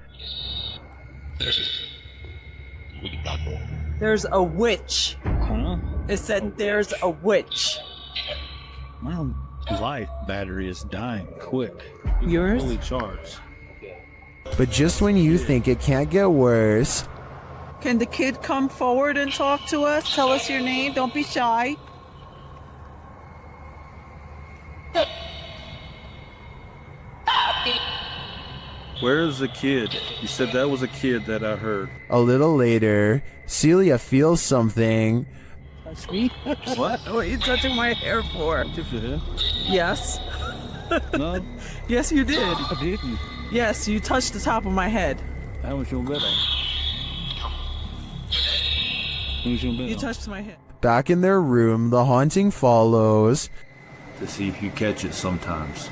There's a witch. It said there's a witch. My light battery is dying quick. Yours? Fully charged. But just when you think it can't get worse, Can the kid come forward and talk to us? Tell us your name. Don't be shy. Where is the kid? You said that was a kid that I heard. a little later, Celia feels something. Touch me? What? What are you touching my hair for? Touch your hair? Yes. No. Yes, you did. I didn't. Yes, you touched the top of my head. That was your better. You touched my head. Back in their room, the haunting follows. To see if you catch it sometimes.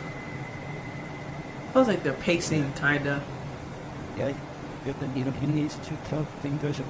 Feels like they're pacing, kinda. Yeah, he needs to talk things.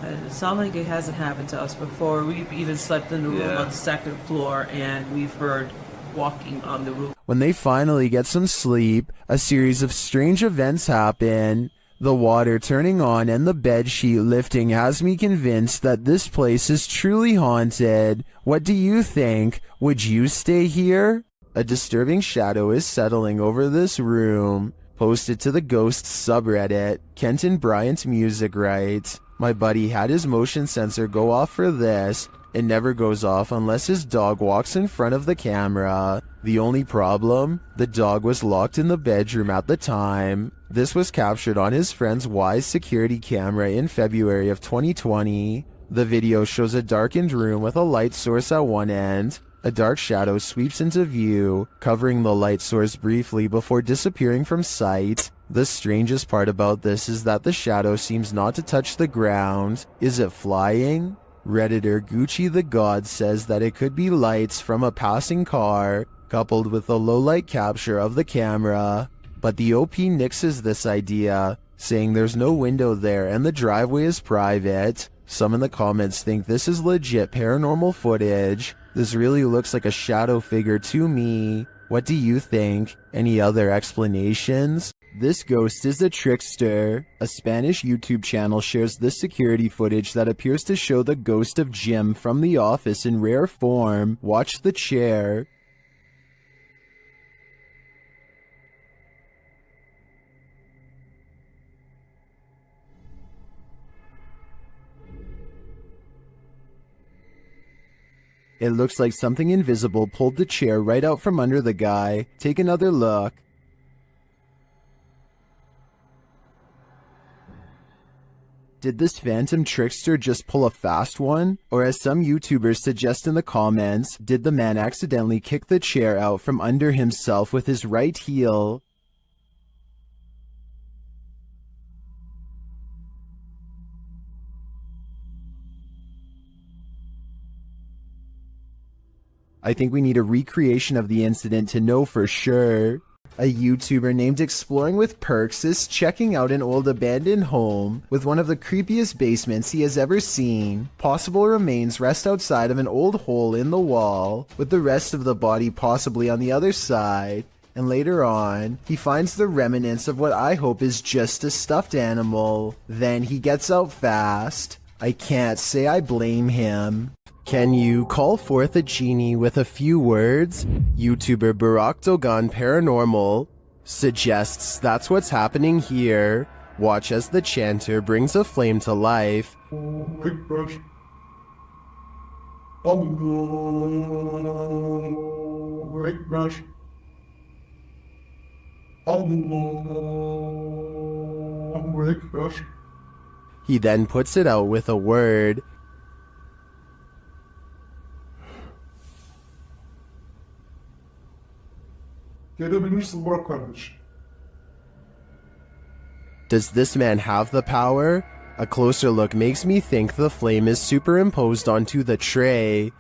It sounds like it hasn't happened to us before. We've even slept in the room on the second floor, and we've heard walking on the roof. When they finally get some sleep, a series of strange events happen. The water turning on and the bedsheet lifting has me convinced that this place is truly haunted. What do you think? Would you stay here? A disturbing shadow is settling over this room. Posted to the Ghosts subreddit, Kenton Bryant Music writes, "My buddy had his motion sensor go off for this. It never goes off unless his dog walks in front of the camera. The only problem? The dog was locked in the bedroom at the time. This was captured on his friend's Wise security camera in February of 2020. The video shows a darkened room with a light source at one end. A dark shadow sweeps into view, covering the light source briefly before disappearing from sight. The strangest part about this is that the shadow seems not to touch the ground. Is it flying?" Redditor Gucci the God says that it could be lights from a passing car, coupled with the low-light capture of the camera. But the OP nixes this idea, saying there's no window there and the driveway is private. Some in the comments think this is legit paranormal footage. This really looks like a shadow figure to me. What do you think? Any other explanations? This ghost is a trickster. A Spanish YouTube channel shares this security footage that appears to show the ghost of Jim from The Office in rare form. Watch the chair. It looks like something invisible pulled the chair right out from under the guy. Take another look. Did this phantom trickster just pull a fast one? Or as some YouTubers suggest in the comments, did the man accidentally kick the chair out from under himself with his right heel? I think we need a recreation of the incident to know for sure. A YouTuber named Exploring with Perks is checking out an old abandoned home with one of the creepiest basements he has ever seen. Possible remains rest outside of an old hole in the wall, with the rest of the body possibly on the other side. And later on, he finds the remnants of what I hope is just a stuffed animal. Then he gets out fast. I can't say I blame him. Can you call forth a genie with a few words? YouTuber Barack Dogan Paranormal suggests that's what's happening here. Watch as the chanter brings a flame to life. Rickbrush. Rickbrush. Rickbrush. He then puts it out with a word. Gelebilirsin Burak kardeş. Does this man have the power? A closer look makes me think the flame is superimposed onto the tray.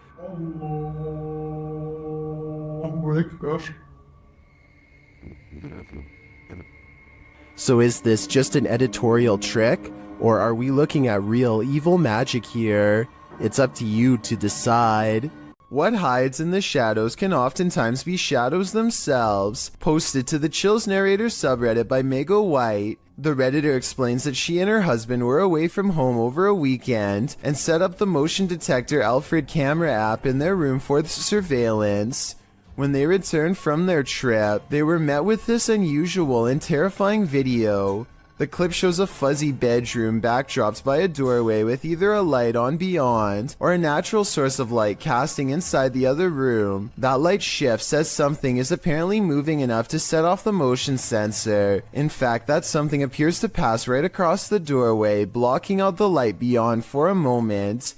So is this just an editorial trick? Or are we looking at real evil magic here? It's up to you to decide. What hides in the shadows can oftentimes be shadows themselves. Posted to the Chills Narrator subreddit by Mego White, the Redditor explains that she and her husband were away from home over a weekend and set up the motion detector Alfred camera app in their room for surveillance. When they returned from their trip, they were met with this unusual and terrifying video. The clip shows a fuzzy bedroom backdropped by a doorway with either a light on beyond or a natural source of light casting inside the other room. That light shifts as something is apparently moving enough to set off the motion sensor. In fact, that something appears to pass right across the doorway, blocking out the light beyond for a moment.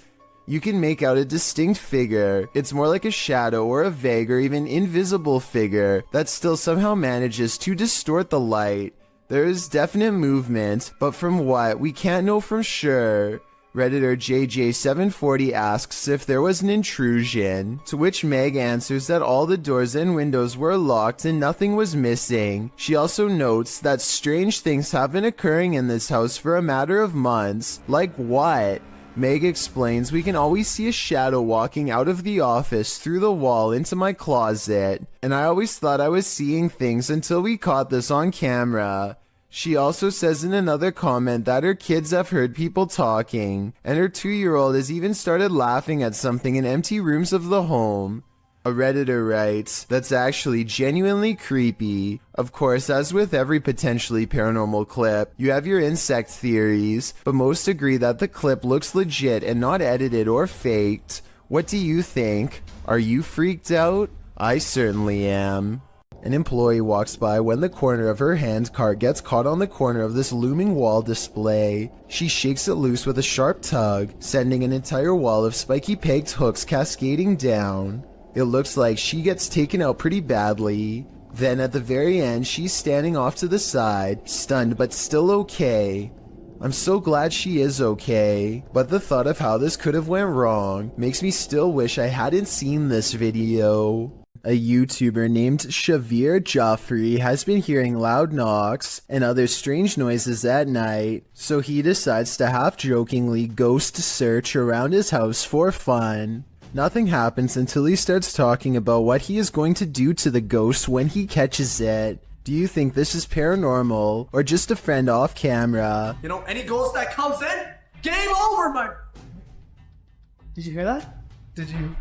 You can make out a distinct figure. It's more like a shadow or a vague or even invisible figure that still somehow manages to distort the light. There is definite movement, but from what, we can't know for sure. Redditor JJ740 asks if there was an intrusion, to which Meg answers that all the doors and windows were locked and nothing was missing. She also notes that strange things have been occurring in this house for a matter of months. Like what? Meg explains we can always see a shadow walking out of the office through the wall into my closet, and I always thought I was seeing things until we caught this on camera. She also says in another comment that her kids have heard people talking, and her 2-year-old has even started laughing at something in empty rooms of the home. A Redditor writes, that's actually genuinely creepy. Of course, as with every potentially paranormal clip, you have your insect theories, but most agree that the clip looks legit and not edited or faked. What do you think? Are you freaked out? I certainly am. An employee walks by when the corner of her hand cart gets caught on the corner of this looming wall display. She shakes it loose with a sharp tug, sending an entire wall of spiky pegged hooks cascading down. It looks like she gets taken out pretty badly. Then at the very end, she's standing off to the side, stunned but still okay. I'm so glad she is okay, but the thought of how this could have went wrong makes me still wish I hadn't seen this video. A YouTuber named Shavir Joffrey has been hearing loud knocks and other strange noises at night, so he decides to half-jokingly ghost search around his house for fun. Nothing happens until he starts talking about what he is going to do to the ghost when he catches it. Do you think this is paranormal, or just a friend off camera? You know, any ghost that comes in, game over, my... Did you hear that? Did you...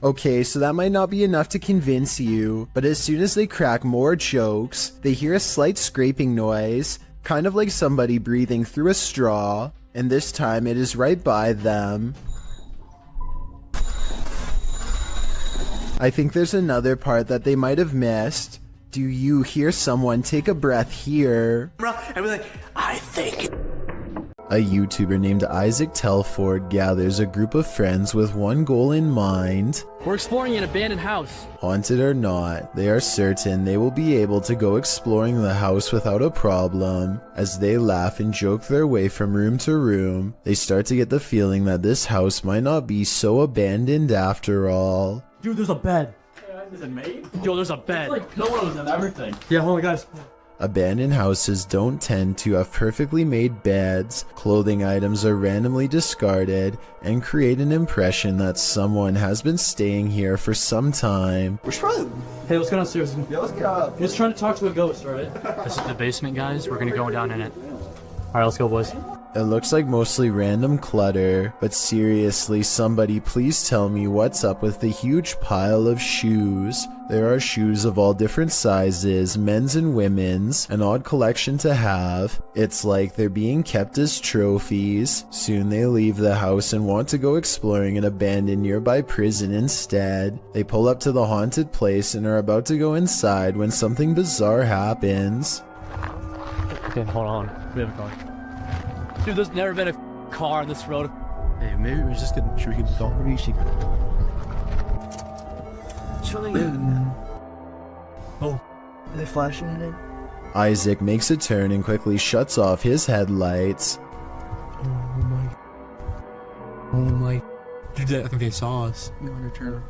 Okay, so that might not be enough to convince you, but as soon as they crack more jokes, they hear a slight scraping noise, kind of like somebody breathing through a straw, and this time it is right by them. I think there's another part that they might have missed. Do you hear someone take a breath here? And we're like, I think... A YouTuber named Isaac Telford gathers a group of friends with one goal in mind. We're exploring an abandoned house. Haunted or not, they are certain they will be able to go exploring the house without a problem. As they laugh and joke their way from room to room, they start to get the feeling that this house might not be so abandoned after all. Dude, there's a bed. Is it made? Yo, there's a bed. Like pillows and everything. Yeah, hold on, guys. Abandoned houses don't tend to have perfectly made beds, clothing items are randomly discarded, and create an impression that someone has been staying here for some time. We're trying. Hey, let's go downstairs. Yeah, let's go. He's trying to talk to a ghost, alright? This is the basement, guys. We're gonna go down in it. Alright, let's go, boys. It looks like mostly random clutter, but seriously, somebody please tell me what's up with the huge pile of shoes. There are shoes of all different sizes, men's and women's, an odd collection to have. It's like they're being kept as trophies. Soon they leave the house and want to go exploring an abandoned nearby prison instead. They pull up to the haunted place and are about to go inside when something bizarre happens. Okay, hold on. We have a car. Dude, there's never been a car on this road. Hey, maybe we just get talk. Oh, are they flashing it? Isaac makes a turn and quickly shuts off his headlights. Oh my. Dude, I think they saw us. You want to turn?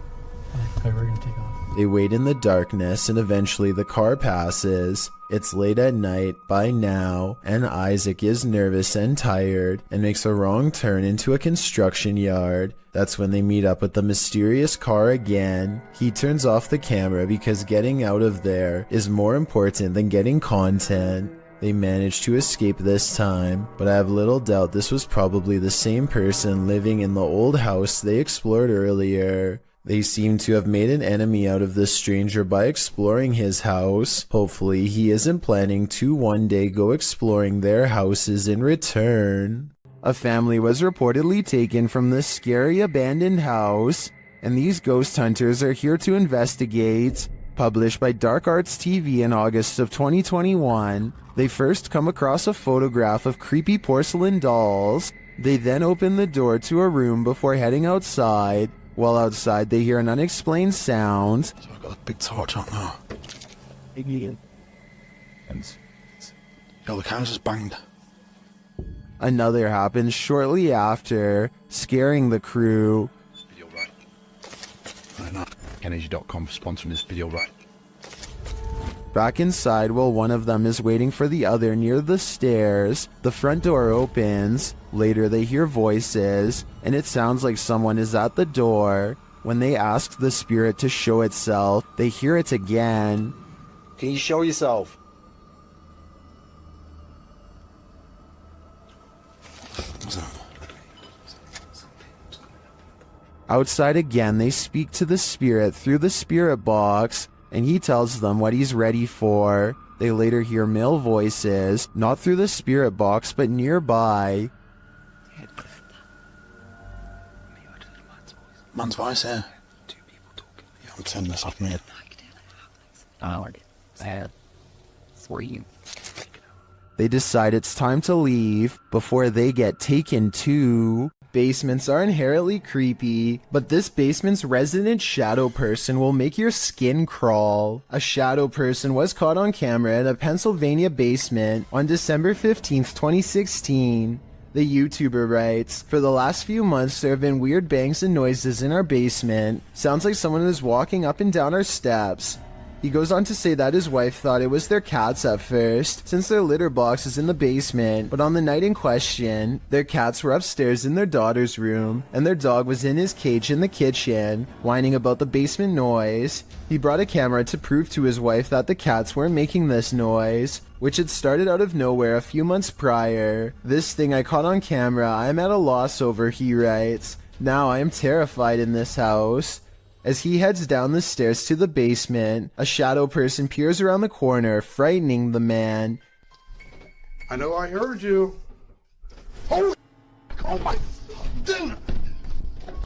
Okay, we're gonna take off. They wait in the darkness and eventually the car passes. It's late at night by now, and Isaac is nervous and tired and makes a wrong turn into a construction yard. That's when they meet up with the mysterious car again. He turns off the camera because getting out of there is more important than getting content. They manage to escape this time, but I have little doubt this was probably the same person living in the old house they explored earlier. They seem to have made an enemy out of this stranger by exploring his house. Hopefully he isn't planning to one day go exploring their houses in return. A family was reportedly taken from this scary abandoned house, and these ghost hunters are here to investigate. Published by Dark Arts TV in August of 2021, they first come across a photograph of creepy porcelain dolls. They then open the door to a room before heading outside. While outside, they hear an unexplained sound. So I've got a big torch out now. And the camera's just banged. Another happens shortly after, scaring the crew. Video right. Right now. Energy.com for sponsoring this video right. Back inside, while one of them is waiting for the other near the stairs, the front door opens. Later they hear voices, and it sounds like someone is at the door. When they ask the spirit to show itself, they hear it again. Can you show yourself? Outside again, they speak to the spirit through the spirit box, and he tells them what he's ready for. They later hear male voices, not through the spirit box, but nearby. Man's voice here. Two people talking. Yeah, I'm turning this off, mate. Bad for you. They decide it's time to leave before they get taken to. Basements are inherently creepy, but this basement's resident shadow person will make your skin crawl. A shadow person was caught on camera in a Pennsylvania basement on December 15th, 2016. The YouTuber writes, "For the last few months there have been weird bangs and noises in our basement. Sounds like someone is walking up and down our steps." He goes on to say that his wife thought it was their cats at first, since their litter box is in the basement, but on the night in question, their cats were upstairs in their daughter's room, and their dog was in his cage in the kitchen, whining about the basement noise. He brought a camera to prove to his wife that the cats weren't making this noise, which had started out of nowhere a few months prior. "This thing I caught on camera, I am at a loss over," he writes. "Now I am terrified in this house." As he heads down the stairs to the basement, a shadow person peers around the corner, frightening the man. I know I heard you. Oh my...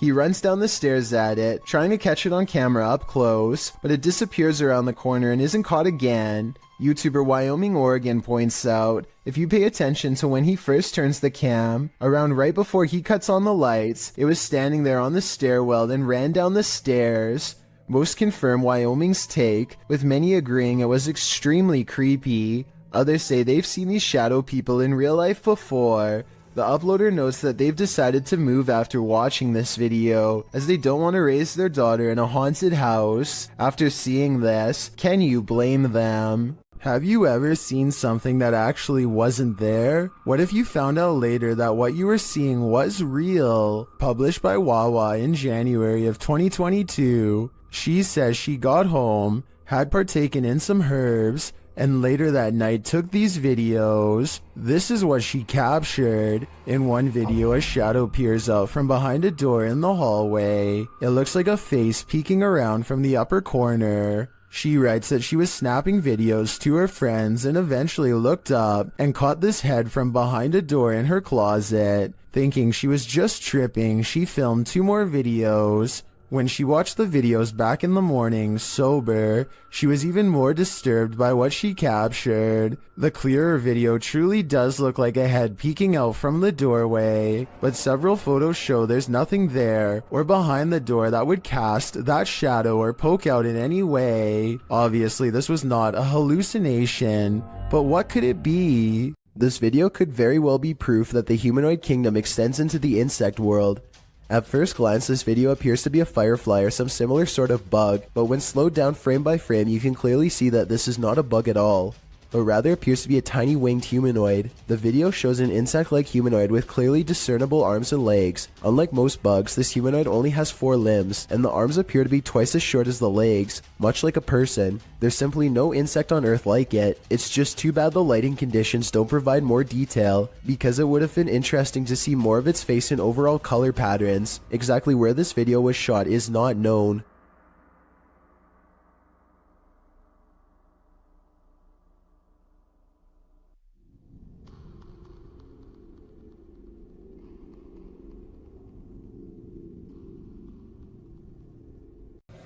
He runs down the stairs at it, trying to catch it on camera up close, but it disappears around the corner and isn't caught again. YouTuber Wyoming Oregon points out, if you pay attention to when he first turns the cam, around right before he cuts on the lights, it was standing there on the stairwell and ran down the stairs. Most confirm Wyoming's take, with many agreeing it was extremely creepy. Others say they've seen these shadow people in real life before. The uploader notes that they've decided to move after watching this video, as they don't want to raise their daughter in a haunted house. After seeing this, can you blame them? Have you ever seen something that actually wasn't there? What if you found out later that what you were seeing was real? Published by Wawa in January of 2022, she says she got home, had partaken in some herbs, and later that night took these videos. This is what she captured. In one video, a shadow peers out from behind a door in the hallway. It looks like a face peeking around from the upper corner. She writes that she was snapping videos to her friends and eventually looked up and caught this head from behind a door in her closet. Thinking she was just tripping, she filmed 2 more videos. When she watched the videos back in the morning, sober, she was even more disturbed by what she captured. The clearer video truly does look like a head peeking out from the doorway, but several photos show there's nothing there or behind the door that would cast that shadow or poke out in any way. Obviously, this was not a hallucination, but what could it be? This video could very well be proof that the humanoid kingdom extends into the insect world. At first glance, this video appears to be a firefly or some similar sort of bug, but when slowed down frame by frame, you can clearly see that this is not a bug at all, but rather appears to be a tiny winged humanoid. The video shows an insect-like humanoid with clearly discernible arms and legs. Unlike most bugs, this humanoid only has 4 limbs, and the arms appear to be twice as short as the legs, much like a person. There's simply no insect on Earth like it. It's just too bad the lighting conditions don't provide more detail, because it would have been interesting to see more of its face and overall color patterns. Exactly where this video was shot is not known.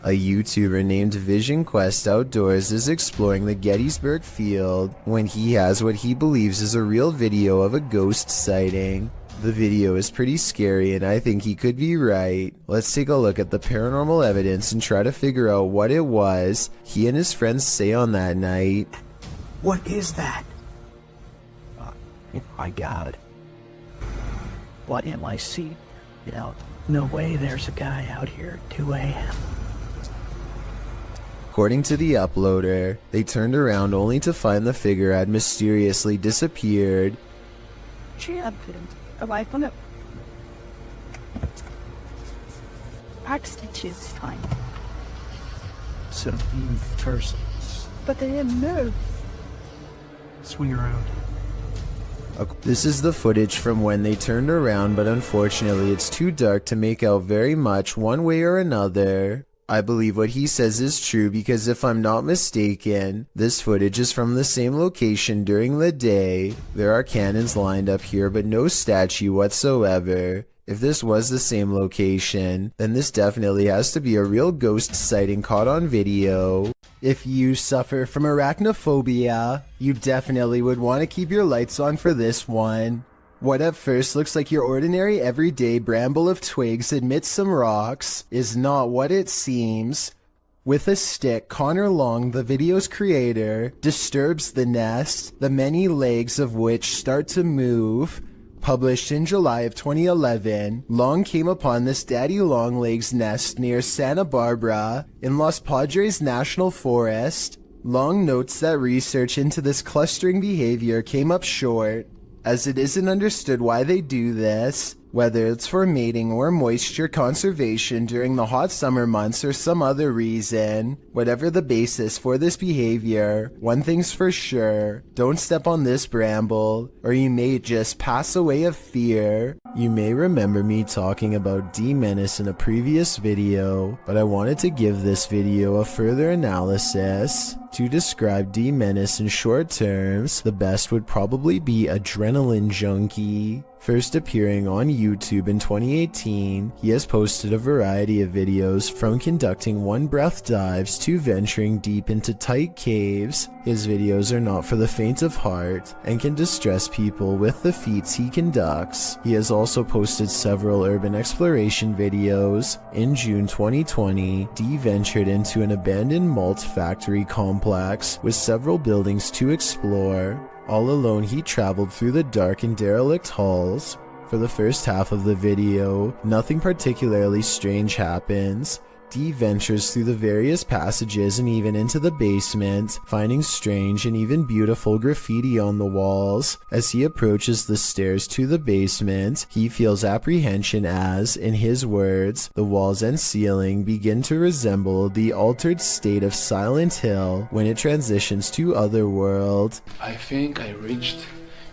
A YouTuber named Vision Quest Outdoors is exploring the Gettysburg field when he has what he believes is a real video of a ghost sighting. The video is pretty scary and I think he could be right. Let's take a look at the paranormal evidence and try to figure out what it was he and his friends say on that night. What is that? Oh my God. What am I seeing? No way there's a guy out here at 2 a.m. According to the uploader, they turned around only to find the figure had mysteriously disappeared. She happened. Away from it. Back stitches fine. So first. But they didn't move. Swing around. This is the footage from when they turned around, but unfortunately it's too dark to make out very much one way or another. I believe what he says is true because if I'm not mistaken, this footage is from the same location during the day. There are cannons lined up here but no statue whatsoever. If this was the same location, then this definitely has to be a real ghost sighting caught on video. If you suffer from arachnophobia, you definitely would want to keep your lights on for this one. What at first looks like your ordinary everyday bramble of twigs amidst some rocks is not what it seems. With a stick, Connor Long, the video's creator, disturbs the nest, the many legs of which start to move. Published in July of 2011, Long came upon this daddy longlegs nest near Santa Barbara in Los Padres National Forest. Long notes that research into this clustering behavior came up short, as it isn't understood why they do this, whether it's for mating or moisture conservation during the hot summer months or some other reason. Whatever the basis for this behavior, one thing's for sure, don't step on this bramble, or you may just pass away of fear. You may remember me talking about D-Menace in a previous video, but I wanted to give this video a further analysis. To describe D-Menace in short terms, the best would probably be Adrenaline Junkie. First appearing on YouTube in 2018, he has posted a variety of videos from conducting one-breath dives to venturing deep into tight caves. His videos are not for the faint of heart and can distress people with the feats he conducts. He has also posted several urban exploration videos. In June 2020, D ventured into an abandoned malt factory complex with several buildings to explore. All alone, he traveled through the dark and derelict halls. For the first half of the video, nothing particularly strange happens. D ventures through the various passages and even into the basement, finding strange and even beautiful graffiti on the walls. As he approaches the stairs to the basement, he feels apprehension as, in his words, the walls and ceiling begin to resemble the altered state of Silent Hill when it transitions to Otherworld. I think I reached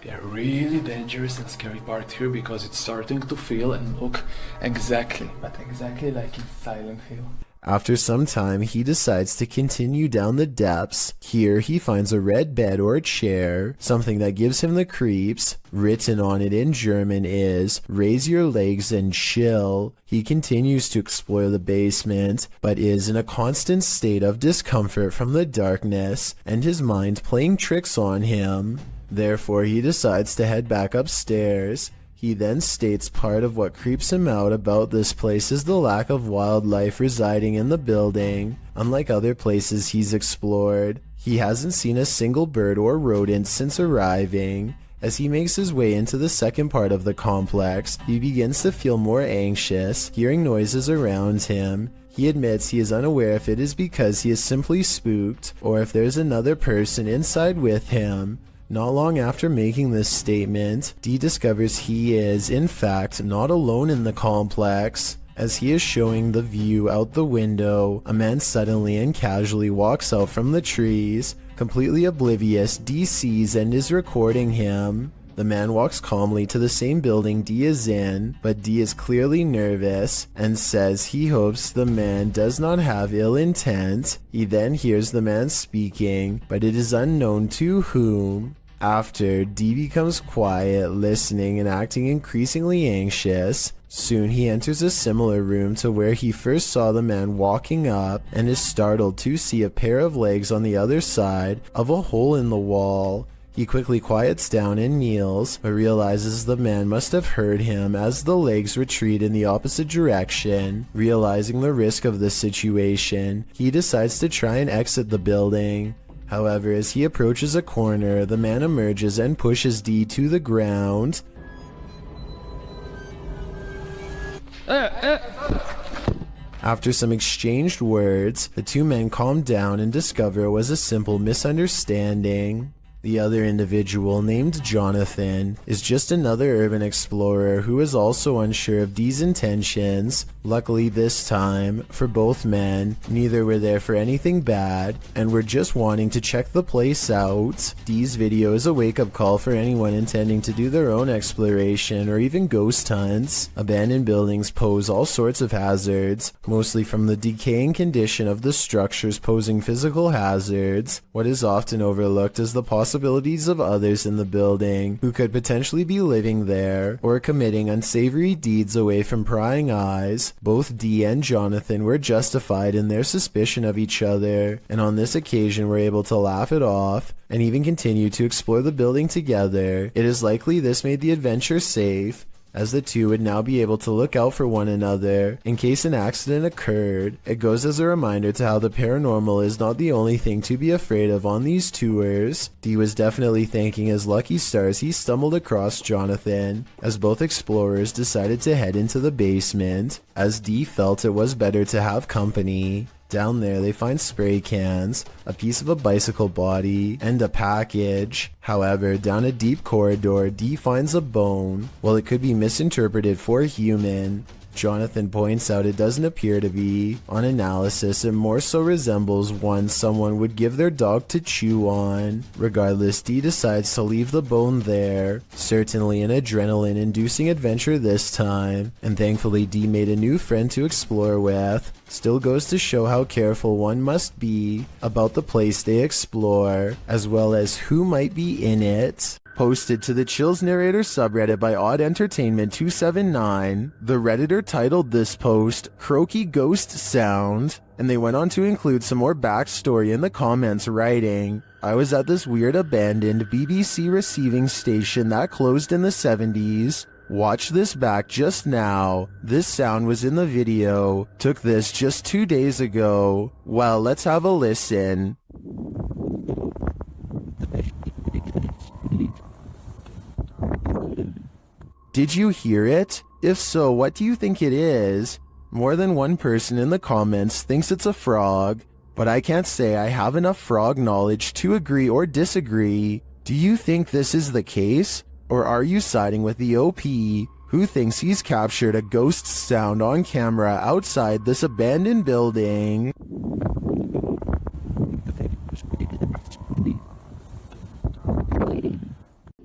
a really dangerous and scary part here because it's starting to feel and look exactly like in Silent Hill. After some time, he decides to continue down the depths. Here, he finds a red bed or chair, something that gives him the creeps. Written on it in German is, "Raise your legs and chill." He continues to explore the basement, but is in a constant state of discomfort from the darkness and his mind playing tricks on him. Therefore, he decides to head back upstairs. He then states part of what creeps him out about this place is the lack of wildlife residing in the building. Unlike other places he's explored, he hasn't seen a single bird or rodent since arriving. As he makes his way into the second part of the complex, he begins to feel more anxious, hearing noises around him. He admits he is unaware if it is because he is simply spooked, or if there's another person inside with him. Not long after making this statement, D discovers he is, in fact, not alone in the complex. As he is showing the view out the window, a man suddenly and casually walks out from the trees. Completely oblivious, D sees and is recording him. The man walks calmly to the same building D is in, but D is clearly nervous and says he hopes the man does not have ill intent. He then hears the man speaking, but it is unknown to whom. After, D becomes quiet, listening and acting increasingly anxious. Soon he enters a similar room to where he first saw the man walking up and is startled to see a pair of legs on the other side of a hole in the wall. He quickly quiets down and kneels, but realizes the man must have heard him as the legs retreat in the opposite direction. Realizing the risk of this situation, he decides to try and exit the building. However, as he approaches a corner, the man emerges and pushes D to the ground. After some exchanged words, the two men calm down and discover it was a simple misunderstanding. The other individual, named Jonathan, is just another urban explorer who is also unsure of Dee's intentions. Luckily this time, for both men, neither were there for anything bad and were just wanting to check the place out. Dee's video is a wake-up call for anyone intending to do their own exploration or even ghost hunts. Abandoned buildings pose all sorts of hazards, mostly from the decaying condition of the structures posing physical hazards. What is often overlooked is the possibilities of others in the building who could potentially be living there or committing unsavory deeds away from prying eyes. Both Dee and Jonathan were justified in their suspicion of each other, and on this occasion were able to laugh it off and even continue to explore the building together. It is likely this made the adventure safe, as the two would now be able to look out for one another in case an accident occurred. It goes as a reminder to how the paranormal is not the only thing to be afraid of on these tours. Dee was definitely thanking his lucky stars he stumbled across Jonathan, as both explorers decided to head into the basement, as Dee felt it was better to have company. Down there they find spray cans, a piece of a bicycle body, and a package. However, down a deep corridor, Dee finds a bone. While it could be misinterpreted for human, Jonathan points out it doesn't appear to be. On analysis, it more so resembles one someone would give their dog to chew on. Regardless, Dee decides to leave the bone there. Certainly an adrenaline-inducing adventure this time, and thankfully Dee made a new friend to explore with. Still goes to show how careful one must be about the place they explore, as well as who might be in it. Posted to the Chills Narrator subreddit by Odd Entertainment 279, the Redditor titled this post, Croaky Ghost Sound, and they went on to include some more backstory in the comments, writing, I was at this weird abandoned BBC receiving station that closed in the 70s. Watch this back just now. This sound was in the video. Took this just 2 days ago. Well, let's have a listen. Did you hear it? If so, what do you think it is? More than one person in the comments thinks it's a frog, but I can't say I have enough frog knowledge to agree or disagree. Do you think this is the case? Or are you siding with the OP, who thinks he's captured a ghost sound on camera outside this abandoned building?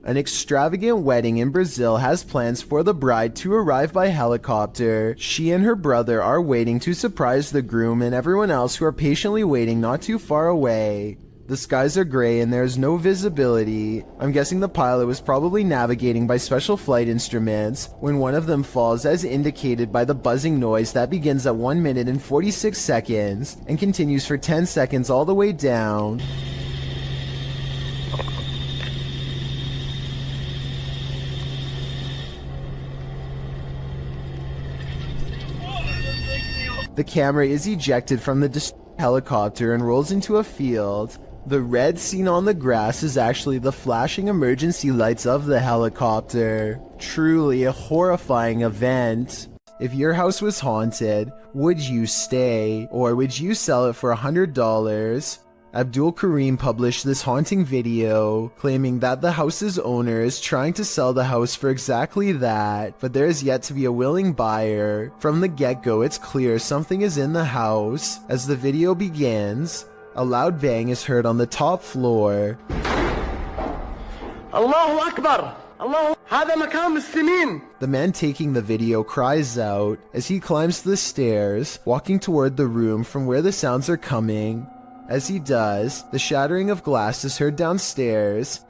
An extravagant wedding in Brazil has plans for the bride to arrive by helicopter. She and her brother are waiting to surprise the groom and everyone else who are patiently waiting not too far away. The skies are gray and there's no visibility. I'm guessing the pilot was probably navigating by special flight instruments when one of them falls, as indicated by the buzzing noise that begins at 1 minute and 46 seconds and continues for 10 seconds all the way down. The camera is ejected from the helicopter and rolls into a field. The red seen on the grass is actually the flashing emergency lights of the helicopter. Truly a horrifying event. If your house was haunted, would you stay, or would you sell it for $100? Abdul Karim published this haunting video, claiming that the house's owner is trying to sell the house for exactly that, but there is yet to be a willing buyer. From the get-go, it's clear something is in the house. As the video begins, a loud bang is heard on the top floor. Allahu Akbar! Allah, هذا مكان مسلمين. The man taking the video cries out as he climbs the stairs, walking toward the room from where the sounds are coming. As he does, the shattering of glass is heard downstairs.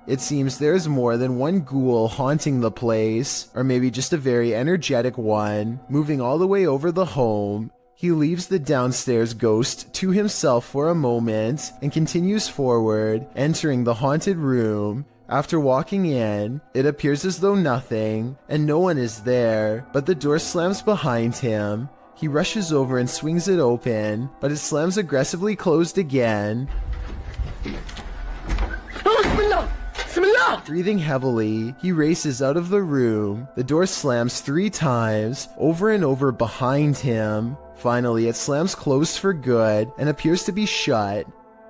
It seems there's more than one ghoul haunting the place, or maybe just a very energetic one, moving all the way over the home. He leaves the downstairs ghost to himself for a moment and continues forward, entering the haunted room. After walking in, it appears as though nothing and no one is there, but the door slams behind him. He rushes over and swings it open, but it slams aggressively closed again. Breathing heavily, he races out of the room. The door slams 3 times, over and over behind him. Finally, it slams closed for good and appears to be shut.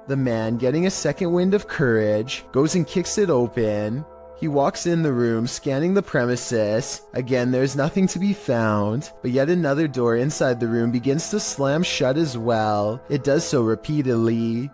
The man, getting a second wind of courage, goes and kicks it open. He walks in the room, scanning the premises. Again, there's nothing to be found, but yet another door inside the room begins to slam shut as well. It does so repeatedly.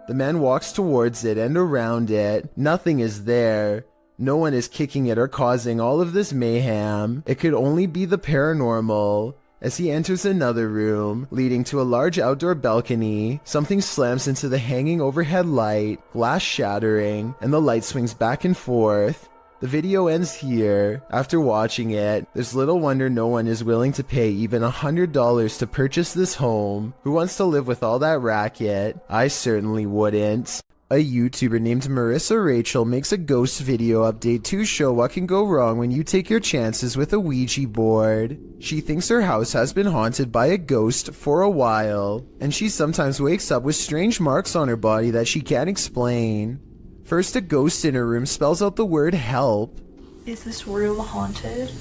The man walks towards it and around it. Nothing is there. No one is kicking it or causing all of this mayhem. It could only be the paranormal. As he enters another room, leading to a large outdoor balcony, something slams into the hanging overhead light, glass shattering, and the light swings back and forth. The video ends here. After watching it, there's little wonder no one is willing to pay even $100 to purchase this home. Who wants to live with all that racket? I certainly wouldn't. A YouTuber named Marissa Rachel makes a ghost video update to show what can go wrong when you take your chances with a Ouija board. She thinks her house has been haunted by a ghost for a while, and she sometimes wakes up with strange marks on her body that she can't explain. First, a ghost in her room spells out the word help. Is this room haunted?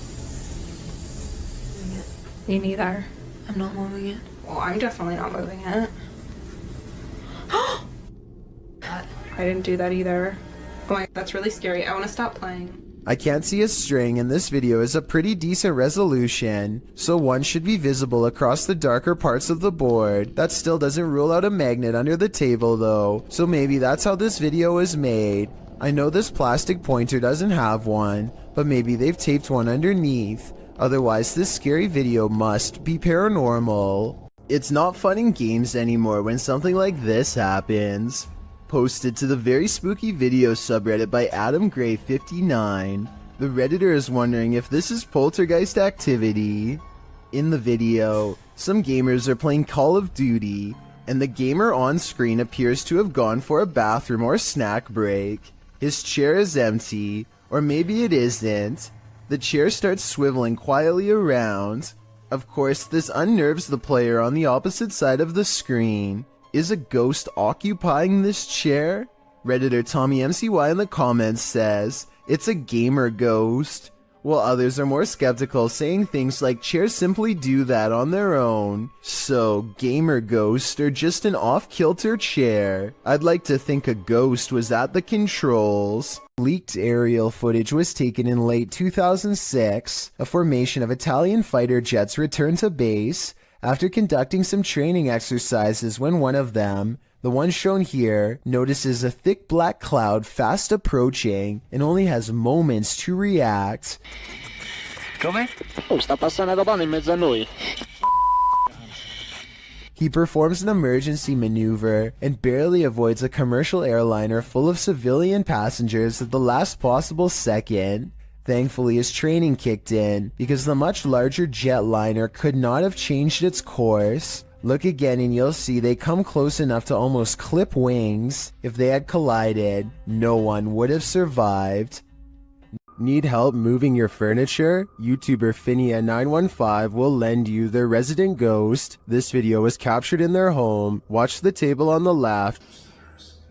Me neither. I'm not moving it. Well, I'm definitely not moving it. God, I didn't do that either. Oh my, that's really scary. I want to stop playing. I can't see a string, and this video is a pretty decent resolution, so one should be visible across the darker parts of the board. That still doesn't rule out a magnet under the table though, so maybe that's how this video is made. I know this plastic pointer doesn't have one, but maybe they've taped one underneath. Otherwise, this scary video must be paranormal. It's not fun in games anymore when something like this happens. Posted to the very spooky video subreddit by AdamGray59. The Redditor is wondering if this is poltergeist activity. In the video, some gamers are playing Call of Duty, and the gamer on screen appears to have gone for a bathroom or snack break. His chair is empty, or maybe it isn't. The chair starts swiveling quietly around. Of course, this unnerves the player on the opposite side of the screen. Is a ghost occupying this chair? Redditor TommyMCY in the comments says, it's a gamer ghost, while others are more skeptical, saying things like chairs simply do that on their own. So, gamer ghost or just an off-kilter chair? I'd like to think a ghost was at the controls. Leaked aerial footage was taken in late 2006. A formation of Italian fighter jets returned to base after conducting some training exercises when one of them, the one shown here, notices a thick black cloud fast approaching and only has moments to react. Come? Oh, sta passando una donna in mezzo a noi. He performs an emergency maneuver and barely avoids a commercial airliner full of civilian passengers at the last possible second. Thankfully, his training kicked in, because the much larger jetliner could not have changed its course. Look again and you'll see they come close enough to almost clip wings. If they had collided, no one would have survived. Need help moving your furniture? YouTuber Finia915 will lend you their resident ghost. This video was captured in their home. Watch the table on the left.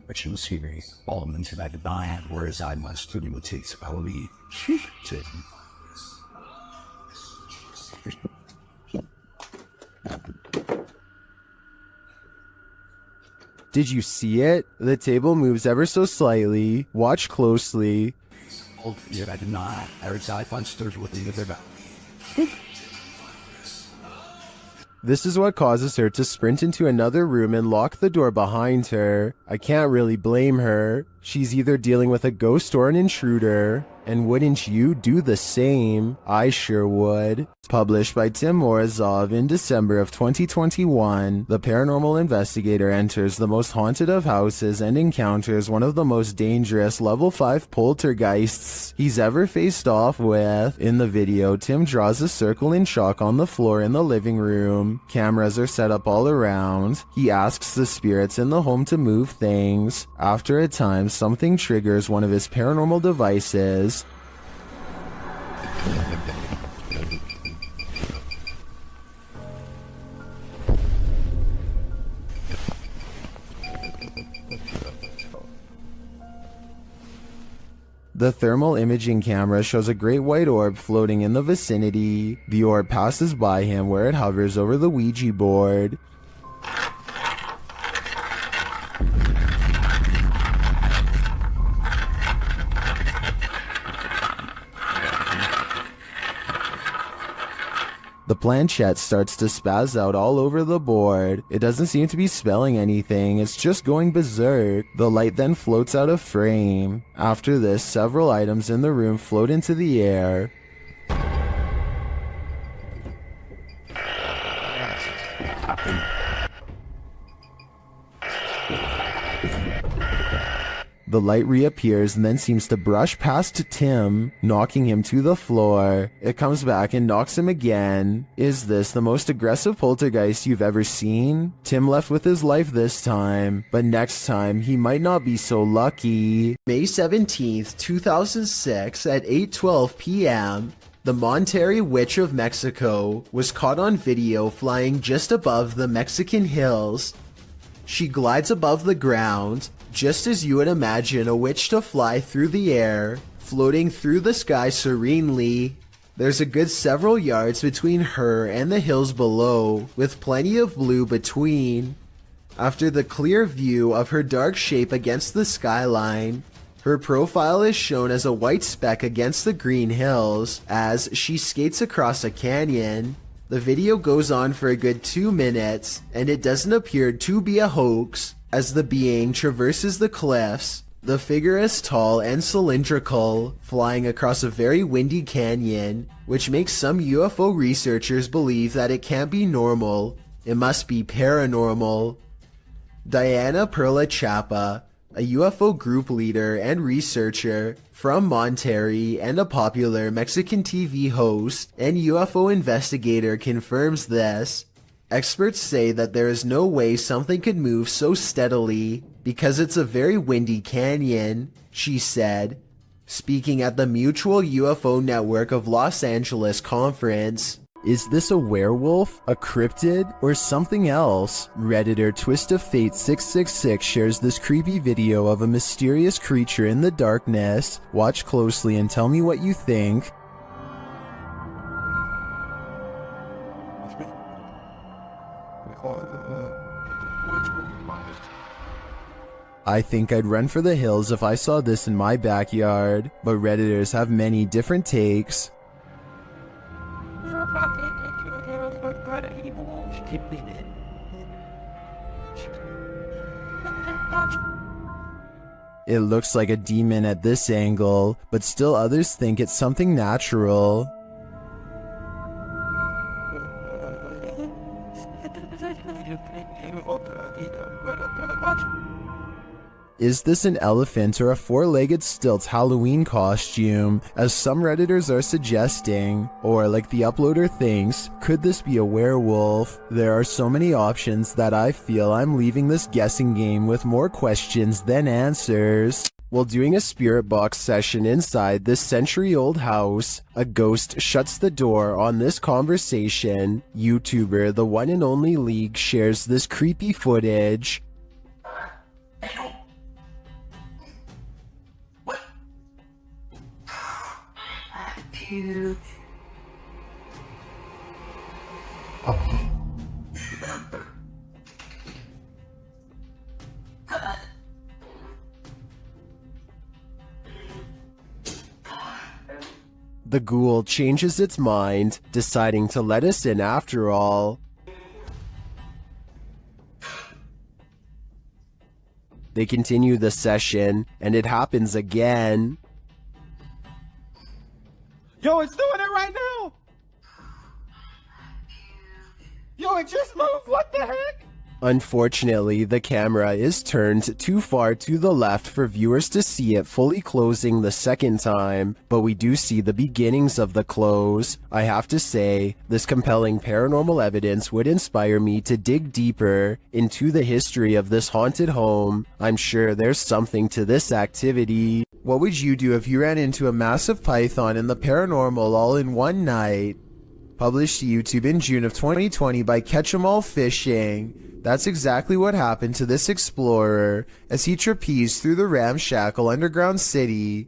Which was here, all of them to that goodbye, whereas I must to the takes of our lead. Did you see it? The table moves ever so slightly. Watch closely. Oh, yeah, I did not. I find stirs with the other back. This is what causes her to sprint into another room and lock the door behind her. I can't really blame her. She's either dealing with a ghost or an intruder, and wouldn't you do the same? I sure would. Published by Tim Morozov in December of 2021, the paranormal investigator enters the most haunted of houses and encounters one of the most dangerous level 5 poltergeists he's ever faced off with. In the video, Tim draws a circle in chalk on the floor in the living room. Cameras are set up all around. He asks the spirits in the home to move things. After a time, something triggers one of his paranormal devices. The thermal imaging camera shows a great white orb floating in the vicinity. The orb passes by him where it hovers over the Ouija board. The planchette starts to spaz out all over the board. It doesn't seem to be spelling anything, it's just going berserk. The light then floats out of frame. After this, several items in the room float into the air. The light reappears and then seems to brush past Tim, knocking him to the floor. It comes back and knocks him again. Is this the most aggressive poltergeist you've ever seen? Tim left with his life this time, but next time he might not be so lucky. May 17th, 2006 at 8:12 p.m. The Monterrey Witch of Mexico was caught on video flying just above the Mexican hills. She glides above the ground, just as you would imagine a witch to fly through the air, floating through the sky serenely. There's a good several yards between her and the hills below, with plenty of blue between. After the clear view of her dark shape against the skyline, her profile is shown as a white speck against the green hills as she skates across a canyon. The video goes on for a good 2 minutes, and it doesn't appear to be a hoax. As the being traverses the cliffs, the figure is tall and cylindrical, flying across a very windy canyon, which makes some UFO researchers believe that it can't be normal, it must be paranormal. Diana Perla Chapa, a UFO group leader and researcher from Monterrey and a popular Mexican TV host and UFO investigator, confirms this. Experts say that there is no way something could move so steadily because it's a very windy canyon, she said, speaking at the Mutual UFO Network of Los Angeles conference. Is this a werewolf, a cryptid, or something else? Redditor Twist of Fate 666 shares this creepy video of a mysterious creature in the darkness. Watch closely and tell me what you think. I think I'd run for the hills if I saw this in my backyard, but Redditors have many different takes. It looks like a demon at this angle, but still others think it's something natural. Is this an elephant or a four-legged stilt Halloween costume, as some Redditors are suggesting? Or, like the uploader thinks, could this be a werewolf? There are so many options that I feel I'm leaving this guessing game with more questions than answers. While doing a spirit box session inside this century-old house, a ghost shuts the door on this conversation. YouTuber The One and Only League shares this creepy footage. Dude. The ghoul changes its mind, deciding to let us in after all. They continue the session, and it happens again. Yo, it's doing it right now! Yo, it just moved! What the heck? Unfortunately, the camera is turned too far to the left for viewers to see it fully closing the second time, but we do see the beginnings of the close. I have to say, this compelling paranormal evidence would inspire me to dig deeper into the history of this haunted home. I'm sure there's something to this activity. What would you do if you ran into a massive python and the paranormal all in one night? Published to YouTube in June of 2020 by Catch 'em All Fishing. That's exactly what happened to this explorer as he trapezed through the ramshackle underground city.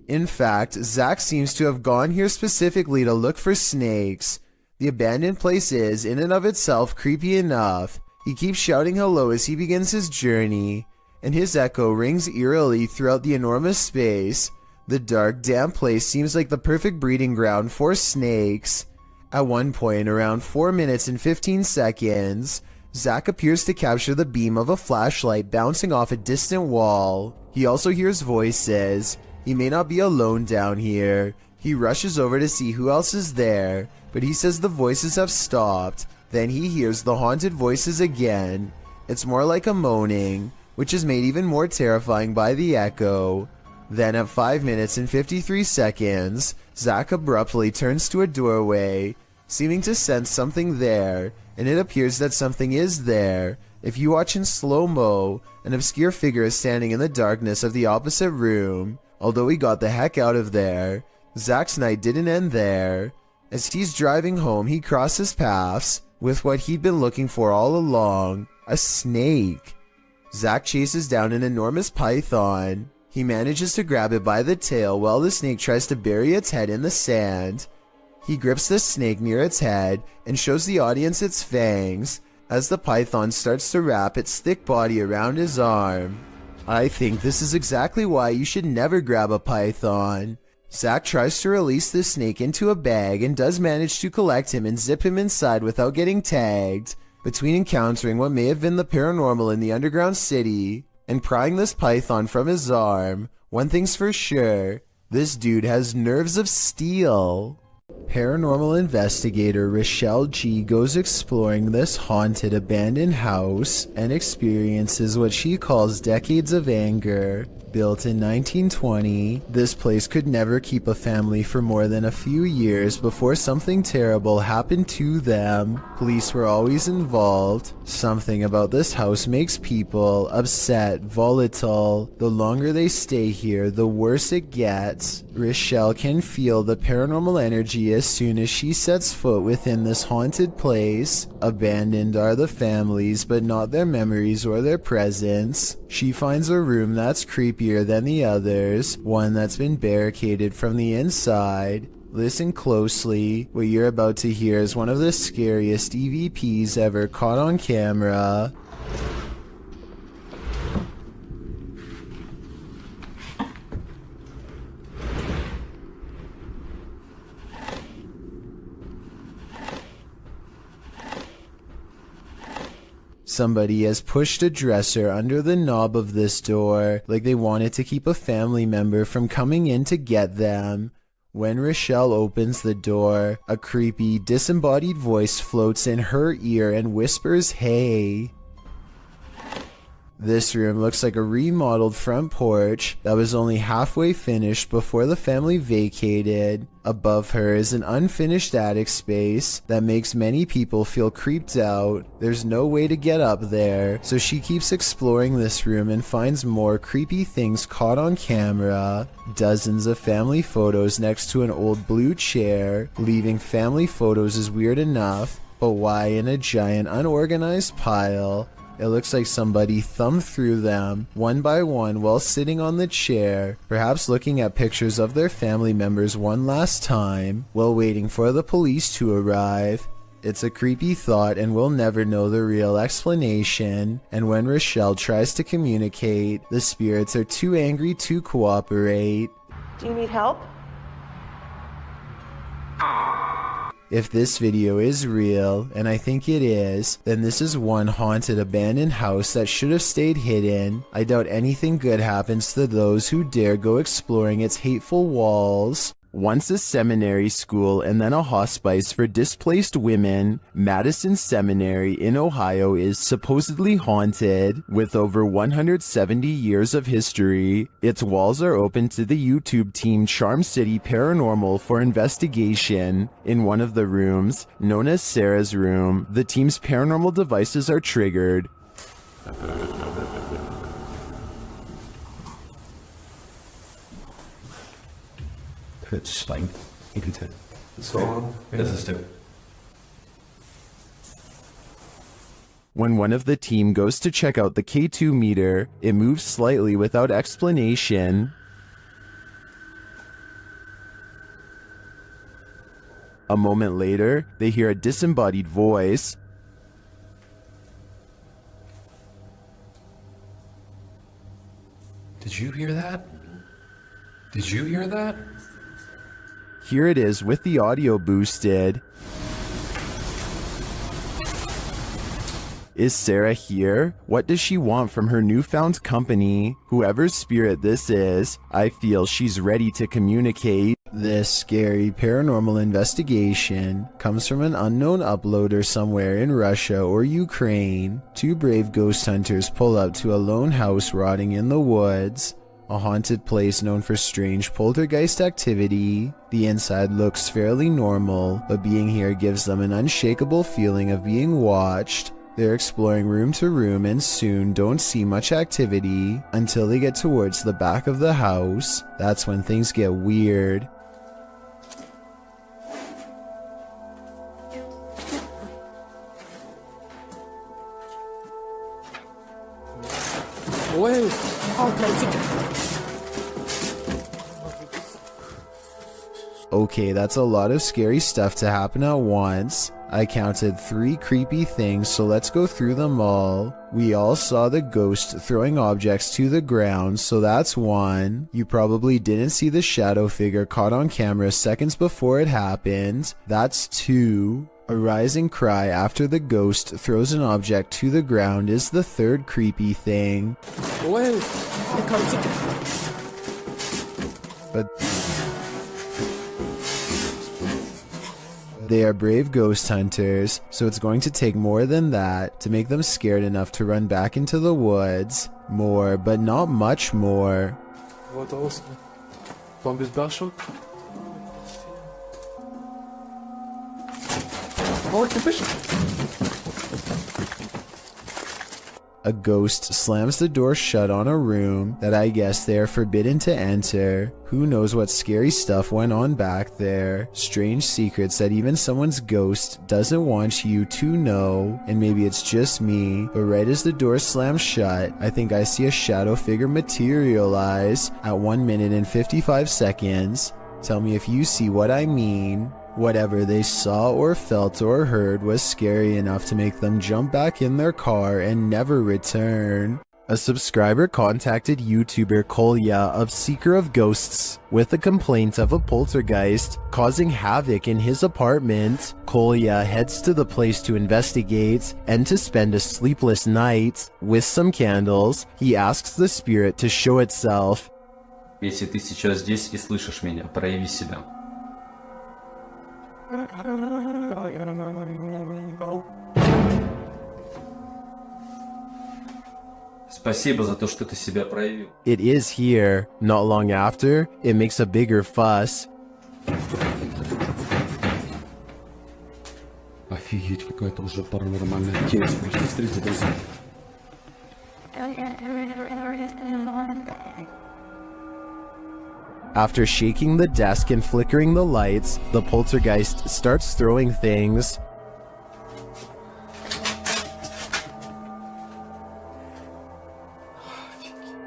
In fact, Zach seems to have gone here specifically to look for snakes. The abandoned place is, in and of itself, creepy enough. He keeps shouting hello as he begins his journey, and his echo rings eerily throughout the enormous space. The dark, damp place seems like the perfect breeding ground for snakes. At one point, around 4 minutes and 15 seconds, Zach appears to capture the beam of a flashlight bouncing off a distant wall. He also hears voices. He may not be alone down here. He rushes over to see who else is there, but he says the voices have stopped. Then he hears the haunted voices again. It's more like a moaning, which is made even more terrifying by the echo. Then at 5 minutes and 53 seconds, Zach abruptly turns to a doorway, seeming to sense something there, and it appears that something is there. If you watch in slow-mo, an obscure figure is standing in the darkness of the opposite room. Although he got the heck out of there, Zach's night didn't end there. As he's driving home, he crosses paths with what he'd been looking for all along, a snake. Zach chases down an enormous python. He manages to grab it by the tail while the snake tries to bury its head in the sand. He grips the snake near its head and shows the audience its fangs as the python starts to wrap its thick body around his arm. I think this is exactly why you should never grab a python. Zach tries to release the snake into a bag and does manage to collect him and zip him inside without getting tagged. Between encountering what may have been the paranormal in the underground city and prying this python from his arm, one thing's for sure, this dude has nerves of steel. Paranormal investigator Rochelle G goes exploring this haunted abandoned house and experiences what she calls decades of anger. Built in 1920, this place could never keep a family for more than a few years before something terrible happened to them. Police were always involved. Something about this house makes people upset, volatile. The longer they stay here, the worse it gets. Rochelle can feel the paranormal energy as soon as she sets foot within this haunted place. Abandoned are the families, but not their memories or their presence. She finds a room that's creepier than the others, one that's been barricaded from the inside. Listen closely. What you're about to hear is one of the scariest EVPs ever caught on camera. Somebody has pushed a dresser under the knob of this door, like they wanted to keep a family member from coming in to get them. When Rochelle opens the door, a creepy, disembodied voice floats in her ear and whispers, "Hey." This room looks like a remodeled front porch that was only halfway finished before the family vacated. Above her is an unfinished attic space that makes many people feel creeped out. There's no way to get up there, so she keeps exploring this room and finds more creepy things caught on camera. Dozens of family photos next to an old blue chair. Leaving family photos is weird enough, but why in a giant unorganized pile? It looks like somebody thumbed through them, one by one, while sitting on the chair, perhaps looking at pictures of their family members one last time, while waiting for the police to arrive. It's a creepy thought and we'll never know the real explanation, and when Rochelle tries to communicate, the spirits are too angry to cooperate. Do you need help? If this video is real, and I think it is, then this is one haunted abandoned house that should have stayed hidden. I doubt anything good happens to those who dare go exploring its hateful walls. Once a seminary school and then a hospice for displaced women, Madison Seminary in Ohio is supposedly haunted. With over 170 years of history, its walls are open to the YouTube team Charm City Paranormal for investigation. In one of the rooms, known as Sarah's room, the team's paranormal devices are triggered. Spike. When one of the team goes to check out the K2 meter, it moves slightly without explanation. A moment later, they hear a disembodied voice. Did you hear that? Did you hear that? Here it is with the audio boosted. Is Sarah here? What does she want from her newfound company? Whoever's spirit this is, I feel she's ready to communicate. This scary paranormal investigation comes from an unknown uploader somewhere in Russia or Ukraine. Two brave ghost hunters pull up to a lone house rotting in the woods. A haunted place known for strange poltergeist activity. The inside looks fairly normal, but being here gives them an unshakable feeling of being watched. They're exploring room to room and soon don't see much activity until they get towards the back of the house. That's when things get weird. Wait. Okay, that's a lot of scary stuff to happen at once. I counted 3 creepy things, so let's go through them all. We all saw the ghost throwing objects to the ground, so that's 1. You probably didn't see the shadow figure caught on camera seconds before it happened. That's 2. A rising cry after the ghost throws an object to the ground is the 3rd creepy thing. Wait. But they are brave ghost hunters, so it's going to take more than that to make them scared enough to run back into the woods. More, but not much more. What else? Zombie special? A ghost slams the door shut on a room that I guess they are forbidden to enter. Who knows what scary stuff went on back there. Strange secrets that even someone's ghost doesn't want you to know. And maybe it's just me, but right as the door slams shut, I think I see a shadow figure materialize at 1 minute and 55 seconds. Tell me if you see what I mean. Whatever they saw or felt or heard was scary enough to make them jump back in their car and never return. A subscriber contacted YouTuber Kolya of Seeker of Ghosts with a complaint of a poltergeist causing havoc in his apartment. Kolya heads to the place to investigate and to spend a sleepless night. With some candles, he asks the spirit to show itself. Если ты сейчас здесь и слышишь меня, прояви себя. Спасибо за то, что ты себя проявил. It is here. Not long after, it makes a bigger fuss. Офигеть, какая-то уже паранормальная тема. Смотрите, друзья. After shaking the desk and flickering the lights, the poltergeist starts throwing things.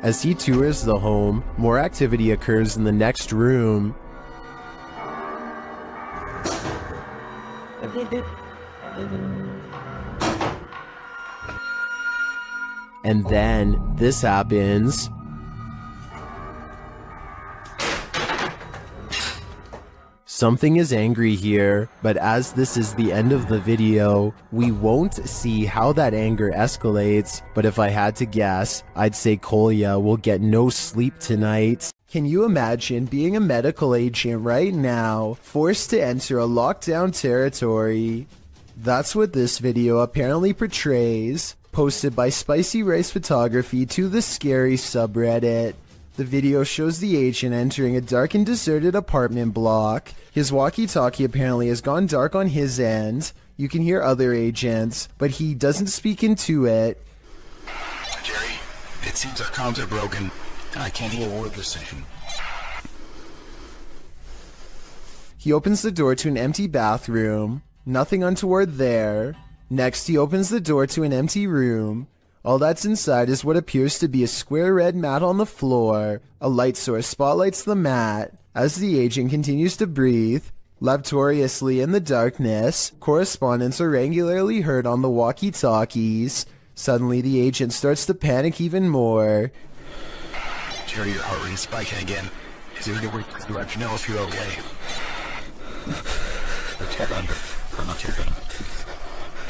As he tours the home, more activity occurs in the next room. And then this happens. Something is angry here, but as this is the end of the video, we won't see how that anger escalates, but if I had to guess, I'd say Kolya will get no sleep tonight. Can you imagine being a medical agent right now, forced to enter a lockdown territory? That's what this video apparently portrays, posted by Spicy Rice Photography to the Scary subreddit. The video shows the agent entering a dark and deserted apartment block. His walkie-talkie apparently has gone dark on his end. You can hear other agents, but he doesn't speak into it. Jerry, it seems our comms are broken, and I can't hear a word they're saying. He opens the door to an empty bathroom. Nothing untoward there. Next, he opens the door to an empty room. All that's inside is what appears to be a square red mat on the floor. A light source spotlights the mat. As the agent continues to breathe laboriously in the darkness, correspondents are regularly heard on the walkie-talkies. Suddenly, the agent starts to panic even more. Jerry, your heart rate's spiking again. Is there any way to let you know if you're okay? I'm not checking.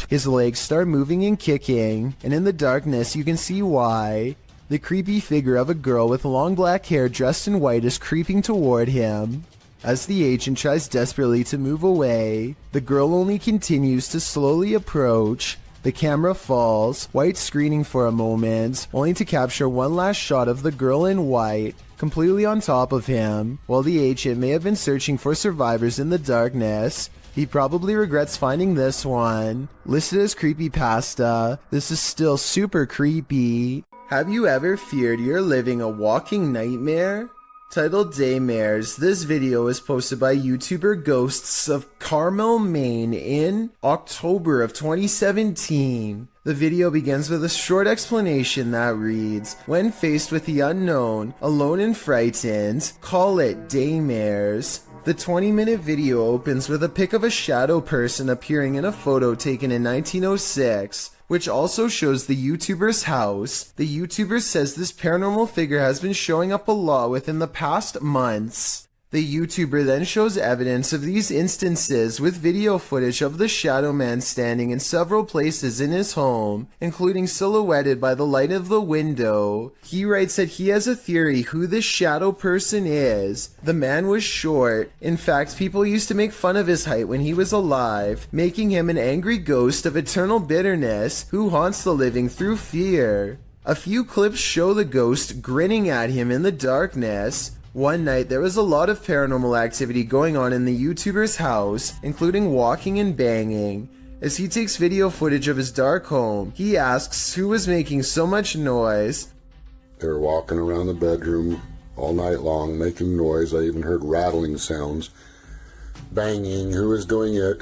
His legs start moving and kicking, and in the darkness you can see why. The creepy figure of a girl with long black hair dressed in white is creeping toward him. As the agent tries desperately to move away, the girl only continues to slowly approach. The camera falls, white screening for a moment, only to capture one last shot of the girl in white, completely on top of him. While the agent may have been searching for survivors in the darkness, he probably regrets finding this one. Listed as creepypasta, this is still super creepy. Have you ever feared you're living a walking nightmare? Titled Daymares, this video was posted by YouTuber Ghosts of Carmel, Maine in October of 2017. The video begins with a short explanation that reads, "When faced with the unknown, alone and frightened, call it Daymares." The 20-minute video opens with a pic of a shadow person appearing in a photo taken in 1906, which also shows the YouTuber's house. The YouTuber says this paranormal figure has been showing up a lot within the past months. The YouTuber then shows evidence of these instances with video footage of the shadow man standing in several places in his home, including silhouetted by the light of the window. He writes that he has a theory who this shadow person is. The man was short. In fact, people used to make fun of his height when he was alive, making him an angry ghost of eternal bitterness who haunts the living through fear. A few clips show the ghost grinning at him in the darkness. One night, there was a lot of paranormal activity going on in the YouTuber's house, including walking and banging. As he takes video footage of his dark home, he asks who was making so much noise. They were walking around the bedroom all night long, making noise. I even heard rattling sounds. Banging. Who was doing it?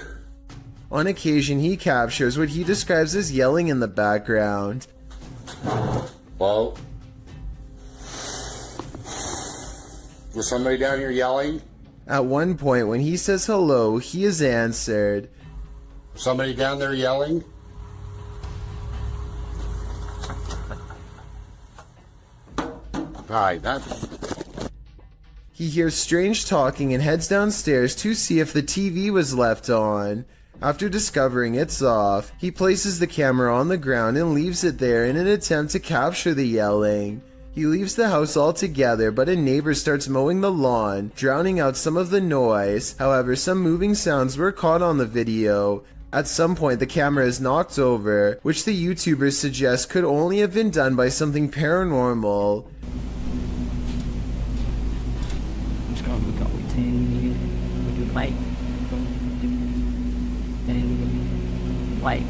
On occasion, he captures what he describes as yelling in the background. Well, was somebody down here yelling? At one point, when he says hello, he is answered. Somebody down there yelling? Hi, He hears strange talking and heads downstairs to see if the TV was left on. After discovering it's off, he places the camera on the ground and leaves it there in an attempt to capture the yelling. He leaves the house altogether, but a neighbor starts mowing the lawn, drowning out some of the noise. However, some moving sounds were caught on the video. At some point, the camera is knocked over, which the YouTuber suggests could only have been done by something paranormal. White.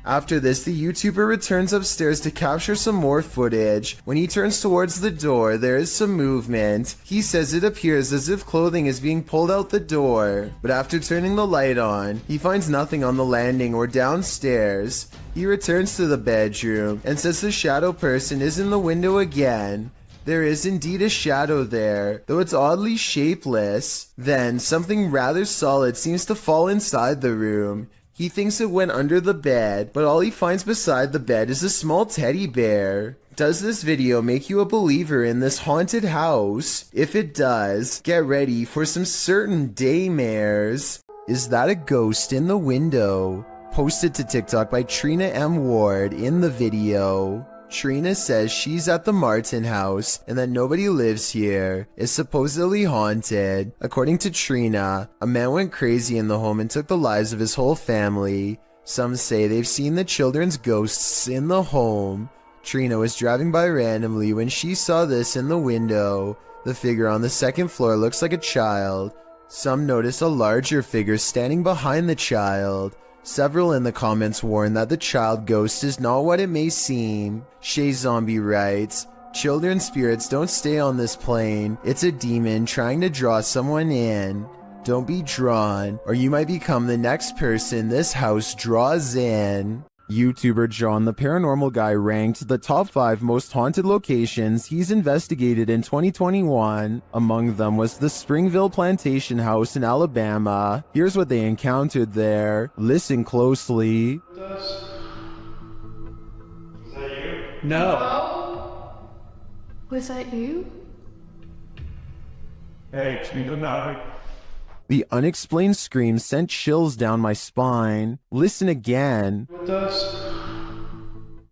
After this, the YouTuber returns upstairs to capture some more footage. When he turns towards the door, there is some movement. He says it appears as if clothing is being pulled out the door. But after turning the light on, he finds nothing on the landing or downstairs. He returns to the bedroom and says the shadow person is in the window again. There is indeed a shadow there, though it's oddly shapeless. Then, something rather solid seems to fall inside the room. He thinks it went under the bed, but all he finds beside the bed is a small teddy bear. Does this video make you a believer in this haunted house? If it does, get ready for some certain daymares. Is that a ghost in the window? Posted to TikTok by Trina M. Ward in the video. Trina says she's at the Martin house and that nobody lives here. It's supposedly haunted. According to Trina, a man went crazy in the home and took the lives of his whole family. Some say they've seen the children's ghosts in the home. Trina was driving by randomly when she saw this in the window. The figure on the second floor looks like a child. Some notice a larger figure standing behind the child. Several in the comments warn that the child ghost is not what it may seem. Shay Zombie writes, "Children spirits don't stay on this plane. It's a demon trying to draw someone in. Don't be drawn, or you might become the next person this house draws in." YouTuber John the Paranormal Guy ranked the top 5 most haunted locations he's investigated in 2021. Among them was the Springville Plantation House in Alabama. Here's what they encountered there. Listen closely. No. Was that you? Hey, no. The unexplained scream sent chills down my spine. Listen again.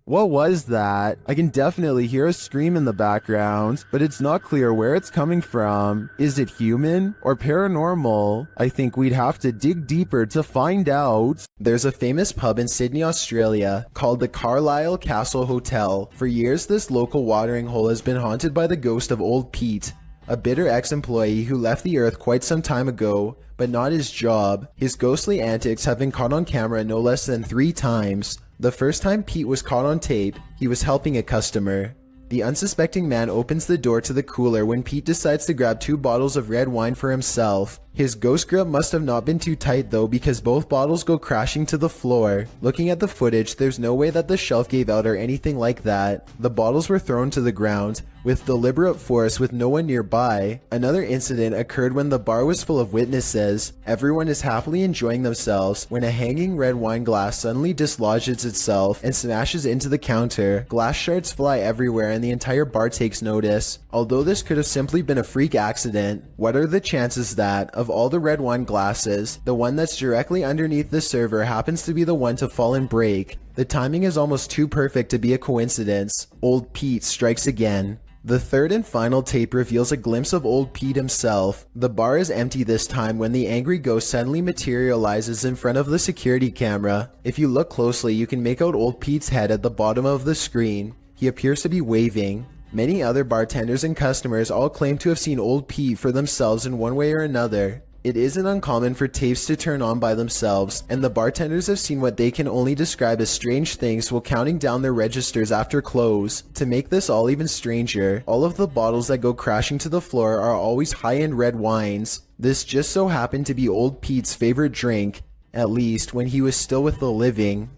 What was that? I can definitely hear a scream in the background, but it's not clear where it's coming from. Is it human or paranormal? I think we'd have to dig deeper to find out. There's a famous pub in Sydney, Australia called the Carlisle Castle Hotel. For years, this local watering hole has been haunted by the ghost of Old Pete, a bitter ex-employee who left the earth quite some time ago, but not his job. His ghostly antics have been caught on camera no less than 3 times. The first time Pete was caught on tape, he was helping a customer. The unsuspecting man opens the door to the cooler when Pete decides to grab 2 bottles of red wine for himself. His ghost grip must have not been too tight though, because both bottles go crashing to the floor. Looking at the footage, there's no way that the shelf gave out or anything like that. The bottles were thrown to the ground with deliberate force with no one nearby. Another incident occurred when the bar was full of witnesses. Everyone is happily enjoying themselves when a hanging red wine glass suddenly dislodges itself and smashes into the counter. Glass shards fly everywhere and the entire bar takes notice. Although this could have simply been a freak accident, what are the chances that, of all the red wine glasses, the one that's directly underneath the server happens to be the one to fall and break? The timing is almost too perfect to be a coincidence. Old Pete strikes again. The third and final tape reveals a glimpse of Old Pete himself. The bar is empty this time when the angry ghost suddenly materializes in front of the security camera. If you look closely, you can make out Old Pete's head at the bottom of the screen. He appears to be waving. Many other bartenders and customers all claim to have seen Old Pete for themselves in one way or another. It isn't uncommon for tapes to turn on by themselves, and the bartenders have seen what they can only describe as strange things while counting down their registers after close. To make this all even stranger, all of the bottles that go crashing to the floor are always high-end red wines. This just so happened to be Old Pete's favorite drink, at least when he was still with the living.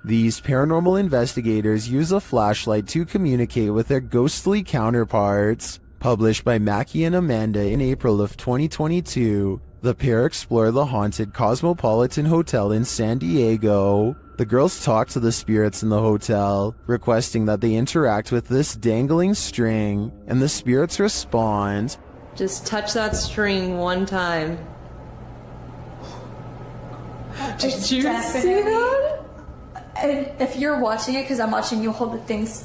These paranormal investigators use a flashlight to communicate with their ghostly counterparts. Published by Mackie and Amanda in April of 2022, the pair explore the haunted Cosmopolitan Hotel in San Diego. The girls talk to the spirits in the hotel, requesting that they interact with this dangling string, and the spirits respond. Just touch that string one time. Did you see that? And if you're watching it, because I'm watching you hold the things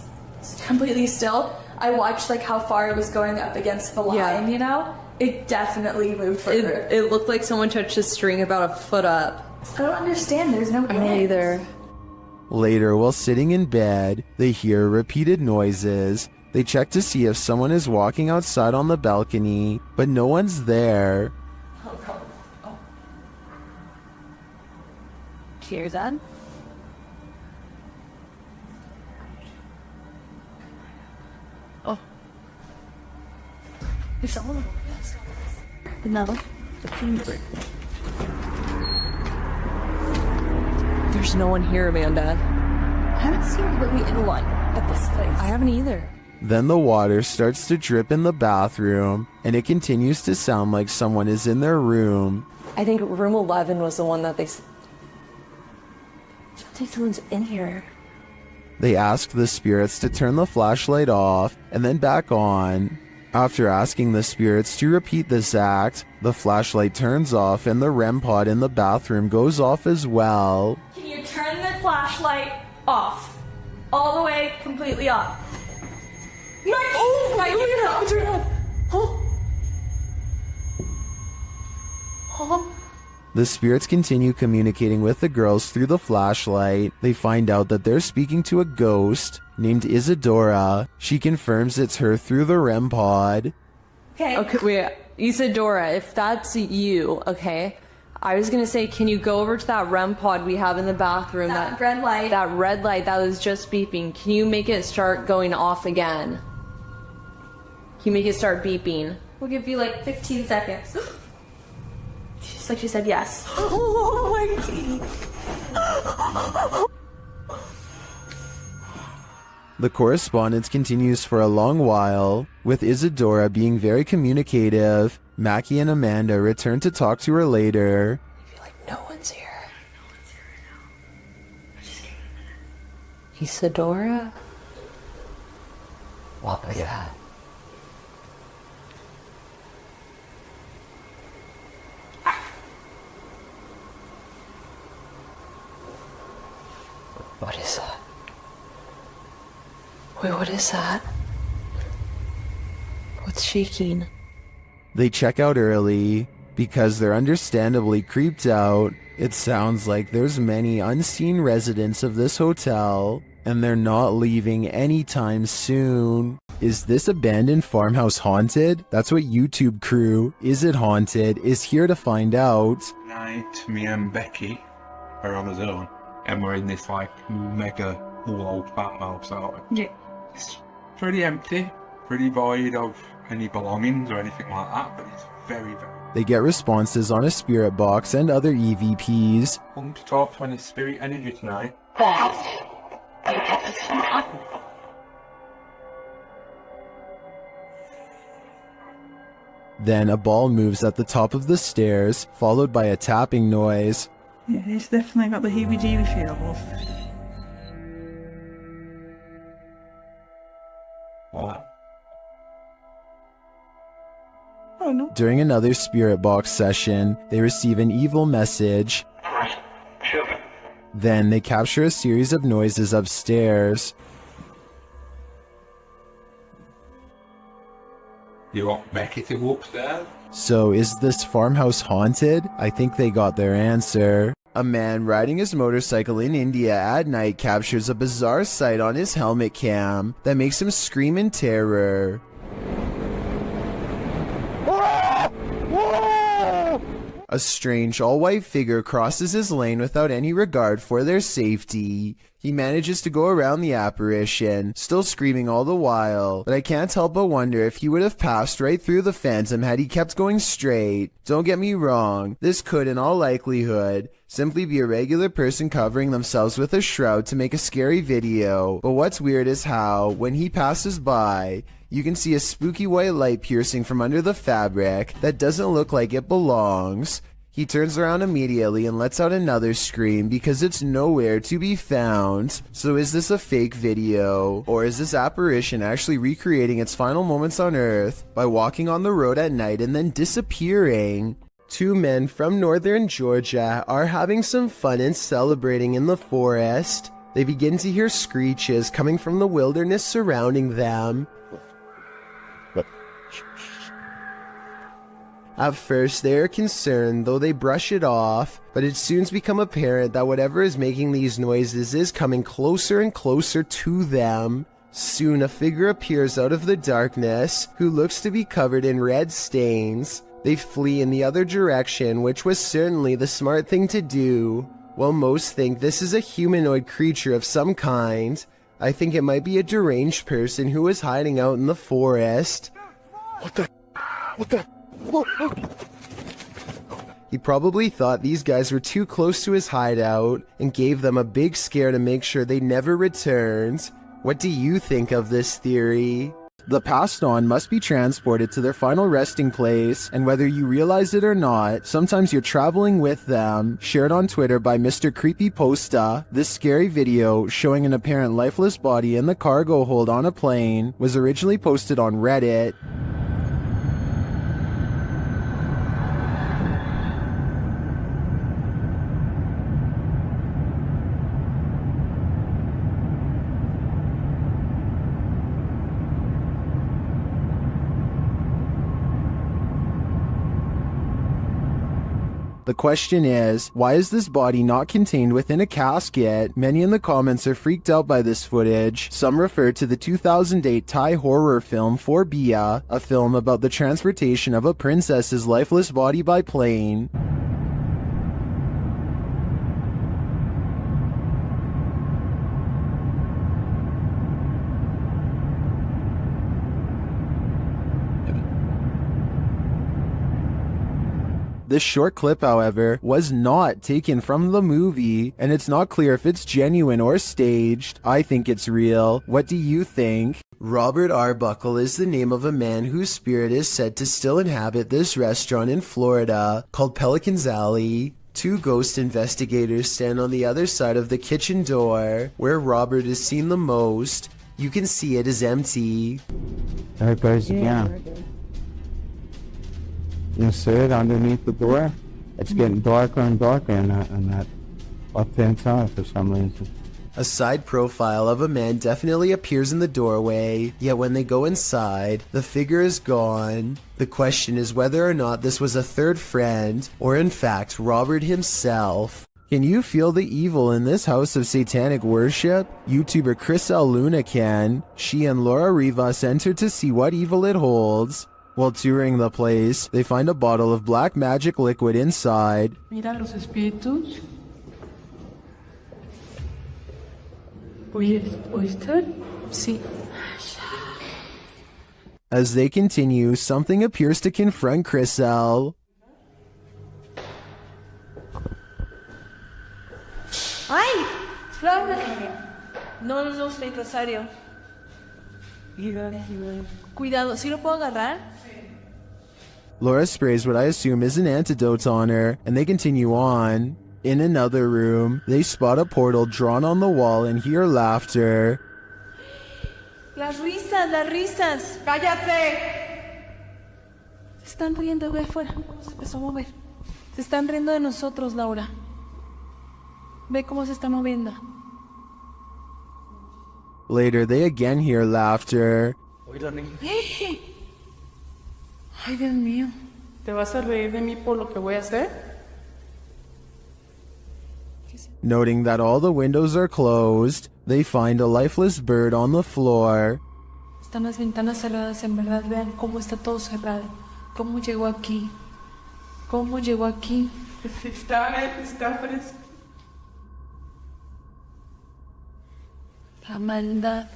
completely still, I watched like how far it was going up against the line, you know? It definitely moved further. It looked like someone touched the string about a foot up. I don't understand, there's no end. Me either. Later, while sitting in bed, they hear repeated noises. They check to see if someone is walking outside on the balcony, but no one's there. Cheers, Ed. Oh. There's someone. No. There's no one here, Amanda. I haven't seen really anyone at this place. I haven't either. Then the water starts to drip in the bathroom, and it continues to sound like someone is in their room. I think room 11 was the one that they... I don't think someone's in here. They ask the spirits to turn the flashlight off and then back on. After asking the spirits to repeat this act, the flashlight turns off and the REM pod in the bathroom goes off as well. Can you turn the flashlight off? All the way, completely off. Turn it off. The spirits continue communicating with the girls through the flashlight. They find out that they're speaking to a ghost named Isadora. She confirms it's her through the REM pod. Okay, wait. Isadora, if that's you, okay? I was gonna say, can you go over to that REM pod we have in the bathroom? That red light. That red light that was just beeping. Can you make it start going off again? Can you make it start beeping? We'll give you like 15 seconds. Just like she said yes. Oh my God. The correspondence continues for a long while, with Isadora being very communicative. Mackie and Amanda return to talk to her later. No one's here. Isadora? What was that? What is that? Wait, what is that? What's shaking? They check out early because they're understandably creeped out. It sounds like there's many unseen residents of this hotel and they're not leaving anytime soon. Is this abandoned farmhouse haunted? That's what YouTube crew Is It Haunted is here to find out. Tonight, me and Becky are on his own, and we're in this like mega old farmhouse out. Yeah. It's pretty empty, pretty void of any belongings or anything like that, but it's very, very... They get responses on a spirit box and other EVPs. Want to talk to any spirit energy tonight? Then a ball moves at the top of the stairs, followed by a tapping noise. Yeah, he's definitely got the heebie-jeebie feels. What? Oh no. During another spirit box session, they receive an evil message. Then they capture a series of noises upstairs. You want Becky to go upstairs? So is this farmhouse haunted? I think they got their answer. A man riding his motorcycle in India at night captures a bizarre sight on his helmet cam that makes him scream in terror. A strange all-white figure crosses his lane without any regard for their safety. He manages to go around the apparition, still screaming all the while, but I can't help but wonder if he would have passed right through the phantom had he kept going straight. Don't get me wrong, this could in all likelihood simply be a regular person covering themselves with a shroud to make a scary video, but what's weird is how, when he passes by, you can see a spooky white light piercing from under the fabric that doesn't look like it belongs. He turns around immediately and lets out another scream because it's nowhere to be found. So is this a fake video? Or is this apparition actually recreating its final moments on Earth by walking on the road at night and then disappearing? Two men from northern Georgia are having some fun and celebrating in the forest. They begin to hear screeches coming from the wilderness surrounding them. At first, they are concerned, though they brush it off, but it soon becomes apparent that whatever is making these noises is coming closer and closer to them. Soon, a figure appears out of the darkness, who looks to be covered in red stains. They flee in the other direction, which was certainly the smart thing to do. While most think this is a humanoid creature of some kind, I think it might be a deranged person who is hiding out in the forest. What the? He probably thought these guys were too close to his hideout and gave them a big scare to make sure they never returned. What do you think of this theory? The passed on must be transported to their final resting place, and whether you realize it or not, sometimes you're traveling with them. Shared on Twitter by Mr. Creepypasta, this scary video showing an apparent lifeless body in the cargo hold on a plane was originally posted on Reddit. The question is, why is this body not contained within a casket? Many in the comments are freaked out by this footage. Some refer to the 2008 Thai horror film Phobia, a film about the transportation of a princess's lifeless body by plane. This short clip, however, was not taken from the movie, and it's not clear if it's genuine or staged. I think it's real. What do you think? Robert Arbuckle is the name of a man whose spirit is said to still inhabit this restaurant in Florida called Pelican's Alley. Two ghost investigators stand on the other side of the kitchen door, where Robert is seen the most. You can see it is empty. There it goes again. You see it underneath the door? It's getting darker and darker in that left-hand side for some reason. A side profile of a man definitely appears in the doorway, yet when they go inside, the figure is gone. The question is whether or not this was a third friend, or in fact Robert himself. Can you feel the evil in this house of satanic worship? YouTuber Chris L. Luna can. She and Laura Rivas enter to see what evil it holds. While touring the place, they find a bottle of black magic liquid inside. Mira los espíritus. ¿Oíste? Sí. As they continue, something appears to confront Chris L. ¡Ay! ¡Flor! No, está empresario. Cuidado, ¿sí lo puedo agarrar? Laura sprays what I assume is an antidote on her, and they continue on. In another room, they spot a portal drawn on the wall and hear laughter. Las risas. ¡Cállate! Se están riendo, ve afuera. Se empezó a mover. Se están riendo de nosotros, Laura. Ve cómo se está moviendo. Later, they again hear laughter. Ay, Dios mío. ¿Te vas a reír de mí por lo que voy a hacer? Noting that all the windows are closed, they find a lifeless bird on the floor. Están las ventanas cerradas, en verdad. Vean cómo está todo cerrado. ¿Cómo llegó aquí? ¿Cómo llegó aquí? Está fresco. La maldad.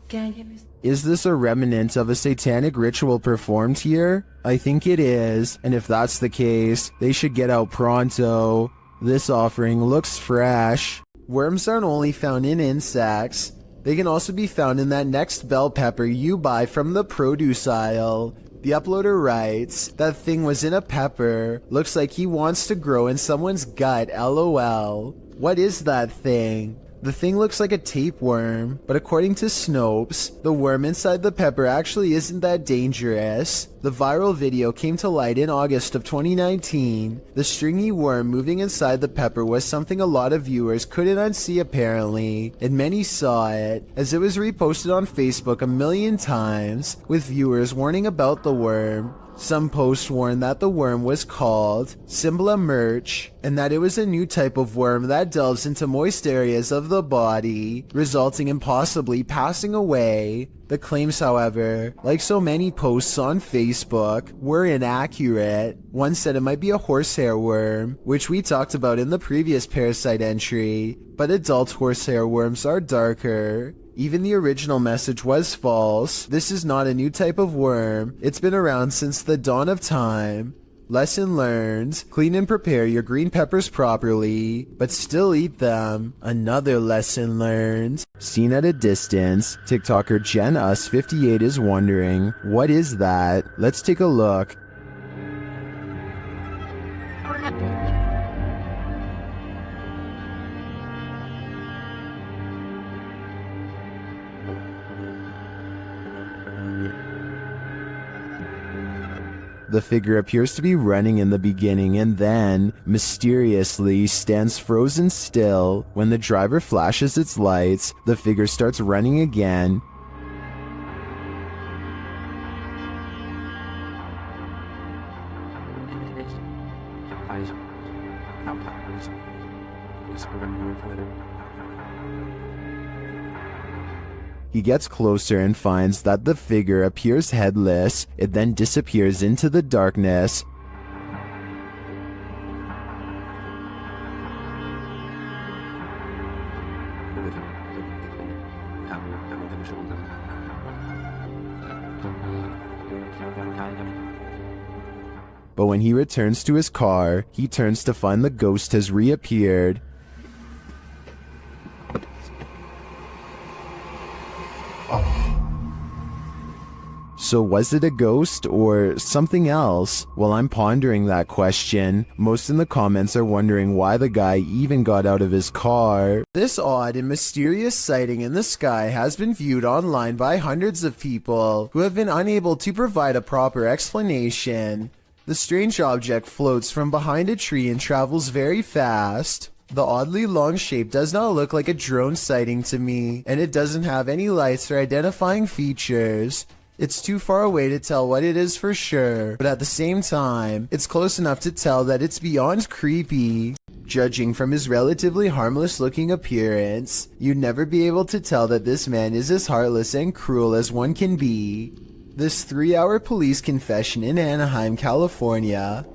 ¿Qué hay en esto? Is this a remnant of a satanic ritual performed here? I think it is, and if that's the case, they should get out pronto. This offering looks fresh. Worms aren't only found in insects. They can also be found in that next bell pepper you buy from the produce aisle. The uploader writes, that thing was in a pepper. Looks like he wants to grow in someone's gut, lol. What is that thing? The thing looks like a tapeworm, but according to Snopes, the worm inside the pepper actually isn't that dangerous. The viral video came to light in August of 2019. The stringy worm moving inside the pepper was something a lot of viewers couldn't unsee apparently, and many saw it, as it was reposted on Facebook a million times, with viewers warning about the worm. Some posts warned that the worm was called Symbla Merch, and that it was a new type of worm that delves into moist areas of the body, resulting in possibly passing away. The claims, however, like so many posts on Facebook, were inaccurate. One said it might be a horsehair worm, which we talked about in the previous parasite entry, but adult horsehair worms are darker. Even the original message was false. This is not a new type of worm. It's been around since the dawn of time. Lesson learned. Clean and prepare your green peppers properly, but still eat them. Another lesson learned. Seen at a distance, TikToker Jen Us 58 is wondering, what is that? Let's take a look. The figure appears to be running in the beginning and then, mysteriously, stands frozen still. When the driver flashes its lights, the figure starts running again. He gets closer and finds that the figure appears headless. It then disappears into the darkness. But when he returns to his car, he turns to find the ghost has reappeared. So was it a ghost or something else? While I'm pondering that question, most in the comments are wondering why the guy even got out of his car. This odd and mysterious sighting in the sky has been viewed online by hundreds of people who have been unable to provide a proper explanation. The strange object floats from behind a tree and travels very fast. The oddly long shape does not look like a drone sighting to me, and it doesn't have any lights or identifying features. It's too far away to tell what it is for sure, but at the same time, it's close enough to tell that it's beyond creepy. Judging from his relatively harmless looking appearance, you'd never be able to tell that this man is as heartless and cruel as one can be. This 3-hour police confession in Anaheim, California,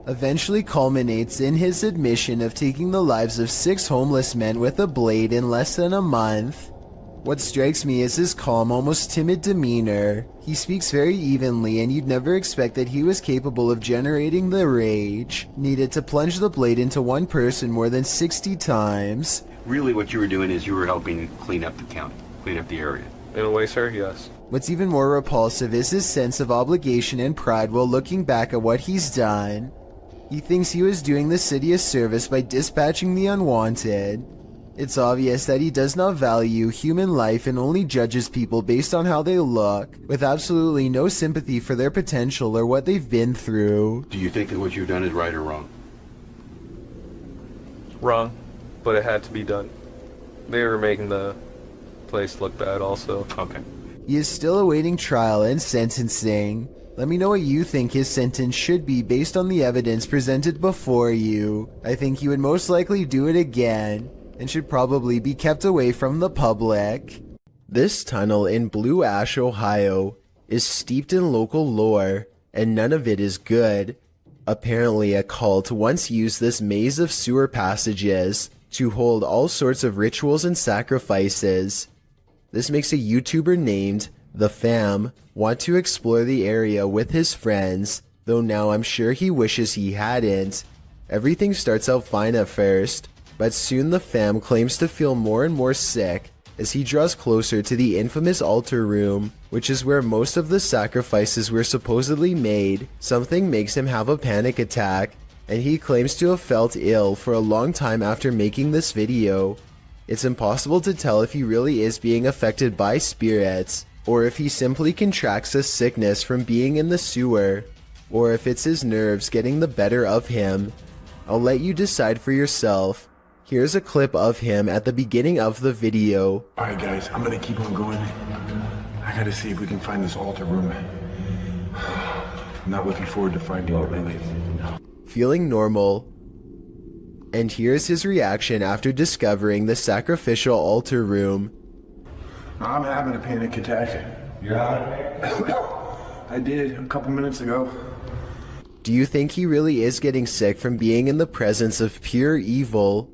eventually culminates in his admission of taking the lives of 6 homeless men with a blade in less than a month. What strikes me is his calm, almost timid demeanor. He speaks very evenly, and you'd never expect that he was capable of generating the rage needed to plunge the blade into one person more than 60 times. Really what you were doing is you were helping clean up the county, clean up the area. In a way, sir, yes. What's even more repulsive is his sense of obligation and pride while looking back at what he's done. He thinks he was doing the city a service by dispatching the unwanted. It's obvious that he does not value human life and only judges people based on how they look, with absolutely no sympathy for their potential or what they've been through. Do you think that what you've done is right or wrong? Wrong, but it had to be done. They were making the place look bad also. Okay. He is still awaiting trial and sentencing. Let me know what you think his sentence should be based on the evidence presented before you. I think he would most likely do it again, and should probably be kept away from the public. This tunnel in Blue Ash, Ohio, is steeped in local lore, and none of it is good. Apparently, a cult once used this maze of sewer passages to hold all sorts of rituals and sacrifices. This makes a YouTuber named The Fam want to explore the area with his friends, though now I'm sure he wishes he hadn't. Everything starts out fine at first, but soon the Fam claims to feel more and more sick as he draws closer to the infamous altar room, which is where most of the sacrifices were supposedly made. Something makes him have a panic attack, and he claims to have felt ill for a long time after making this video. It's impossible to tell if he really is being affected by spirits, or if he simply contracts a sickness from being in the sewer, or if it's his nerves getting the better of him. I'll let you decide for yourself. Here's a clip of him at the beginning of the video. Alright guys, I'm gonna keep on going. I gotta see if we can find this altar room. I'm not looking forward to finding it really. Feeling normal. And here's his reaction after discovering the sacrificial altar room. I'm having a panic attack. Yeah. I did a couple minutes ago. Do you think he really is getting sick from being in the presence of pure evil?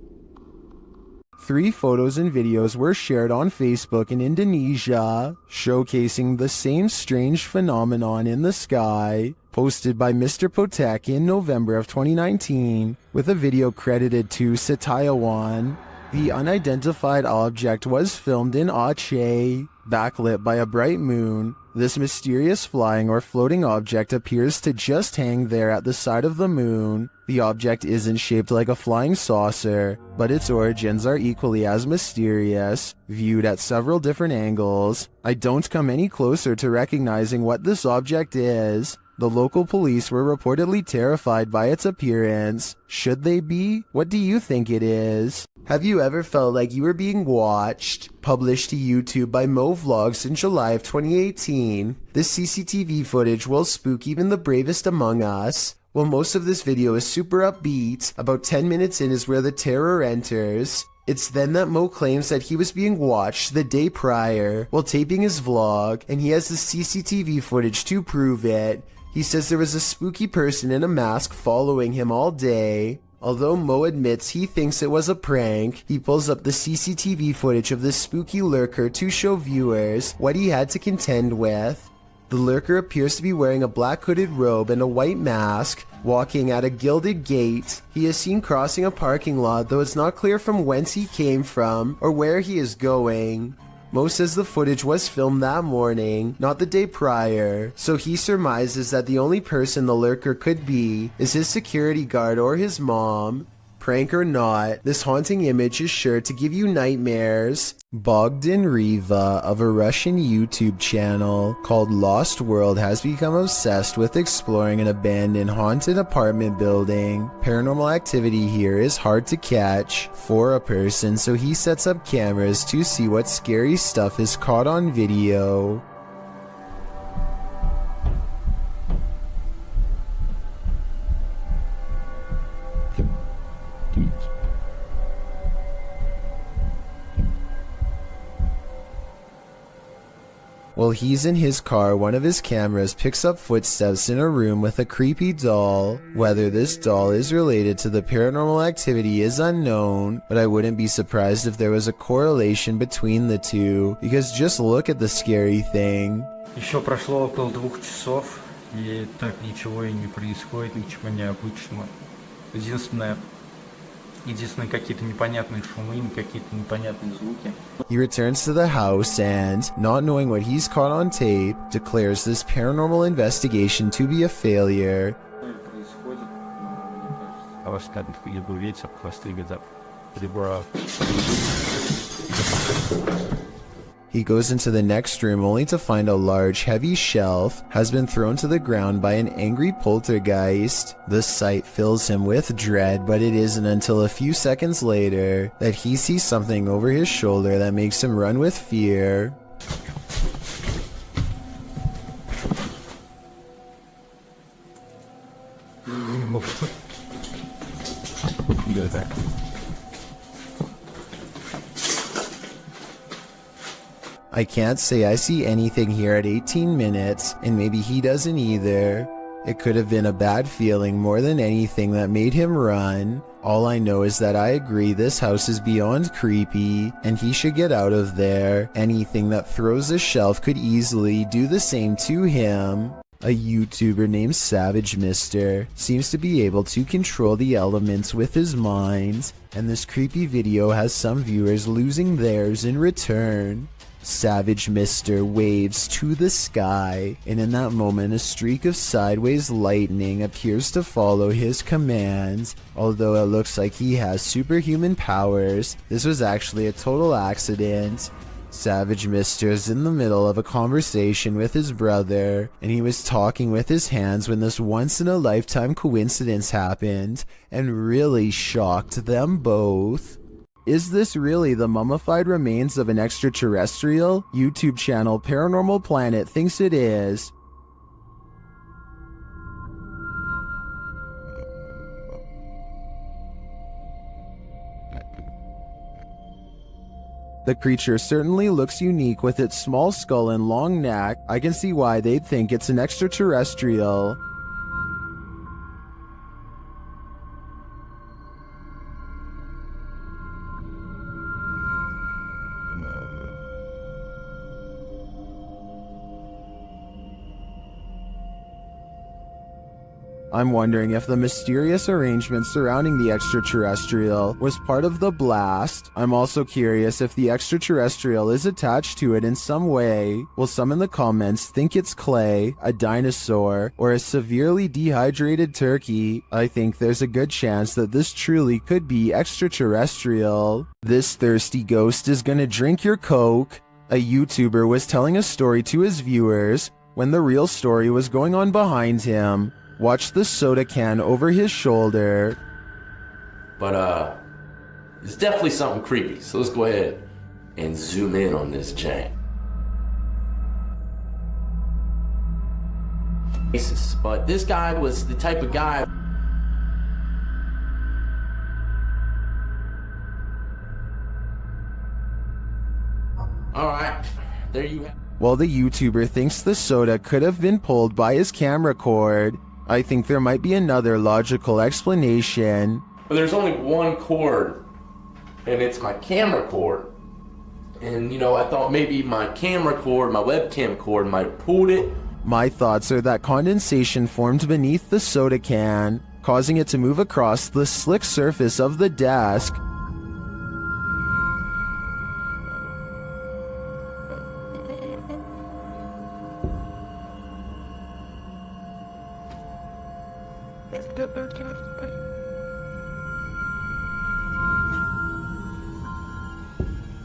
3 photos and videos were shared on Facebook in Indonesia, showcasing the same strange phenomenon in the sky, posted by Mr. Potek in November of 2019, with a video credited to Setiawan. The unidentified object was filmed in Aceh, backlit by a bright moon. This mysterious flying or floating object appears to just hang there at the side of the moon. The object isn't shaped like a flying saucer, but its origins are equally as mysterious, viewed at several different angles. I don't come any closer to recognizing what this object is. The local police were reportedly terrified by its appearance. Should they be? What do you think it is? Have you ever felt like you were being watched? Published to YouTube by Mo Vlogs in July of 2018. This CCTV footage will spook even the bravest among us. While most of this video is super upbeat, about 10 minutes in is where the terror enters. It's then that Mo claims that he was being watched the day prior while taping his vlog, and he has the CCTV footage to prove it. He says there was a spooky person in a mask following him all day. Although Mo admits he thinks it was a prank, he pulls up the CCTV footage of this spooky lurker to show viewers what he had to contend with. The lurker appears to be wearing a black hooded robe and a white mask, walking at a gilded gate. He is seen crossing a parking lot, though it's not clear from whence he came from or where he is going. Mo says the footage was filmed that morning, not the day prior, so he surmises that the only person the lurker could be is his security guard or his mom. Prank or not, this haunting image is sure to give you nightmares. Bogdan Riva of a Russian YouTube channel called Lost World has become obsessed with exploring an abandoned haunted apartment building. Paranormal activity here is hard to catch for a person, so he sets up cameras to see what scary stuff is caught on video. While he's in his car, one of his cameras picks up footsteps in a room with a creepy doll. Whether this doll is related to the paranormal activity is unknown, but I wouldn't be surprised if there was a correlation between the two, because just look at the scary thing. Еще прошло около 2 часов, и так ничего и не происходит, ничего необычного. Единственные какие-то непонятные шумы, какие-то непонятные звуки. He returns to the house and, not knowing what he's caught on tape, declares this paranormal investigation to be a failure. He goes into the next room only to find a large, heavy shelf has been thrown to the ground by an angry poltergeist. The sight fills him with dread, but it isn't until a few seconds later that he sees something over his shoulder that makes him run with fear. Go there. I can't say I see anything here at 18 minutes, and maybe he doesn't either. It could have been a bad feeling more than anything that made him run. All I know is that I agree this house is beyond creepy, and he should get out of there. Anything that throws a shelf could easily do the same to him. A YouTuber named Savage Mister seems to be able to control the elements with his mind, and this creepy video has some viewers losing theirs in return. Savage Mister waves to the sky, and in that moment a streak of sideways lightning appears to follow his commands. Although it looks like he has superhuman powers, this was actually a total accident. Savage Mister is in the middle of a conversation with his brother, and he was talking with his hands when this once-in-a-lifetime coincidence happened, and really shocked them both. Is this really the mummified remains of an extraterrestrial? YouTube channel Paranormal Planet thinks it is. The creature certainly looks unique with its small skull and long neck. I can see why they'd think it's an extraterrestrial. I'm wondering if the mysterious arrangement surrounding the extraterrestrial was part of the blast. I'm also curious if the extraterrestrial is attached to it in some way. Will some in the comments think it's clay, a dinosaur, or a severely dehydrated turkey? I think there's a good chance that this truly could be extraterrestrial. This thirsty ghost is gonna drink your Coke. A YouTuber was telling a story to his viewers when the real story was going on behind him. Watch the soda can over his shoulder. But, it's definitely something creepy, so let's go ahead and zoom in on this jank. But this guy was the type of guy. Alright, there you have. While the YouTuber thinks the soda could have been pulled by his camera cord, I think there might be another logical explanation. But there's only one cord, and it's my camera cord. And you know, I thought maybe my camera cord, my webcam cord might have pulled it. My thoughts are that condensation formed beneath the soda can, causing it to move across the slick surface of the desk.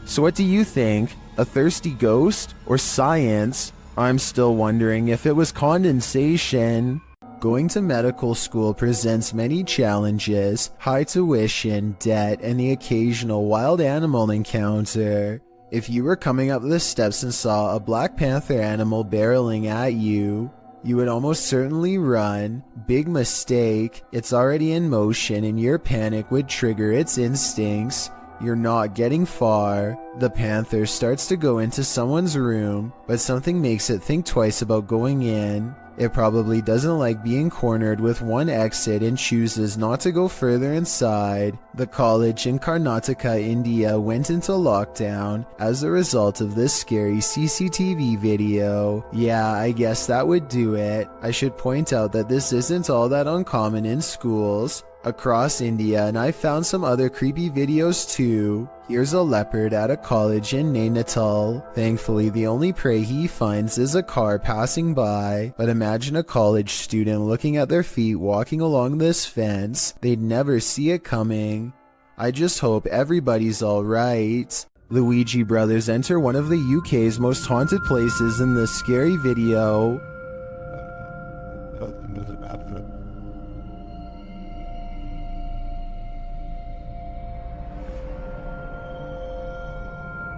So what do you think? A thirsty ghost or science? I'm still wondering if it was condensation. Going to medical school presents many challenges: high tuition, debt, and the occasional wild animal encounter. If you were coming up the steps and saw a Black Panther animal barreling at you, you would almost certainly run. Big mistake. It's already in motion and your panic would trigger its instincts. You're not getting far. The panther starts to go into someone's room, but something makes it think twice about going in. It probably doesn't like being cornered with one exit and chooses not to go further inside. The college in Karnataka, India went into lockdown as a result of this scary CCTV video. Yeah, I guess that would do it. I should point out that this isn't all that uncommon in schools across India, and I found some other creepy videos too. Here's a leopard at a college in Nainital. Thankfully, the only prey he finds is a car passing by. But imagine a college student looking at their feet walking along this fence. They'd never see it coming. I just hope everybody's alright. Luigi brothers enter one of the UK's most haunted places in this scary video.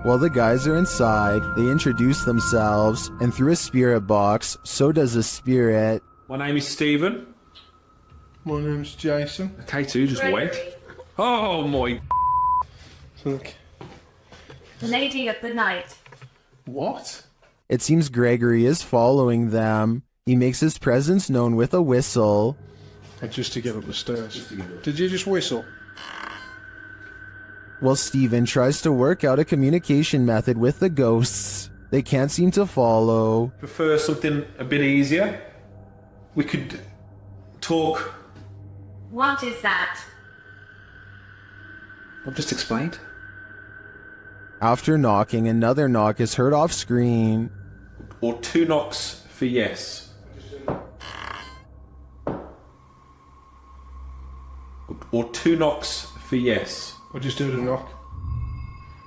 While the guys are inside, they introduce themselves, and through a spirit box, so does a spirit. My name is Stephen. My name's Jason. K2 just went. Oh my. Look. The lady of the night. What? It seems Gregory is following them. He makes his presence known with a whistle. Just to get up the stairs. Did you just whistle? While Steven tries to work out a communication method with the ghosts, they can't seem to follow. Prefer something a bit easier? We could talk. What is that? I've just explained. After knocking, another knock is heard off screen. Or 2 knocks for yes. Or 2 knocks for yes. I just heard a knock.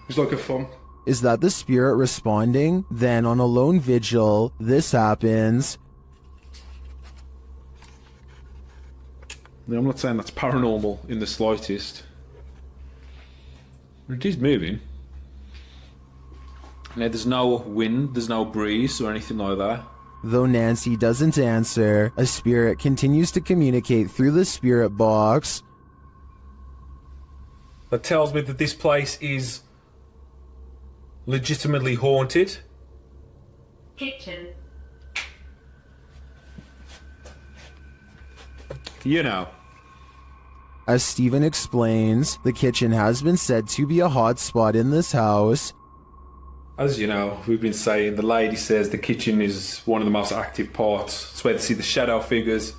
It's like a thump. Is that the spirit responding? Then on a lone vigil, this happens. Now, I'm not saying that's paranormal in the slightest. It is moving. Now, there's no wind, there's no breeze or anything like that. Though Nancy doesn't answer, a spirit continues to communicate through the spirit box. That tells me that this place is legitimately haunted. Kitchen. You know. As Steven explains, the kitchen has been said to be a hot spot in this house. As you know, we've been saying, the lady says the kitchen is one of the most active parts. It's where they see the shadow figures,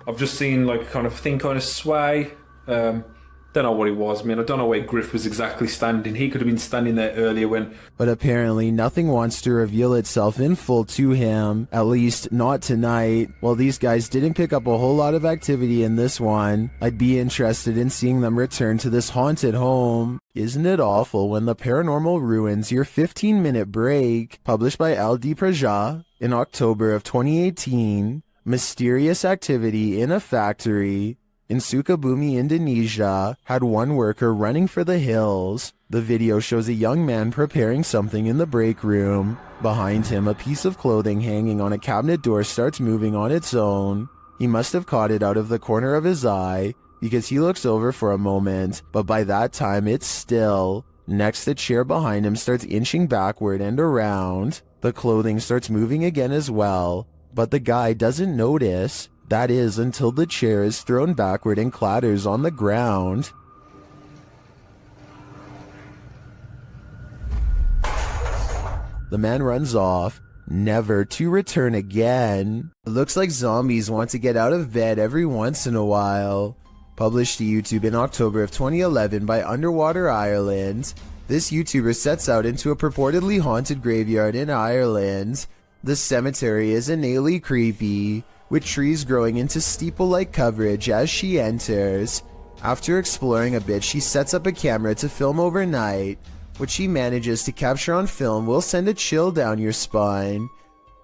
I've just seen like kind of thing kind of sway. Don't know what it was. I mean, I don't know where Griff was exactly standing. He could have been standing there earlier when... But apparently nothing wants to reveal itself in full to him, at least not tonight. While these guys didn't pick up a whole lot of activity in this one, I'd be interested in seeing them return to this haunted home. Isn't it awful when the paranormal ruins your 15-minute break? Published by L.D. Praja in October of 2018. Mysterious activity in a factory in Sukabumi, Indonesia, had one worker running for the hills. The video shows a young man preparing something in the break room. Behind him, a piece of clothing hanging on a cabinet door starts moving on its own. He must have caught it out of the corner of his eye, because he looks over for a moment, but by that time it's still. Next, the chair behind him starts inching backward and around. The clothing starts moving again as well, but the guy doesn't notice. That is, until the chair is thrown backward and clatters on the ground. The man runs off, never to return again. It looks like zombies want to get out of bed every once in a while. Published to YouTube in October of 2011 by Underwater Ireland. This YouTuber sets out into a purportedly haunted graveyard in Ireland. The cemetery is innately creepy, with trees growing into steeple-like coverage as she enters. After exploring a bit, she sets up a camera to film overnight. What she manages to capture on film will send a chill down your spine.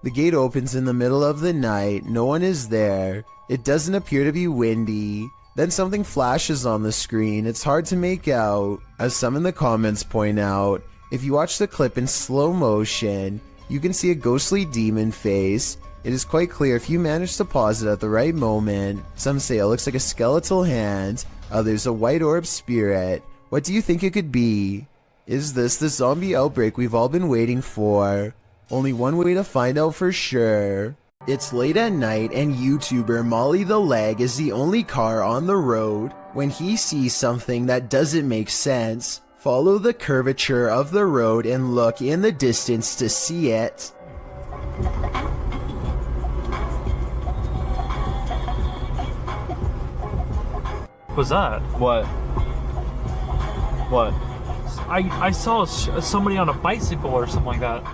The gate opens in the middle of the night. No one is there. It doesn't appear to be windy. Then something flashes on the screen. It's hard to make out. As some in the comments point out, if you watch the clip in slow motion, you can see a ghostly demon face. It is quite clear if you manage to pause it at the right moment. Some say it looks like a skeletal hand, others a white orb spirit. What do you think it could be? Is this the zombie outbreak we've all been waiting for? Only one way to find out for sure. It's late at night and YouTuber Molly the Leg is the only car on the road. When he sees something that doesn't make sense, follow the curvature of the road and look in the distance to see it. Was that? What? What? I saw somebody on a bicycle or something like that.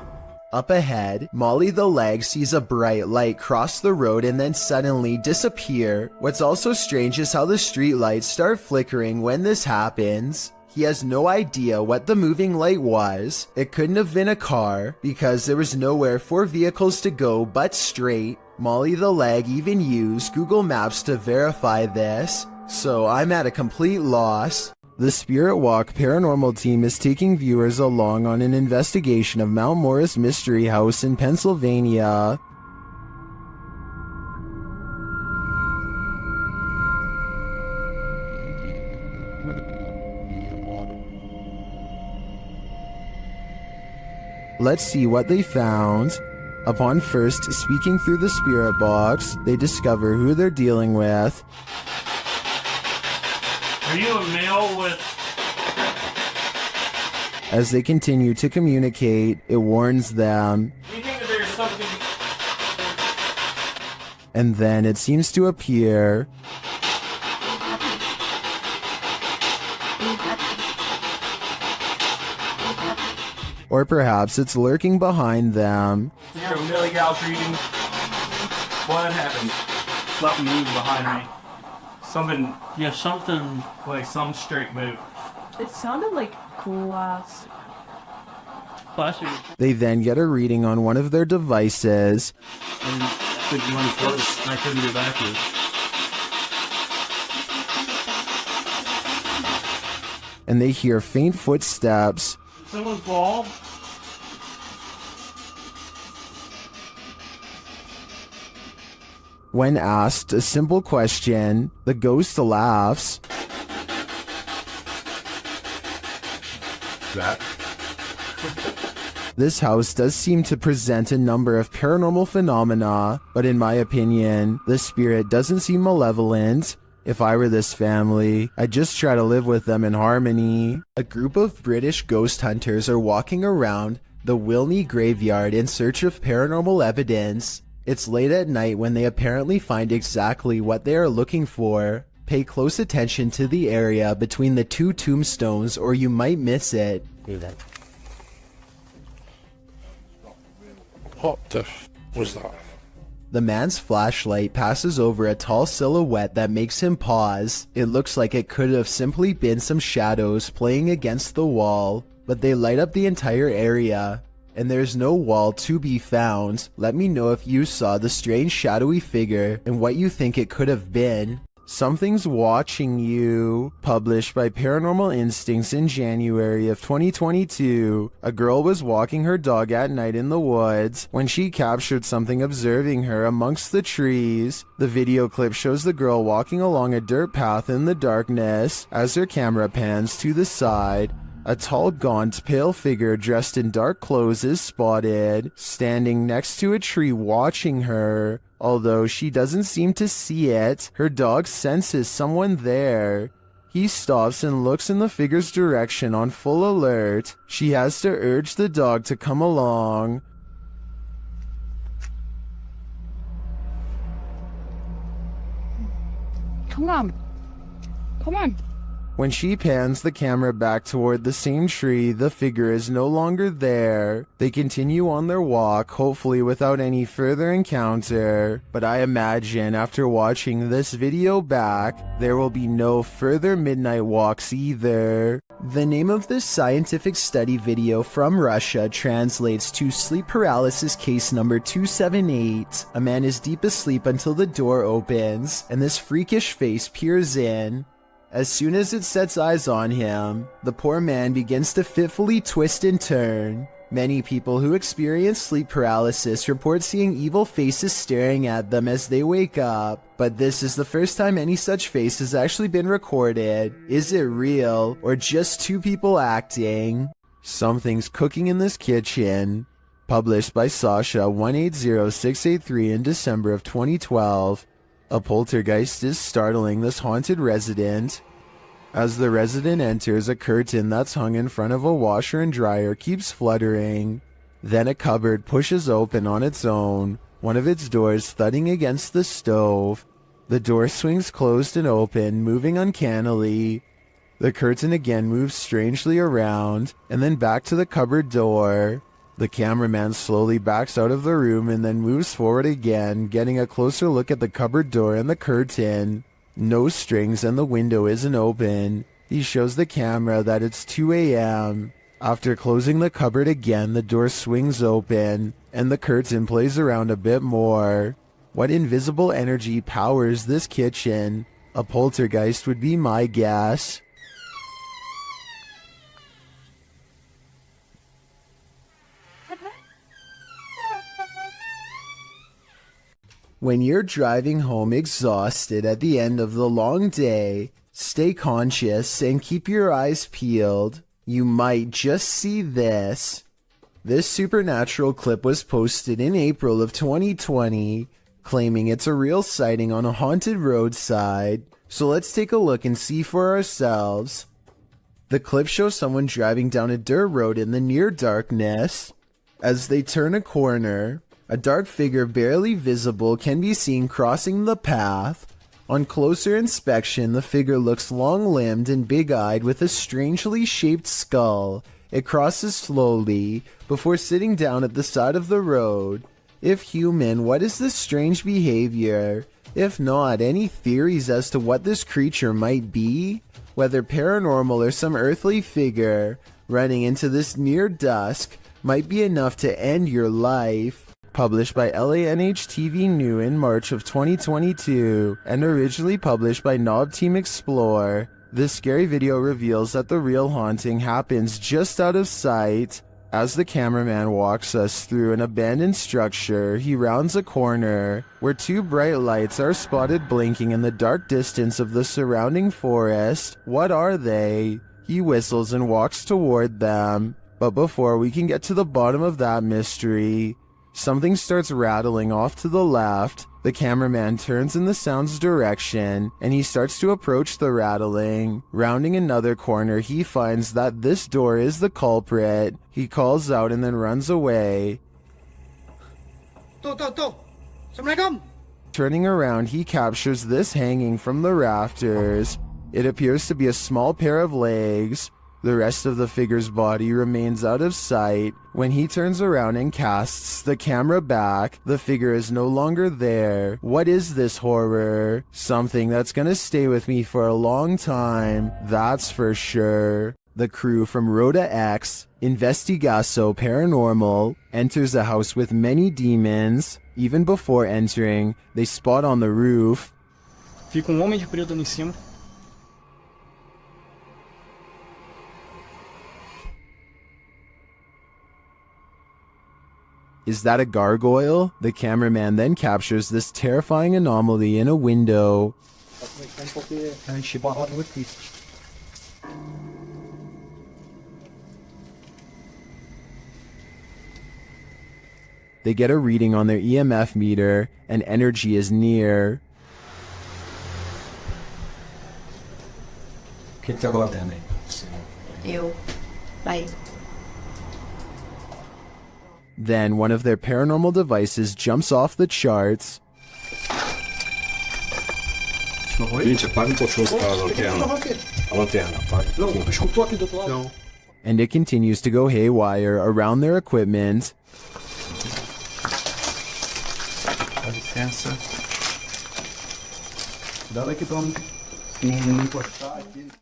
Up ahead, Molly the Leg sees a bright light cross the road and then suddenly disappear. What's also strange is how the street lights start flickering when this happens. He has no idea what the moving light was. It couldn't have been a car because there was nowhere for vehicles to go but straight. Molly the Leg even used Google Maps to verify this. So I'm at a complete loss. The Spirit Walk paranormal team is taking viewers along on an investigation of Mount Morris Mystery House in Pennsylvania. Let's see what they found. Upon first speaking through the spirit box, they discover who they're dealing with. Are you a male with... As they continue to communicate, it warns them. You think that there's something... And then it seems to appear. Or perhaps it's lurking behind them. Millie Gal's reading. What happened? Something moved behind me. Something. Yeah, something. Like some straight move. It sounded like glass. They then get a reading on one of their devices. And could you want to close? I couldn't get back to it. And they hear faint footsteps. Someone's bald. When asked a simple question, the ghost laughs. That? This house does seem to present a number of paranormal phenomena, but in my opinion, the spirit doesn't seem malevolent. If I were this family, I'd just try to live with them in harmony. A group of British ghost hunters are walking around the Wilney graveyard in search of paranormal evidence. It's late at night when they apparently find exactly what they are looking for. Pay close attention to the area between the two tombstones or you might miss it. What the was that? The man's flashlight passes over a tall silhouette that makes him pause. It looks like it could have simply been some shadows playing against the wall, but they light up the entire area. And there's no wall to be found. Let me know if you saw the strange shadowy figure and what you think it could have been. Something's Watching You, published by Paranormal Instincts in January of 2022. A girl was walking her dog at night in the woods when she captured something observing her amongst the trees. The video clip shows the girl walking along a dirt path in the darkness. As her camera pans to the side, a tall, gaunt, pale figure dressed in dark clothes is spotted, standing next to a tree watching her. Although she doesn't seem to see it, her dog senses someone there. He stops and looks in the figure's direction on full alert. She has to urge the dog to come along. Come on. Come on. When she pans the camera back toward the same tree, the figure is no longer there. They continue on their walk, hopefully without any further encounter. But I imagine after watching this video back, there will be no further midnight walks either. The name of this scientific study video from Russia translates to Sleep Paralysis Case Number 278. A man is deep asleep until the door opens, and this freakish face peers in. As soon as it sets eyes on him, the poor man begins to fitfully twist and turn. Many people who experience sleep paralysis report seeing evil faces staring at them as they wake up, but this is the first time any such face has actually been recorded. Is it real, or just two people acting? Something's cooking in this kitchen. Published by Sasha 180683 in December of 2012. A poltergeist is startling this haunted resident. As the resident enters, a curtain that's hung in front of a washer and dryer keeps fluttering. Then a cupboard pushes open on its own, one of its doors thudding against the stove. The door swings closed and open, moving uncannily. The curtain again moves strangely around, and then back to the cupboard door. The cameraman slowly backs out of the room and then moves forward again, getting a closer look at the cupboard door and the curtain. No strings and the window isn't open. He shows the camera that it's 2 a.m. After closing the cupboard again, the door swings open, and the curtain plays around a bit more. What invisible energy powers this kitchen? A poltergeist would be my guess. When you're driving home exhausted at the end of the long day, stay conscious and keep your eyes peeled. You might just see this. This supernatural clip was posted in April of 2020, claiming it's a real sighting on a haunted roadside. So let's take a look and see for ourselves. The clip shows someone driving down a dirt road in the near darkness. As they turn a corner, a dark figure barely visible can be seen crossing the path. On closer inspection, the figure looks long-limbed and big-eyed with a strangely shaped skull. It crosses slowly before sitting down at the side of the road. If human, what is this strange behavior? If not, any theories as to what this creature might be? Whether paranormal or some earthly figure, running into this near dusk might be enough to end your life. Published by LANH-TV New in March of 2022, and originally published by Knob Team Explore. This scary video reveals that the real haunting happens just out of sight. As the cameraman walks us through an abandoned structure, he rounds a corner, where two bright lights are spotted blinking in the dark distance of the surrounding forest. What are they? He whistles and walks toward them. But before we can get to the bottom of that mystery, something starts rattling off to the left. The cameraman turns in the sound's direction, and he starts to approach the rattling. Rounding another corner, he finds that this door is the culprit. He calls out and then runs away. Turning around, he captures this hanging from the rafters. It appears to be a small pair of legs. The rest of the figure's body remains out of sight. When he turns around and casts the camera back, the figure is no longer there. What is this horror? Something that's gonna stay with me for a long time, that's for sure. The crew from Rhoda X, Investigaso Paranormal, enters a house with many demons. Even before entering, they spot on the roof. Fica homem de preto ali em cima. Is that a gargoyle? The cameraman then captures this terrifying anomaly in a window. They get a reading on their EMF meter, and energy is near. Ew. Bye. Then one of their paranormal devices jumps off the charts. And it continues to go haywire around their equipment.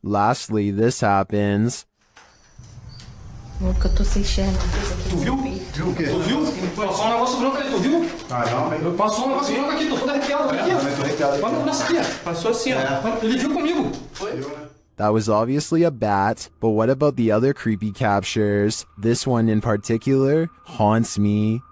Lastly, this happens. Tu viu? Viu o quê? Tu viu? Passou um negócio branco ali, tu viu? Caramba. Passou um negócio branco aqui, tô todo arrepiado. Aqui, ó. Olha nessa aqui, ó. Passou assim, ó. Ele viu comigo. That was obviously a bat, but what about the other creepy captures? This one in particular haunts me.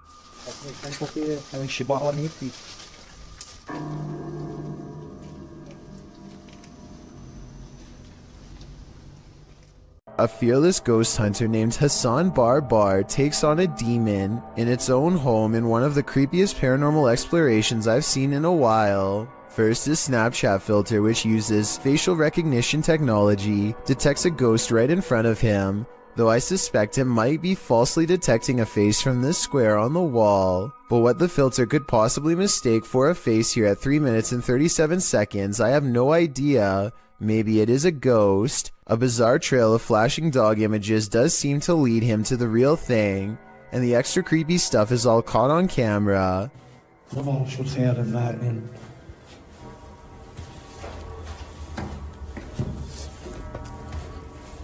A fearless ghost hunter named Hassan Barbar takes on a demon in its own home in one of the creepiest paranormal explorations I've seen in a while. First, his Snapchat filter, which uses facial recognition technology, detects a ghost right in front of him, though I suspect it might be falsely detecting a face from this square on the wall. But what the filter could possibly mistake for a face here at 3 minutes and 37 seconds, I have no idea. Maybe it is a ghost. A bizarre trail of flashing dog images does seem to lead him to the real thing, and the extra creepy stuff is all caught on camera.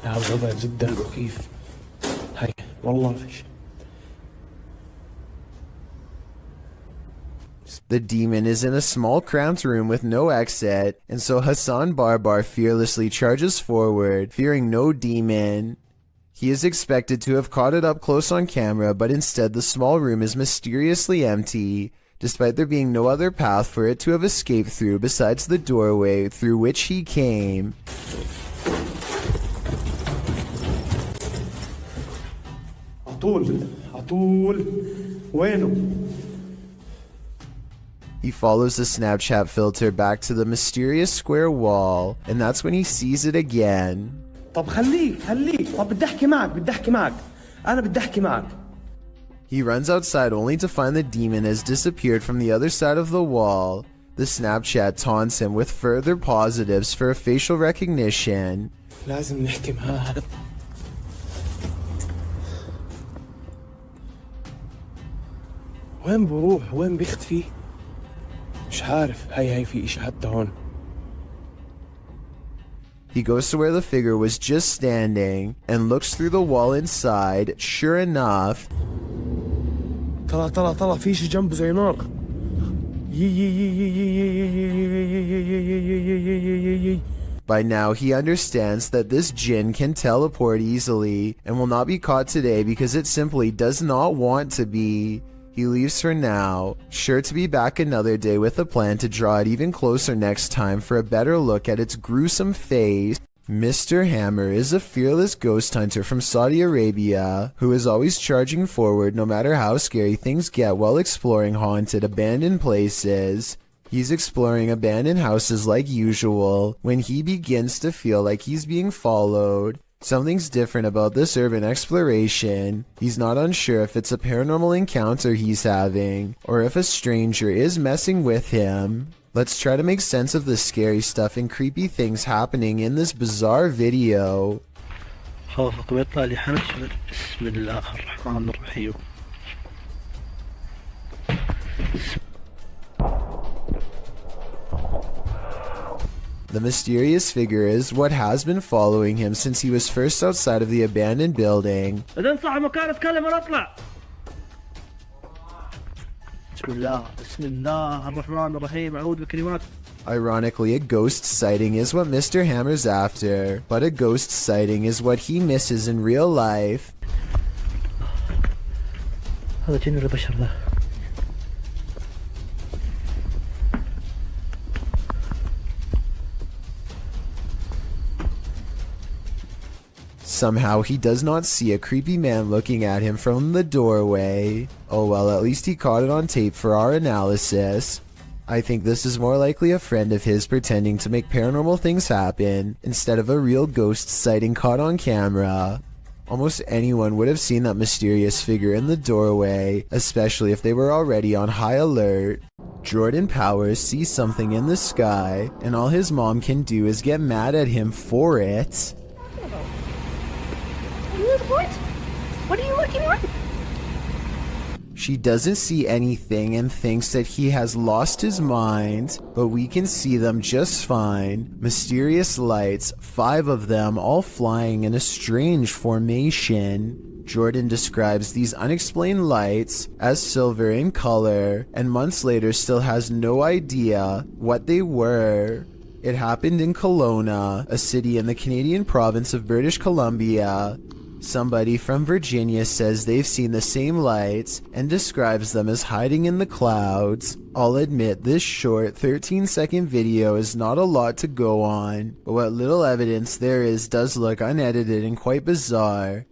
الوضع جدا مخيف. هاي والله فيش. The demon is in a small cramped room with no exit, and so Hassan Barbar fearlessly charges forward, fearing no demon. He is expected to have caught it up close on camera, but instead the small room is mysteriously empty, despite there being no other path for it to have escaped through besides the doorway through which he came. عطول وينه؟ He follows the Snapchat filter back to the mysterious square wall, and that's when he sees it again. طب خليك طب بدي احكي معك انا بدي احكي معك. He runs outside only to find the demon has disappeared from the other side of the wall. The Snapchat taunts him with further positives for facial recognition. لازم نحكي معاه. وين بروح وين بيختفي؟ مش عارف. هاي في إشي حتى هون. He goes to where the figure was just standing and looks through the wall inside. Sure enough, طلع في شي جنبه زي نار. By now, he understands that this jinn can teleport easily and will not be caught today because it simply does not want to be. He leaves for now, sure to be back another day with a plan to draw it even closer next time for a better look at its gruesome face. Mr. Hammer is a fearless ghost hunter from Saudi Arabia who is always charging forward no matter how scary things get while exploring haunted, abandoned places. He's exploring abandoned houses like usual when he begins to feel like he's being followed. Something's different about this urban exploration. He's not unsure if it's a paranormal encounter he's having, or if a stranger is messing with him. Let's try to make sense of the scary stuff and creepy things happening in this bizarre video. The mysterious figure is what has been following him since he was first outside of the abandoned building. Ironically, a ghost sighting is what Mr. Hammer's after, but a ghost sighting is what he misses in real life. Somehow he does not see a creepy man looking at him from the doorway. Oh well, at least he caught it on tape for our analysis. I think this is more likely a friend of his pretending to make paranormal things happen, instead of a real ghost sighting caught on camera. Almost anyone would have seen that mysterious figure in the doorway, especially if they were already on high alert. Jordan Powers sees something in the sky, and all his mom can do is get mad at him for it. What are you looking at? She doesn't see anything and thinks that he has lost his mind, but we can see them just fine. Mysterious lights, 5 of them all flying in a strange formation. Jordan describes these unexplained lights as silver in color, and months later still has no idea what they were. It happened in Kelowna, a city in the Canadian province of British Columbia. Somebody from Virginia says they've seen the same lights and describes them as hiding in the clouds. I'll admit this short 13-second video is not a lot to go on, but what little evidence there is does look unedited and quite bizarre.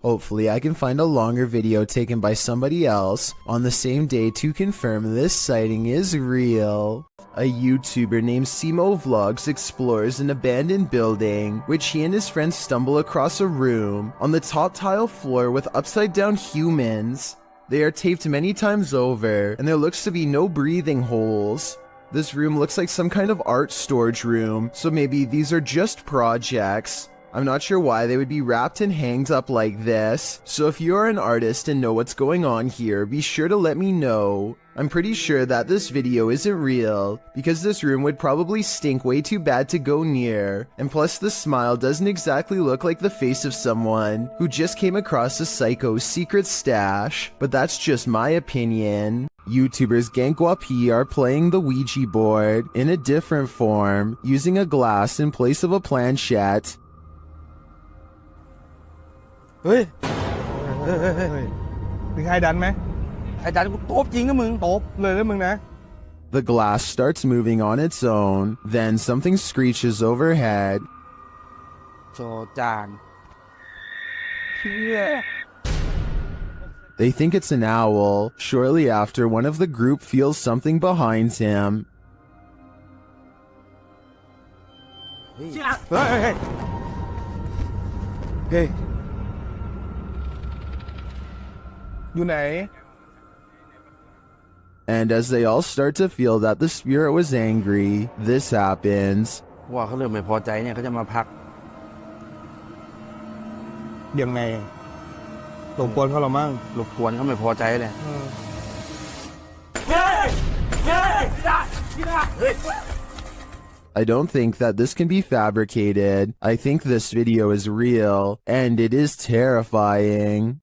Hopefully I can find a longer video taken by somebody else on the same day to confirm this sighting is real. A YouTuber named Simo Vlogs explores an abandoned building, which he and his friends stumble across a room on the top tile floor with upside down humans. They are taped many times over, and there looks to be no breathing holes. This room looks like some kind of art storage room, so maybe these are just projects. I'm not sure why they would be wrapped and hanged up like this, so if you're an artist and know what's going on here, be sure to let me know. I'm pretty sure that this video isn't real, because this room would probably stink way too bad to go near, and plus the smile doesn't exactly look like the face of someone who just came across a psycho's secret stash, but that's just my opinion. YouTubers Gankwapi are playing the Ouija board in a different form, using a glass in place of a planchette. เฮ้ยมีใครดันไหมใครดันกูตบจริงนะมึงตบเลยนะมึงนะ The glass starts moving on its own, then something screeches overhead. โจจาน They think it's an owl. Shortly after, one of the group feels something behind him. เฮ้ยเฮ้ยอยู่ไหน And as they all start to feel that the spirit was angry, this happens. ว่าเขาเริ่มไม่พอใจเนี่ยเขาจะมาพักยังไงรบกวนเขาหรอมั่งรบกวนเขาไม่พอใจเลย I don't think that this can be fabricated. I think this video is real, and it is terrifying.